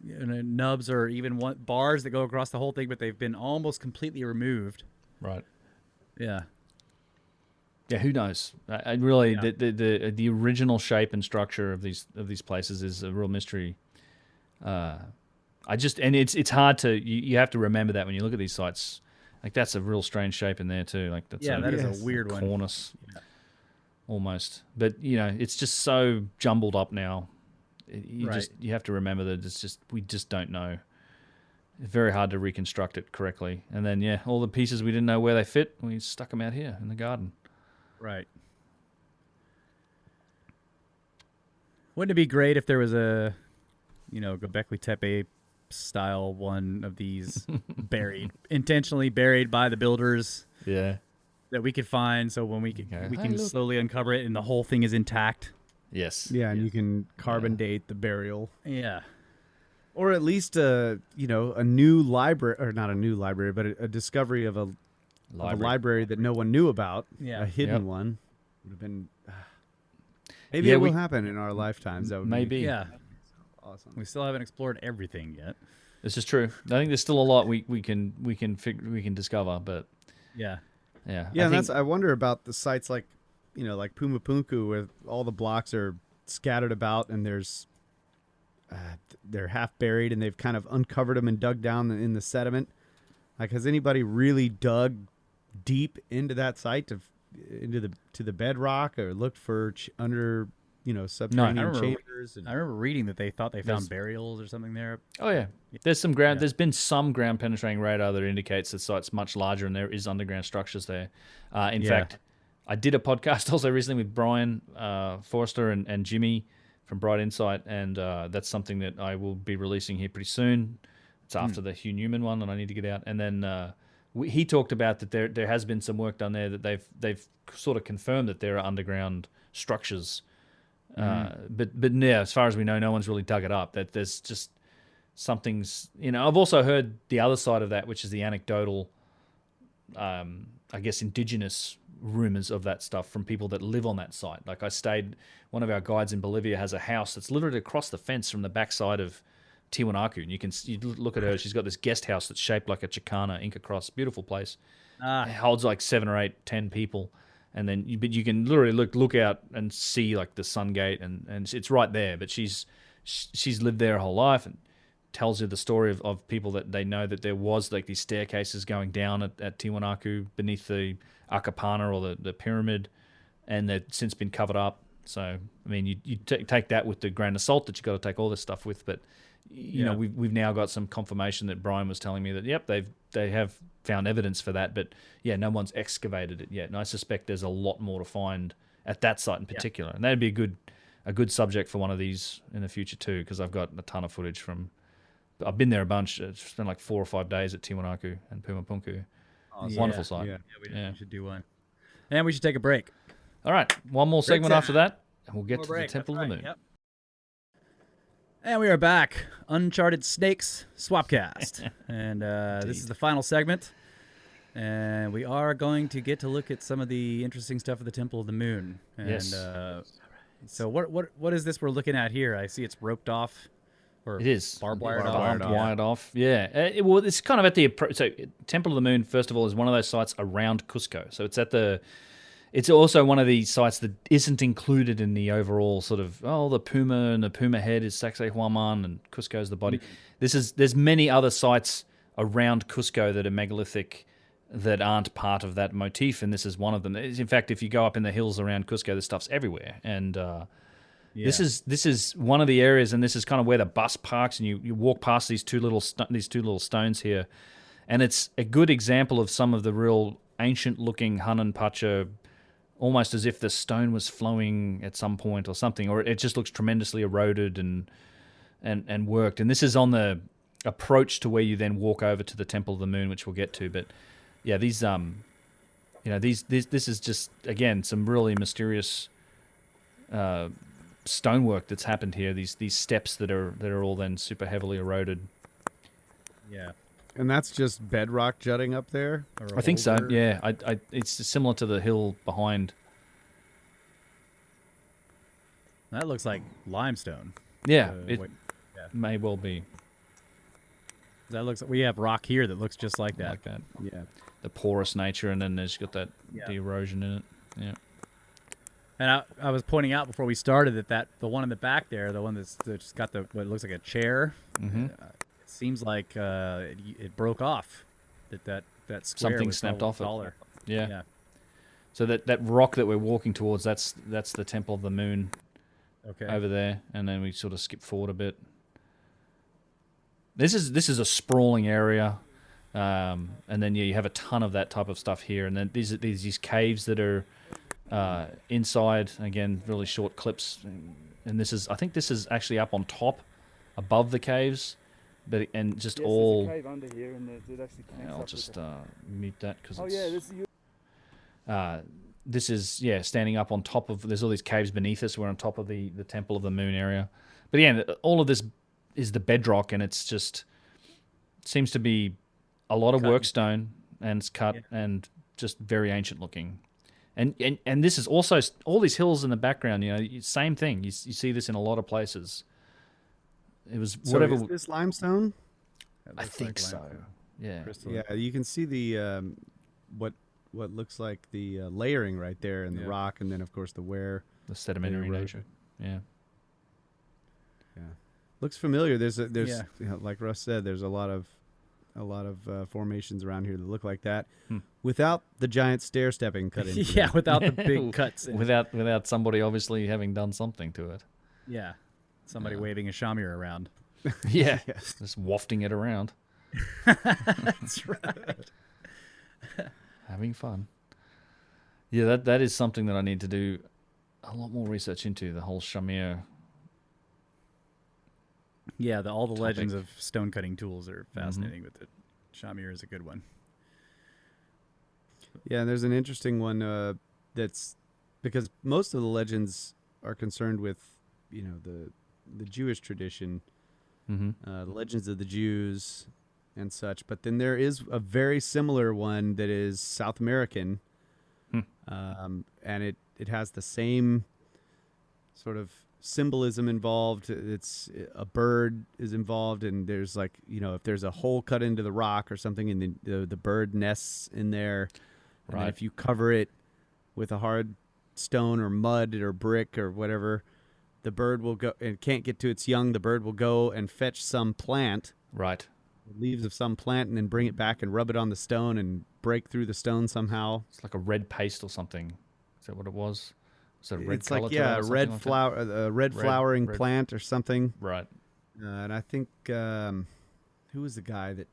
B: nubs or even bars that go across the whole thing, but they've been almost completely removed.
A: Right.
B: Yeah.
A: Yeah, who knows? I really, the original shape and structure of these places is a real mystery. It's hard to you have to remember that when you look at these sites. Like that's a real strange shape in there too. Like that's
B: that is a weird one.
A: Cornice, almost. But it's just so jumbled up now. You have to remember that we just don't know. It's very hard to reconstruct it correctly. And then all the pieces we didn't know where they fit, we stuck them out here in the garden.
B: Right. Wouldn't it be great if there was a, Göbekli Tepe style one of these intentionally buried by the builders?
A: Yeah.
B: That we could find, so when we can slowly uncover it and the whole thing is intact.
A: Yes.
C: Yeah, and you can carbon date the burial.
B: Yeah.
C: Or at least a new library, or not a new library, but a discovery of a library that no one knew about.
B: Yeah.
C: A hidden one would have been. Maybe it will happen in our lifetimes. That would
A: maybe.
C: Be
B: awesome. We still haven't explored everything yet.
A: This is true. I think there's still a lot we can discover, but
B: yeah.
C: And I wonder about the sites like Pumapunku, where all the blocks are scattered about and they're half buried and they've kind of uncovered them and dug down in the sediment. Like, has anybody really dug deep into that site to the bedrock or looked for under subterranean chambers?
B: I remember reading that they thought they found burials or something there.
A: Oh yeah, there's some ground. There's been some ground penetrating radar that indicates the site's much larger and there is underground structures there. In fact, I did a podcast also recently with Brian Forrester and Jimmy from Bright Insight, and that's something that I will be releasing here pretty soon. It's after the Hugh Newman one, and I need to get out. And then he talked about that there has been some work done there that they've sort of confirmed that there are underground structures. But as far as we know, no one's really dug it up. That there's just something's. I've also heard the other side of that, which is the anecdotal, I guess, indigenous rumors of that stuff from people that live on that site. Like one of our guides in Bolivia has a house that's literally across the fence from the backside of Tiwanaku, and you look at her. She's got this guest house that's shaped like a Chicana Inca cross. Beautiful place. It holds like 7 or 8, 10 people, and then you can literally look out and see like the sun gate, and it's right there. But she's lived there her whole life, and tells you the story of people that they know that there was like these staircases going down at Tiwanaku beneath the Akapana or the pyramid, and they've since been covered up. So I mean, you take that with the grain of salt that you got to take all this stuff with, but. We've now got some confirmation that Brian was telling me that they have found evidence for that, but no one's excavated it yet, and I suspect there's a lot more to find at that site in particular, and that'd be a good subject for one of these in the future too, because I've got a ton of footage from. I've been there a bunch. It's spent like 4 or 5 days at Tiwanaku and Pumapunku.
B: Awesome.
A: Wonderful site.
B: We should do one, and we should take a break.
A: All right, one more segment after that, and we'll get to the Temple of the Moon.
B: Yep. And we are back. Uncharted Snakes Swapcast. And this is the final segment. And we are going to get to look at some of the interesting stuff of the Temple of the Moon. And,
A: yes.
B: So what is this we're looking at here? I see it's roped off. Or
A: it is.
B: Barbed wired
A: off. Yeah. It's kind of at the... So Temple of the Moon, first of all, is one of those sites around Cusco. So it's also one of the sites that isn't included in the overall sort of, the Puma and the Puma head is Sacsayhuaman and Cusco's the body. There's many other sites around Cusco that are megalithic that aren't part of that motif, and this is one of them. In fact, if you go up in the hills around Cusco, this stuff's everywhere. And this is one of the areas, and this is kind of where the bus parks, and you walk past these two little stones here, and it's a good example of some of the real ancient-looking Hanan Pacha, almost as if the stone was flowing at some point or something, or it just looks tremendously eroded and worked. And this is on the approach to where you then walk over to the Temple of the Moon, which we'll get to. But yeah, this is just, again, some really mysterious stonework that's happened here. These steps that are all then super heavily eroded.
B: Yeah.
C: And that's just bedrock jutting up there?
A: I think so, yeah. It's similar to the hill behind.
B: That looks like limestone.
A: Yeah. may well be.
B: That looks. We have rock here that looks just like that.
A: Like that.
C: Yeah.
A: The porous nature, and then there's got that
B: Yeah.
A: the erosion in it. Yeah.
B: And I was pointing out before we started that the one in the back there, the one that's got what looks like a chair, it seems like it broke off. That square
A: Something
B: was
A: snapped
B: probably
A: off it.
B: taller.
A: Yeah. So that rock that we're walking towards, that's the Temple of the Moon
B: Okay.
A: over there, and then we sort of skip forward a bit. This is a sprawling area, and then you have a ton of that type of stuff here, and then these caves that are inside. Again, really short clips, and I think this is actually up on top, above the caves, but just
F: Yes,
A: all.
F: there's a cave under here, and it actually connects
A: I'll
F: up with
A: just
F: it.
A: mute that because
F: Oh
A: it's.
F: yeah,
A: This is standing up on top of. There's all these caves beneath us. We're on top of the Temple of the Moon area, but again, all of this is the bedrock, and it's just seems to be a lot of work stone, and it's cut and just very ancient looking. And this is also all these hills in the background. Same thing. You see this in a lot of places. It was
C: So
A: whatever.
C: is this limestone?
A: I think so. Yeah.
C: Yeah, you can see the what looks like the layering right there in the rock, and then of course the wear.
A: The sedimentary
C: erosion.
A: nature. Yeah.
C: Yeah, looks familiar. There's like Russ said, there's a lot of formations around here that look like that, without the giant stair stepping cut into.
B: Yeah, without the big cuts.
A: Without somebody obviously having done something to it.
B: Yeah, somebody waving a shamir around.
A: Yeah, just wafting it around.
B: That's right.
A: Having fun. Yeah, that is something that I need to do a lot more research into, the whole shamir.
B: Yeah, all the legends of stone cutting tools are fascinating, but the shamir is a good one.
C: Yeah, and there's an interesting one that's because most of the legends are concerned with the Jewish tradition, the legends of the Jews and such. But then there is a very similar one that is South American, and it has the same sort of symbolism involved. It's a bird is involved, and there's if there's a hole cut into the rock or something, and the bird nests in there. And then if you cover it with a hard stone or mud or brick or whatever, the bird will go and can't get to its young. The bird will go and fetch some plant,
A: Right.
C: leaves of some plant, and then bring it back and rub it on the stone and break through the stone somehow.
A: It's like a red paste or something. Is that what it was? Is it a red
C: It's
A: color
C: like
A: to that or something
C: red
A: like that?
C: flower, red flowering
A: red-
C: plant or something.
A: Right.
C: And I think who was the guy that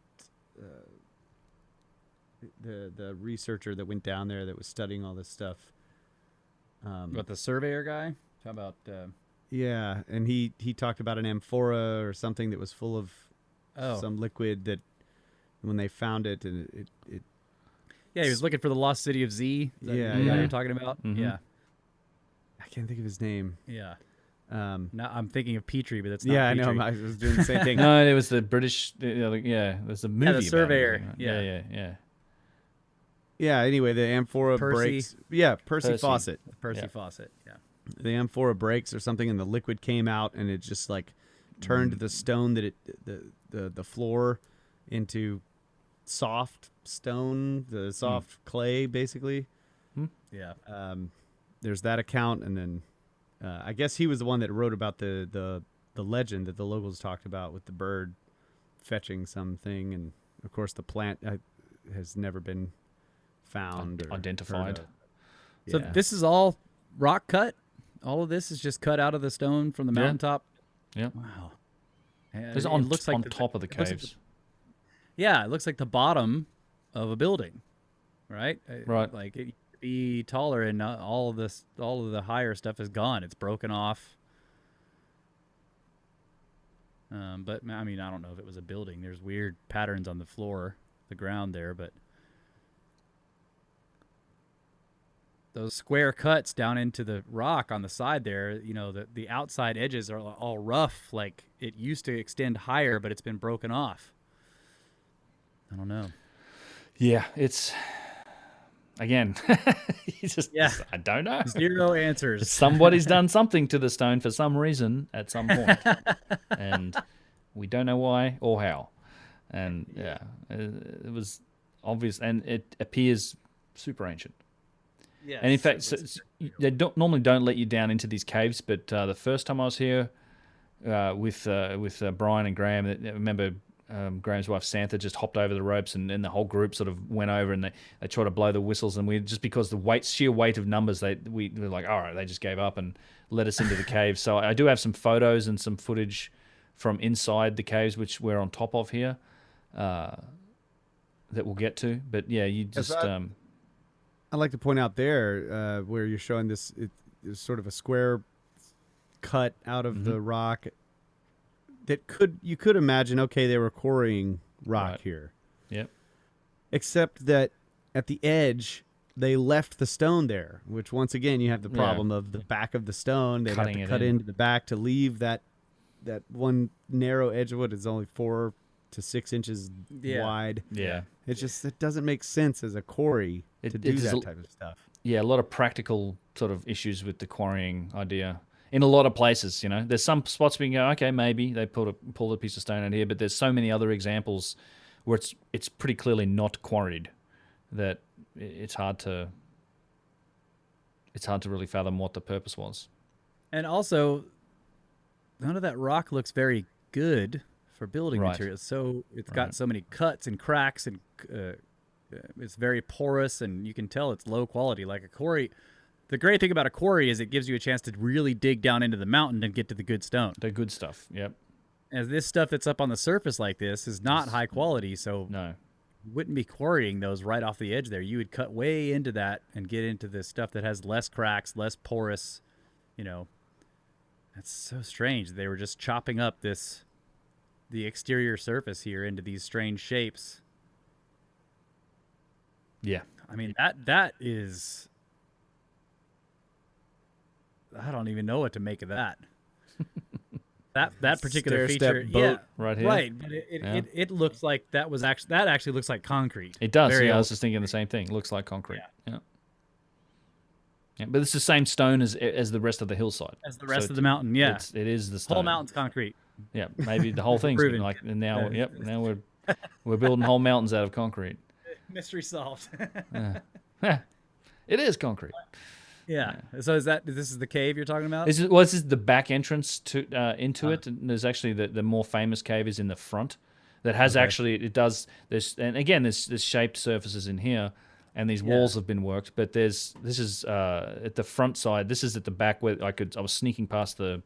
C: the researcher that went down there that was studying all this stuff?
B: But the surveyor guy? How about?
C: Yeah, and he talked about an amphora or something that was full of some liquid that when they found it, and it
B: Yeah, he was looking for the lost city of Z. Is that
C: Yeah,
B: the guy
C: yeah.
B: you're talking about? Yeah,
C: I can't think of his name.
B: yeah.
C: Um,
B: Now I'm thinking of Petrie, but that's not
C: yeah, I
B: Petrie.
C: know. I was doing the same thing.
A: No, it was the British. There's a movie. about it,
B: surveyor.
A: I think, right?
B: Yeah.
A: Yeah.
C: Yeah. Anyway, the amphora
B: Percy.
C: breaks. Yeah, Percy
A: Percy.
C: Fawcett.
B: Percy
A: Yeah.
B: Fawcett. Yeah.
C: The amphora breaks or something, and the liquid came out, and it just turned the stone that the floor into soft stone, the soft clay, basically.
B: Yeah.
C: There's that account, and then I guess he was the one that wrote about the legend that the locals talked about with the bird fetching something, and of course the plant has never been found or
A: Identified.
C: heard of.
B: So
C: Yeah.
B: this is all rock cut. All of this is just cut out of the stone from the
A: Yeah.
B: mountaintop.
A: Yeah.
B: Wow.
A: It's
B: It
A: on
B: looks like
A: top of the
B: it looks like
A: caves.
B: Yeah, it looks like the bottom of a building, right?
A: Right.
B: Like it used to be taller, and all of the higher stuff is gone. It's broken off. But I mean, I don't know if it was a building. There's weird patterns on the floor, the ground there, but those square cuts down into the rock on the side there, the outside edges are all rough. Like it used to extend higher, but it's been broken off. I don't know.
A: Yeah, it's again. I don't know.
B: Zero answers.
A: Somebody's done something to the stone for some reason at some point, and We don't know why or how. And it was obvious, and it appears super ancient.
B: Yeah,
A: and in fact, they normally don't let you down into these caves, but the first time I was here with Brian and Graham, I remember Graham's wife Santha just hopped over the ropes, and the whole group sort of went over, and they tried to blow the whistles, and we just because the sheer weight of numbers, we were like, all right, they just gave up and let us into the cave. So I do have some photos and some footage from inside the caves, which we're on top of here, that we'll get to. But yeah, you just.
C: I'd like to point out there where you're showing this, it's sort of a square cut out of the rock that you could imagine, okay, they were quarrying rock here.
A: Yep.
C: Except that at the edge, they left the stone there, which once again, you have the problem of the back of the stone. They have to cut into the back to leave that one narrow edge of wood is only 4 to 6 inches wide.
A: Yeah.
C: It doesn't make sense as a quarry to do that type of stuff.
A: Yeah, a lot of practical sort of issues with the quarrying idea. In a lot of places, there's some spots where you can go, okay, maybe they pulled a piece of stone out here, but there's so many other examples where it's pretty clearly not quarried that it's hard to really fathom what the purpose was.
B: And also, none of that rock looks very good for building materials. So it's got so many cuts and cracks, and it's very porous, and you can tell it's low quality. Like a quarry. The great thing about a quarry is it gives you a chance to really dig down into the mountain and get to the good stone.
A: The good stuff, yep.
B: As this stuff that's up on the surface like this is not high quality, so
A: no,
B: you wouldn't be quarrying those right off the edge there. You would cut way into that and get into the stuff that has less cracks, less porous. That's so strange. They were just chopping up the exterior surface here into these strange shapes.
A: Yeah.
B: I mean, that is... I don't even know what to make of that. that particular feature,
A: right here,
B: right? But it looks like that actually looks like concrete.
A: It does. I was just thinking the same thing. It looks like concrete. Yeah. But it's the same stone as the rest of the hillside.
B: As the rest of the mountain, yeah.
A: It is the stone.
B: Whole mountain's concrete.
A: Yeah, maybe the whole thing's like. And now, now we're building whole mountains out of concrete.
B: Mystery solved.
A: It is concrete.
B: Yeah. So this is the cave you're talking about?
A: This is the back entrance to into it. And there's actually the more famous cave is in the front. That has actually there's shaped surfaces in here, and these walls have been worked. But this is at the front side. This is at the back where I was sneaking past the.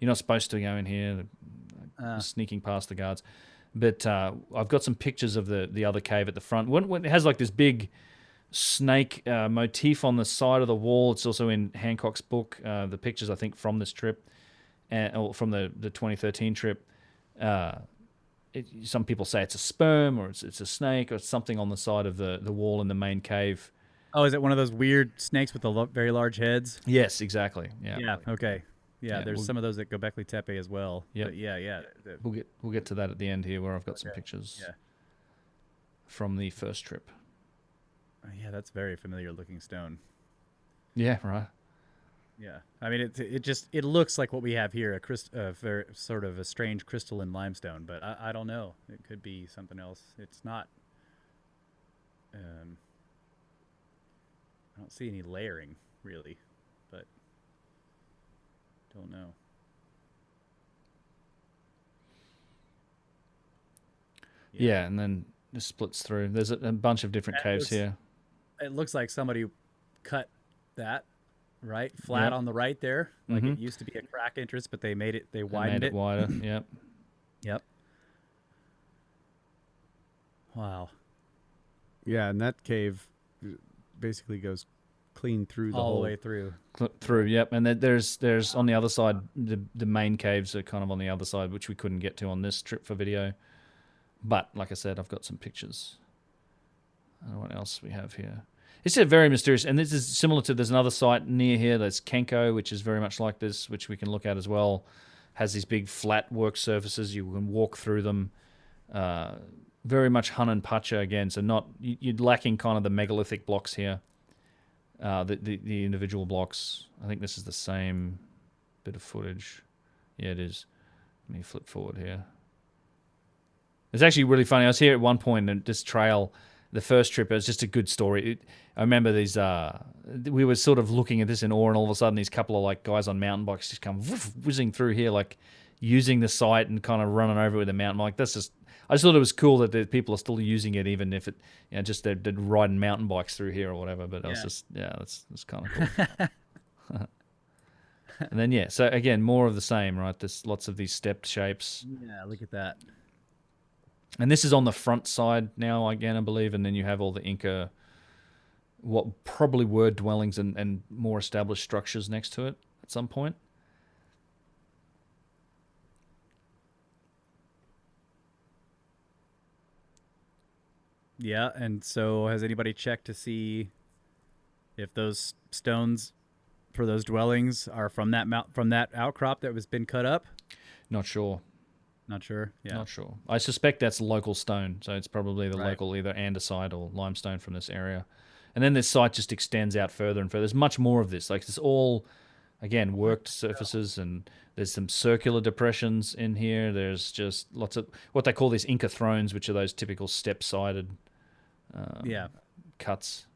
A: You're not supposed to go in here. Sneaking past the guards, but I've got some pictures of the other cave at the front. When it has like this big snake motif on the side of the wall. It's also in Hancock's book. The pictures, I think, from this trip, or from the 2013 trip. Some people say it's a sperm, or it's a snake, or it's something on the side of the wall in the main cave.
B: Oh, is it one of those weird snakes with the very large heads?
A: Yes, exactly. Yeah.
B: Yeah. Okay. Yeah. There's some of those at Göbekli Tepe as well.
A: Yeah.
B: Yeah.
A: We'll get to that at the end here, where I've got some pictures. From the first trip.
B: Yeah, that's very familiar looking stone.
A: Yeah, right.
B: Yeah, I mean it looks like what we have here, very, sort of a strange crystalline limestone, but I don't know. It could be something else. It's not. I don't see any layering really, but don't know.
A: Yeah, and then it splits through. There's a bunch of different caves here.
B: It looks like somebody cut that right flat on the right there. Like it used to be a crack entrance, but they widened it.
A: Wider.
B: Yep. Wow.
C: Yeah, and that cave basically goes clean through
B: all the way through.
A: Yep. And then there's on the other side, the main caves are kind of on the other side, which we couldn't get to on this trip for video. But like I said, I've got some pictures. I don't know what else we have here. It's very mysterious, and this is similar to, there's another site near here that's Kenko, which is very much like this, which we can look at as well. Has these big flat work surfaces. You can walk through them. Very much Hun and Pacha again, so you're lacking kind of the megalithic blocks here. The individual blocks. I think this is the same bit of footage. Yeah, it is. Let me flip forward here. It's actually really funny. I was here at one point, and this trail, the first trip, it was just a good story. I remember these. We were sort of looking at this in awe, and all of a sudden, these couple of like guys on mountain bikes just come whizzing through here, like using the site and kind of running over with a mountain bike. That's just. I just thought it was cool that the people are still using it, even if it, just they're riding mountain bikes through here or whatever. But I was just, that's kind of cool. And then so again, more of the same, right? There's lots of these stepped shapes.
B: Yeah, look at that.
A: And this is on the front side now, again, I believe, and then you have all the Inca, what probably were dwellings and more established structures next to it at some point.
B: Yeah, and so has anybody checked to see if those stones for those dwellings are from that outcrop that was been cut up?
A: Not sure.
B: Not sure. Yeah.
A: Not sure. I suspect that's local stone, so it's probably the local either andesite or limestone from this area. And then this site just extends out further and further. There's much more of this. Like it's all, again, worked surfaces, and there's some circular depressions in here. There's just lots of what they call these Inca thrones, which are those typical step-sided cuts.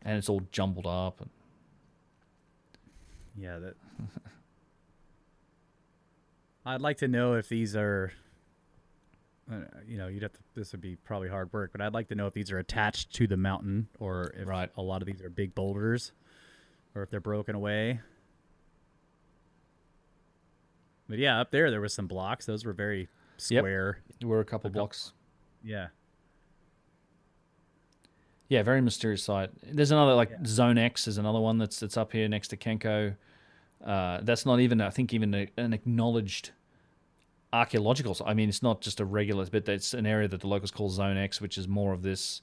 A: And it's all jumbled up.
B: Yeah, that. I'd like to know if these are, you'd have to. This would be probably hard work, but I'd like to know if these are attached to the mountain, or if a lot of these are big boulders, or if they're broken away. But yeah, up there was some blocks. Those were very square.
A: Yep. There were a couple blocks.
B: Yeah.
A: Yeah, very mysterious site. There's another Zone X is another one that's up here next to Kenko. That's not even, I think, even an acknowledged archaeological. I mean, it's not just a regular, but it's an area that the locals call Zone X, which is more of this.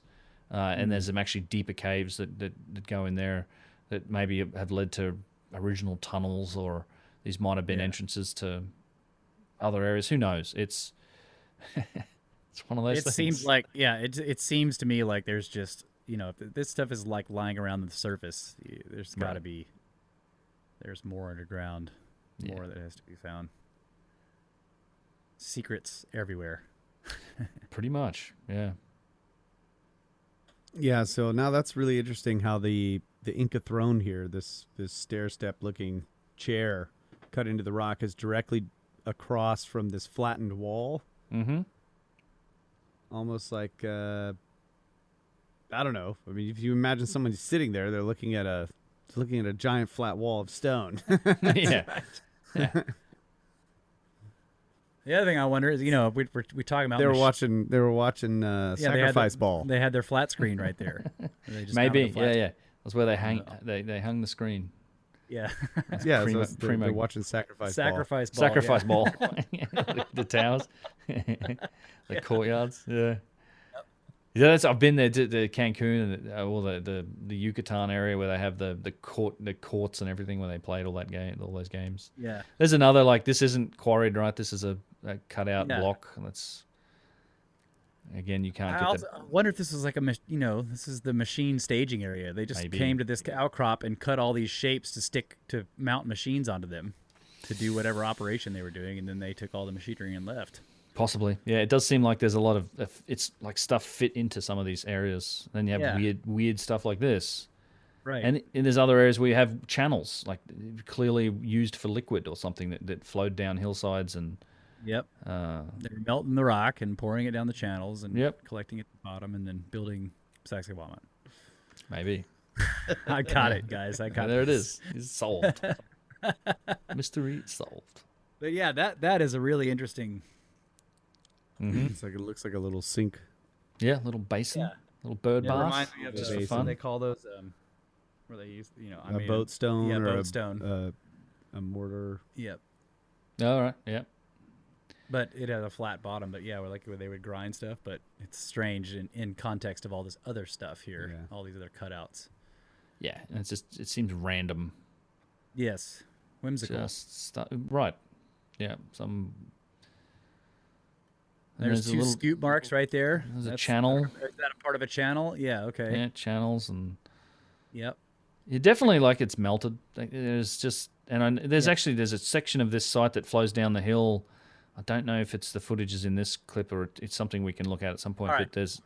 A: And there's some actually deeper caves that go in there that maybe have led to original tunnels, or these might have been entrances to other areas. Who knows? It's it's one of those things.
B: It seems like it seems to me like there's just if this stuff is like lying around the surface, there's got to be there's more underground, more that has to be found. Secrets everywhere.
C: Pretty much, yeah. Yeah, so now that's really interesting how the Inca throne here, this stair step looking chair cut into the rock, is directly across from this flattened wall.
A: Mm-hmm.
C: Almost like I don't know. I mean, if you imagine someone sitting there, they're looking at a giant flat wall of stone.
A: Yeah.
B: The other thing I wonder is, we're talking about
C: they were watching Sacrifice Ball.
B: They had their flat screen right there.
A: Maybe, yeah. That's where they hang. They hung the screen.
B: Yeah.
C: Yeah, they're watching Sacrifice Ball.
A: Sacrifice Ball. The towers, the courtyards. Yeah. Yeah, I've been there to Cancun and all the Yucatan area where they have the courts and everything where they played all those games.
B: Yeah.
A: There's another this isn't quarried, right? This is a cutout block. That's again, you can't.
B: I wonder if this is this is the machine staging area. They just came to this outcrop and cut all these shapes to stick to mount machines onto them to do whatever operation they were doing, and then they took all the machinery and left.
A: Possibly, yeah. It does seem like there's a lot of it's like stuff fit into some of these areas. Then you have weird stuff like this,
B: right?
A: And there's other areas where you have channels, like clearly used for liquid or something that flowed down hillsides and.
B: Yep. They were melting the rock and pouring it down the channels and collecting it at the bottom and then building Sacsayhuaman.
A: Maybe.
B: I got it, guys. I got it.
A: There it is. It's solved. Mystery solved.
B: But yeah, that is a really interesting.
C: Mm-hmm. It looks like a little sink.
A: Yeah, little basin, little bird bath.
B: Reminds me of
A: just for fun.
B: They call those where they use
C: a boat stone or
B: boat stone.
C: A mortar.
B: Yep.
A: All right. Yep.
B: But it had a flat bottom. But yeah, where they would grind stuff. But it's strange in context of all this other stuff here, all these other cutouts.
A: Yeah, and it seems random.
B: Yes, whimsical.
A: Right. Yeah, some.
B: There's two scoop marks right there.
A: There's a channel.
B: Is that a part of a channel? Yeah. Okay.
A: Yeah, channels and.
B: Yep.
A: It definitely it's melted. There's just And there's a section of this site that flows down the hill. I don't know if it's the footage is in this clip or it's something we can look at some point.
B: All right.
A: But there's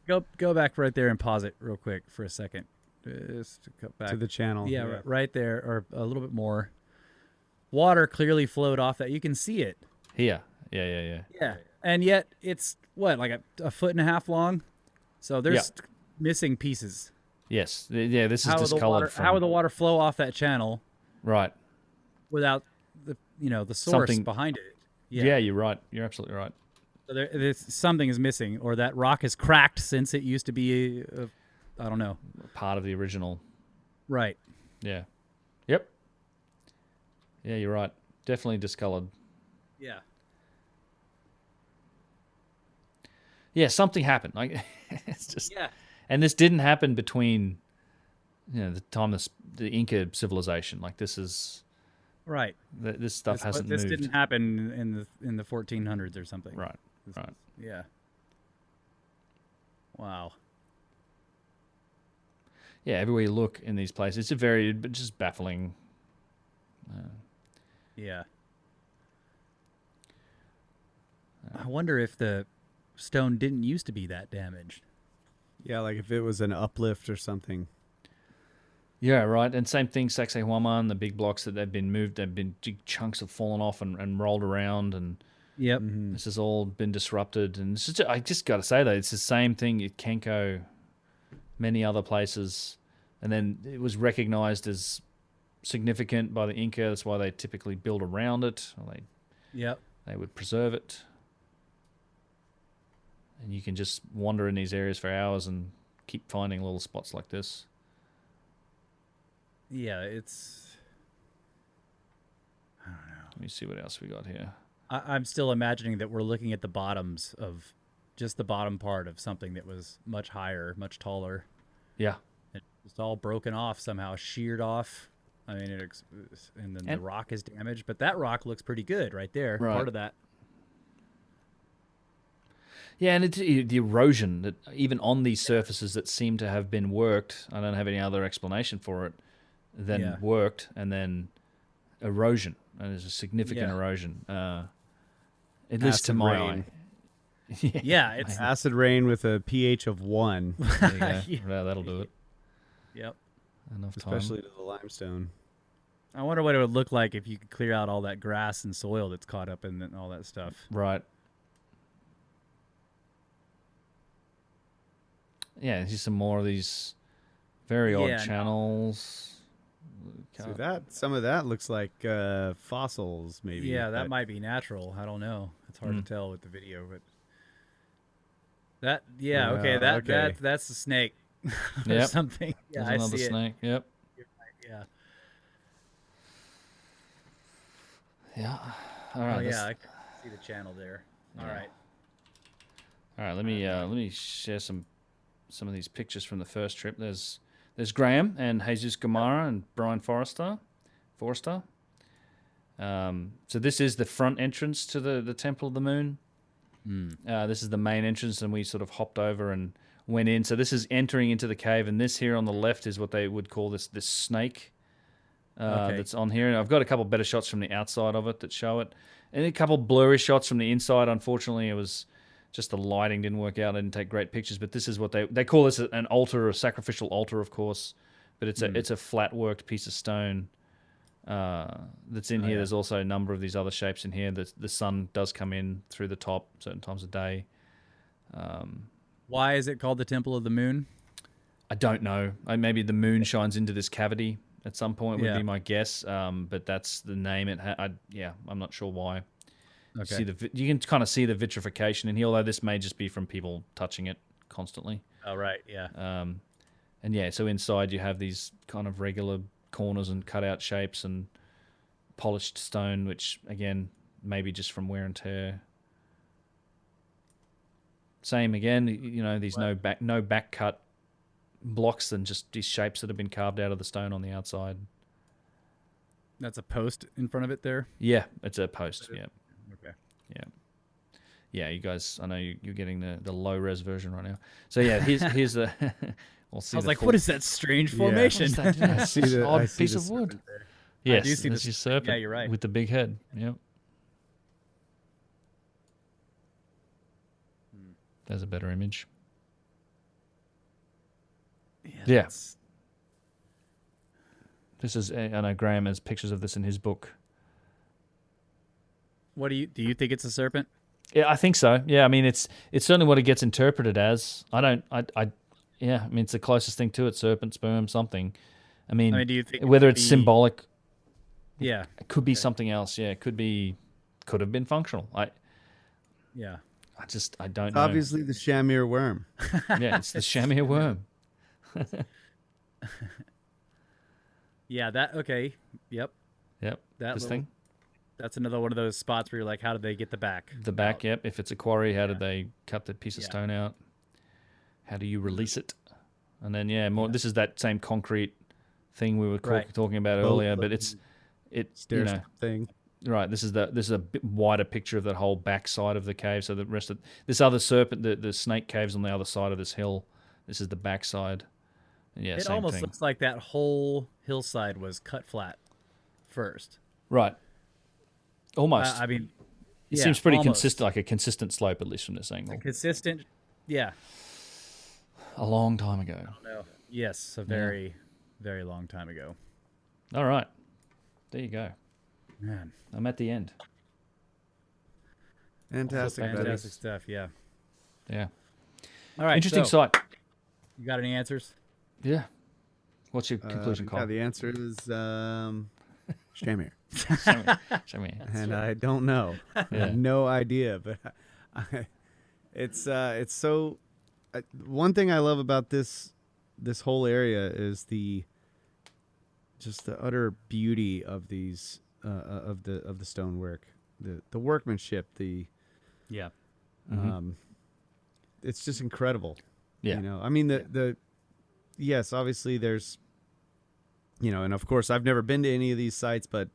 B: go back right there and pause it real quick for a second. Just to cut back
C: to the channel.
B: Yeah, right there, or a little bit more. Water clearly flowed off that. You can see it.
A: here. Yeah.
B: Yeah, and yet it's what, like a foot and a half long. So there's missing pieces.
A: Yes. Yeah. This is discolored.
B: How would the water flow off that channel?
A: Right.
B: Without the source behind it.
A: Yeah, you're right. You're absolutely right.
B: So there's something is missing, or that rock is cracked since it used to be, I don't know,
A: Part of the original.
B: right?
A: Yeah. Yep. Yeah, you're right. Definitely discolored.
B: Yeah.
A: Yeah, something happened. Like it's just.
B: Yeah.
A: And this didn't happen between, the time of the Inca civilization. Like this is.
B: Right.
A: This stuff hasn't moved.
B: This didn't happen in the 1400s or something.
A: Right. Right.
B: Yeah. Wow.
A: Yeah, everywhere you look in these places, it's just baffling.
B: Yeah. I wonder if the stone didn't used to be that damaged.
C: Yeah, like if it was an uplift or something.
A: Yeah, right. And same thing, Sacsayhuaman, the big blocks that they've been moved, big chunks have fallen off and rolled around, and
B: Yep.
A: this has all been disrupted. And I just got to say that it's the same thing at Kenko, many other places, and then it was recognized as significant by the Inca. That's why they typically build around it. Or they would preserve it. And you can just wander in these areas for hours and keep finding little spots like this.
B: Yeah, it's. I don't know.
A: Let me see what else we got here.
B: I'm still imagining that we're looking at the bottoms of just the bottom part of something that was much higher, much taller.
A: Yeah.
B: It's all broken off somehow, sheared off. I mean, and then the rock is damaged, but that rock looks pretty good right there.
A: Right.
B: Part of that.
A: Yeah, and it's the erosion that even on these surfaces that seem to have been worked, I don't have any other explanation for it, than worked, and then erosion. And there's a significant erosion, at least to my eye.
B: Yeah, it's
C: acid rain with a pH of 1.
A: There you go. Yeah, that'll do it.
B: Yep.
A: Enough time.
C: Especially to the limestone.
B: I wonder what it would look like if you could clear out all that grass and soil that's caught up in all that stuff.
A: Right. Yeah, there's some more of these very odd channels.
C: See that? Some of that looks like fossils, maybe.
B: Yeah, that might be natural. I don't know. It's hard to tell with the video, but that's a snake or something. Yeah,
A: There's another
B: I see
A: snake.
B: it.
A: Yep.
B: Yeah.
A: Yeah. All right.
B: I can see the channel there. All right.
A: All right. Let me share some of these pictures from the first trip. There's Graham and Jesus Gamara and Brian Forrester. So this is the front entrance to the Temple of the Moon. This is the main entrance, and we sort of hopped over and went in. So this is entering into the cave, and this here on the left is what they would call this snake that's on here. And I've got a couple better shots from the outside of it that show it, and a couple blurry shots from the inside. Unfortunately, it was just the lighting didn't work out. I didn't take great pictures, but this is what they call this an altar, a sacrificial altar, of course. But it's a flat worked piece of stone that's in here. There's also a number of these other shapes in here. The sun does come in through the top certain times of day.
B: Why is it called the Temple of the Moon?
A: I don't know. Maybe the moon shines into this cavity at some point would be my guess. But that's the name it had. I'm not sure why.
B: Okay.
A: You can kind of see the vitrification in here, although this may just be from people touching it constantly.
B: Oh, right, yeah.
A: So inside you have these kind of regular corners and cutout shapes and polished stone, which, again, maybe just from wear and tear. Same again, these no back cut blocks and just these shapes that have been carved out of the stone on the outside.
B: That's a post in front of it there?
A: Yeah, it's a post, yeah.
B: Okay.
A: Yeah, you guys, I know you're getting the low-res version right now. So, yeah, here's the... We'll see.
B: I was like, what is that strange formation?
A: What's that?
C: I see the
A: odd
C: I see
A: piece
C: the
A: of wood.
C: serpent there.
A: Yes,
B: do see
A: there's
B: this.
A: your serpent.
B: Yeah, you're right.
A: With the big head. Yep. There's a better image. Yeah. This is, I know Graham has pictures of this in his book.
B: What do you think it's a serpent?
A: Yeah, I think so. Yeah, I mean, it's certainly what it gets interpreted as. Yeah, I mean, it's the closest thing to it, serpent, sperm, something. I mean
B: do you think
A: whether it's symbolic,
B: Yeah.
A: it could be something else. Yeah, it could have been functional. I don't know.
C: Obviously, the chamois worm.
A: Yeah, it's the chamois worm.
B: Yeah, that okay. Yep.
A: Yep.
B: That
A: thing.
B: That's another one of those spots where you're like, how did they get the back?
A: The back, yep. If it's a quarry, how did they cut the piece of stone out? How do you release it? And then this is that same concrete thing we were talking about earlier, but it's
C: thing.
A: Right. This is a bit wider picture of that whole back side of the cave. So the rest of this other serpent, the snake cave's on the other side of this hill. This is the back side. Yeah,
B: it
A: same
B: almost
A: thing.
B: looks like that whole hillside was cut flat first.
A: Right. Almost.
B: I mean,
A: it seems pretty consistent, like a consistent slope, at least from this angle.
B: Consistent, yeah.
A: A long time ago.
B: I don't know. Yes, a very, very long time ago.
A: All right. There you go.
B: Man,
A: I'm at the end.
C: Fantastic
B: stuff, yeah.
A: Yeah.
B: All right.
A: Interesting
B: so,
A: site.
B: You got any answers?
A: Yeah. What's your conclusion, Carl?
C: Yeah, the answer is chamois.
A: Show me.
C: And I don't know. I have no idea, but it's so. One thing I love about this whole area is the utter beauty of these of the stonework, the workmanship, it's just incredible.
A: Yeah.
C: You know, I mean yes, obviously there's, and of course I've never been to any of these sites, but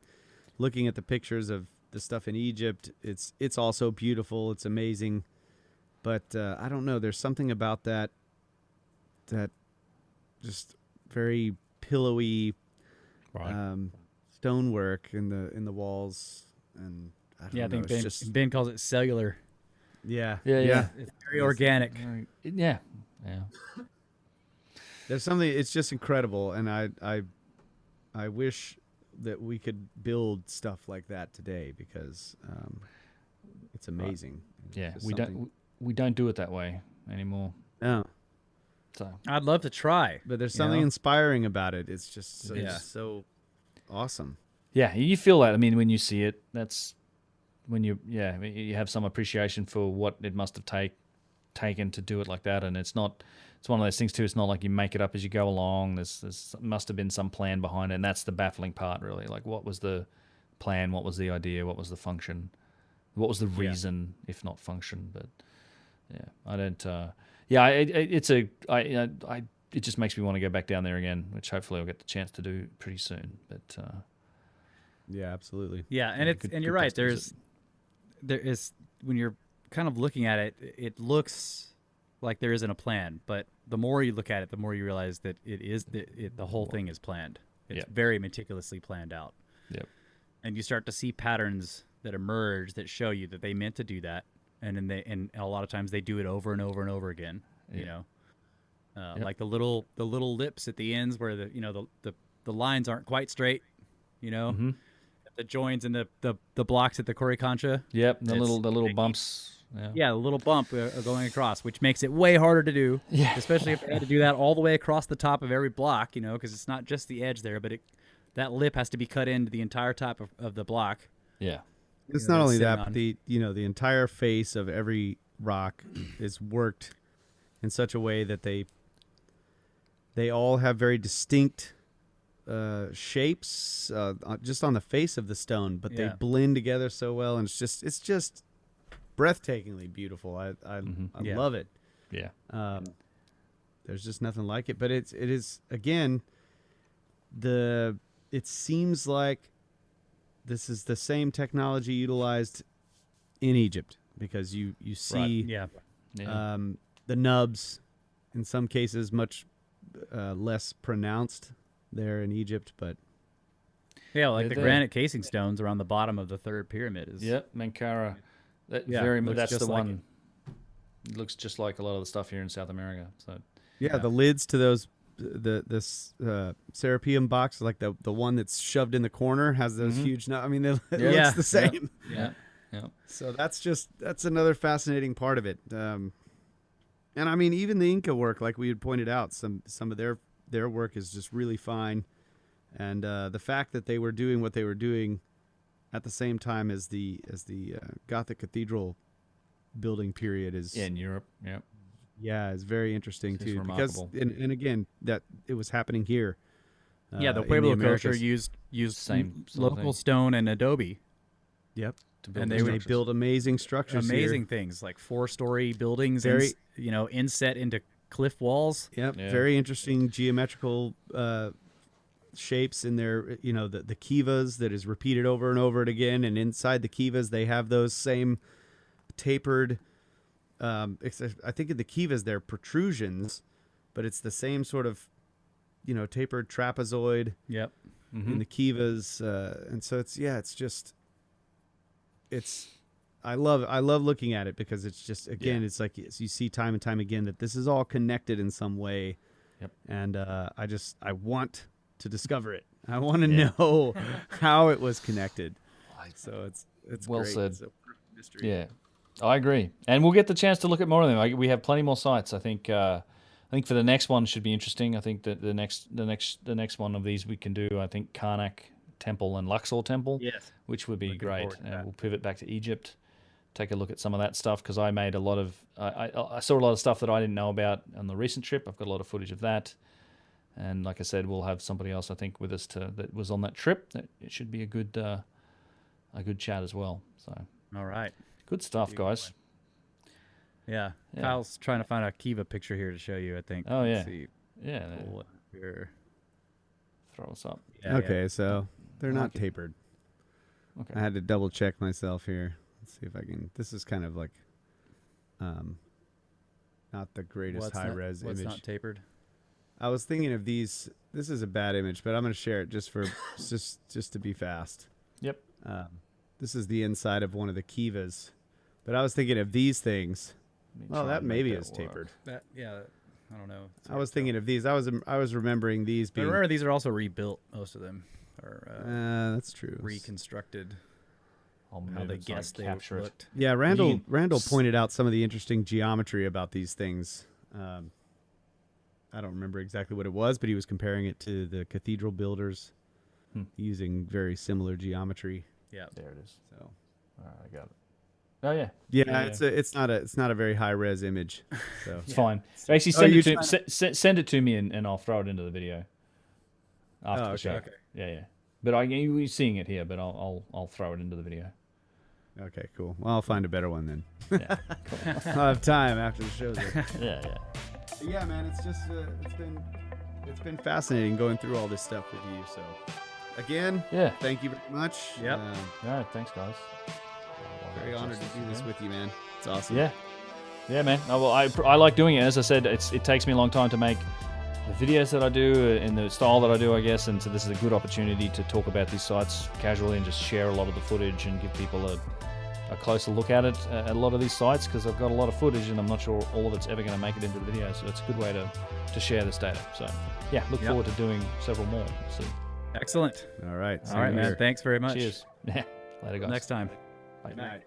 C: looking at the pictures of the stuff in Egypt, it's also beautiful. It's amazing. But I don't know. There's something about that just very pillowy stonework in the walls, and I don't know.
B: I think Ben calls it cellular.
C: Yeah.
B: It's very organic.
A: Yeah.
C: There's something. It's just incredible, and I wish that we could build stuff like that today, because it's amazing.
A: Yeah, we don't do it that way anymore.
C: No.
A: So
B: I'd love to try,
C: but there's something inspiring about it. It's just so awesome.
A: Yeah, you feel that. I mean, when you see it, that's when you have some appreciation for what it must have taken to do it like that. And it's one of those things too. It's not like you make it up as you go along. There's must have been some plan behind it, and that's the baffling part, really. Like, what was the plan? What was the idea? What was the function? What was the reason, if not function? But yeah, I don't. It just makes me want to go back down there again, which hopefully I'll get the chance to do pretty soon. But
C: yeah, absolutely.
B: Yeah, and you're right. There is when you're kind of looking at it, it looks like there isn't a plan. But the more you look at it, the more you realize that the whole thing is planned. It's very meticulously planned out.
A: Yep.
B: And you start to see patterns that emerge that show you that they meant to do that, and a lot of times they do it over and over and over again. Like the little lips at the ends where the lines aren't quite straight.
A: Mm-hmm.
B: The joins and the blocks at the Coricancha.
A: Yep, the little bumps.
B: Yeah, the little bump going across, which makes it way harder to do.
A: Yeah,
B: especially if they had to do that all the way across the top of every block. Because it's not just the edge there, but that lip has to be cut into the entire top of the block.
A: Yeah.
C: It's not only that, but the entire face of every rock is worked in such a way that they all have very distinct shapes just on the face of the stone, but they blend together so well, and it's just breathtakingly beautiful. I love it.
A: Yeah.
C: There's just nothing like it, but it is again it seems like this is the same technology utilized in Egypt, because you see the nubs in some cases much less pronounced there in Egypt, but
B: Yeah, like
A: They're
B: the
A: there.
B: granite casing stones around the bottom of the third pyramid is.
A: Yep, Mankara. That
B: Yeah, looks
A: that's
B: just
A: the
B: like
A: one. It looks just like a lot of the stuff here in South America. So
C: Yeah, the lids to those this Serapeum box, like the one that's shoved in the corner, has those huge. I mean, it
B: Yeah.
C: looks the same.
A: yeah, yeah.
C: So that's another fascinating part of it. And I mean, even the Inca work, like we had pointed out, some of their work is just really fine, and the fact that they were doing what they were doing at the same time as the Gothic cathedral building period is
A: Yeah, in Europe. Yeah.
C: yeah, is very interesting
A: It's
C: too,
A: remarkable.
C: because and again that it was happening here.
B: Yeah, the
C: in
B: Pueblo culture
C: Americas.
B: used
A: Same sort of
B: local
A: thing.
B: stone and adobe.
C: Yep.
A: To build
B: And
A: the
B: they would
A: structures.
C: build amazing structures.
B: Amazing
C: Here.
B: things like 4-story buildings,
C: Very-
B: inset into cliff walls.
C: Yep.
A: Yeah.
C: Very interesting geometrical shapes in their, the kivas that is repeated over and over again. And inside the kivas, they have those same tapered, I think in the kivas, they're protrusions, but it's the same sort of, tapered trapezoid
B: Yep.
C: in the kivas. And so I love looking at it because it's just, again, it's like you see time and time again that this is all connected in some way.
A: Yep.
C: And I want to discover it. I want to know how it was connected. So it's
A: Well
C: great.
A: said.
C: It's a perfect mystery.
A: Yeah, I agree, and we'll get the chance to look at more of them. We have plenty more sites. I think for the next one should be interesting. I think that the next one of these we can do. I think Karnak Temple and Luxor Temple,
B: Yes.
A: which would be
B: Looking
A: great.
B: forward to
A: And
B: that.
A: we'll pivot back to Egypt, take a look at some of that stuff because I made a lot of I saw a lot of stuff that I didn't know about on the recent trip. I've got a lot of footage of that. And like I said, we'll have somebody else, I think, with us that was on that trip. It should be a good chat as well. So
B: All right.
A: good stuff, guys.
B: Yeah.
A: Yeah.
B: Kyle's trying to find a Kiva picture here to show you, I think.
A: Oh, yeah.
B: Let's see.
A: Yeah,
B: Pull it here.
A: throw us up.
B: Yeah,
C: Okay, so they're not
A: Okay.
C: tapered.
A: Okay.
C: I had to double check myself here. Let's see if I can. This is kind of like, not the greatest high res
B: What's
C: image.
B: not tapered?
C: I was thinking of these. This is a bad image, but I'm going to share it just for just to be fast.
A: Yep.
C: This is the inside of one of the kivas, but I was thinking of these things.
A: Let me
C: Well,
A: try
C: that
A: and make
C: maybe
A: that
C: is
A: work.
C: tapered.
B: I don't know. It's
C: I
B: hard
C: was
B: to tell.
C: thinking of these. I was remembering these
B: But
C: being.
B: remember, these are also rebuilt. Most of them are
C: That's true.
B: reconstructed.
A: I'll
B: How
A: move
B: they
A: it so I
B: guessed they
A: capture it.
B: looked.
C: Yeah, Randall pointed out some of the interesting geometry about these things. I don't remember exactly what it was, but he was comparing it to the cathedral builders using very similar geometry.
B: Yeah.
A: There it is.
C: So
A: All right, I got it. Oh yeah,
C: yeah, it's not a very high res image. So
A: it's fine. Actually, send
C: you're
A: it to send it to me, and I'll throw it into the video after the show.
C: okay.
A: Yeah. But you're seeing it here, but I'll throw it into the video.
C: okay, cool. Well, I'll find a better one then.
A: Yeah,
C: I'll have time after the show's over.
A: yeah.
C: Yeah, man, it's just it's been fascinating going through all this stuff with you. So again,
A: Yeah.
C: thank you very much.
B: Yep.
A: All right, thanks, guys.
C: Very honored to do this with you, man. It's awesome.
A: Yeah, man. No, well, I like doing it. As I said, it takes me a long time to make the videos that I do in the style that I do, I guess. And so this is a good opportunity to talk about these sites casually and just share a lot of the footage and give people a closer look at it, at a lot of these sites, because I've got a lot of footage and I'm not sure all of it's ever going to make it into the video. So it's a good way to share this data. So yeah, look forward to doing several more. So
B: Excellent.
C: All right.
B: All right, man. Thanks very much.
A: cheers. Yeah. Later, guys.
B: Next time.
A: Bye.
C: Good night.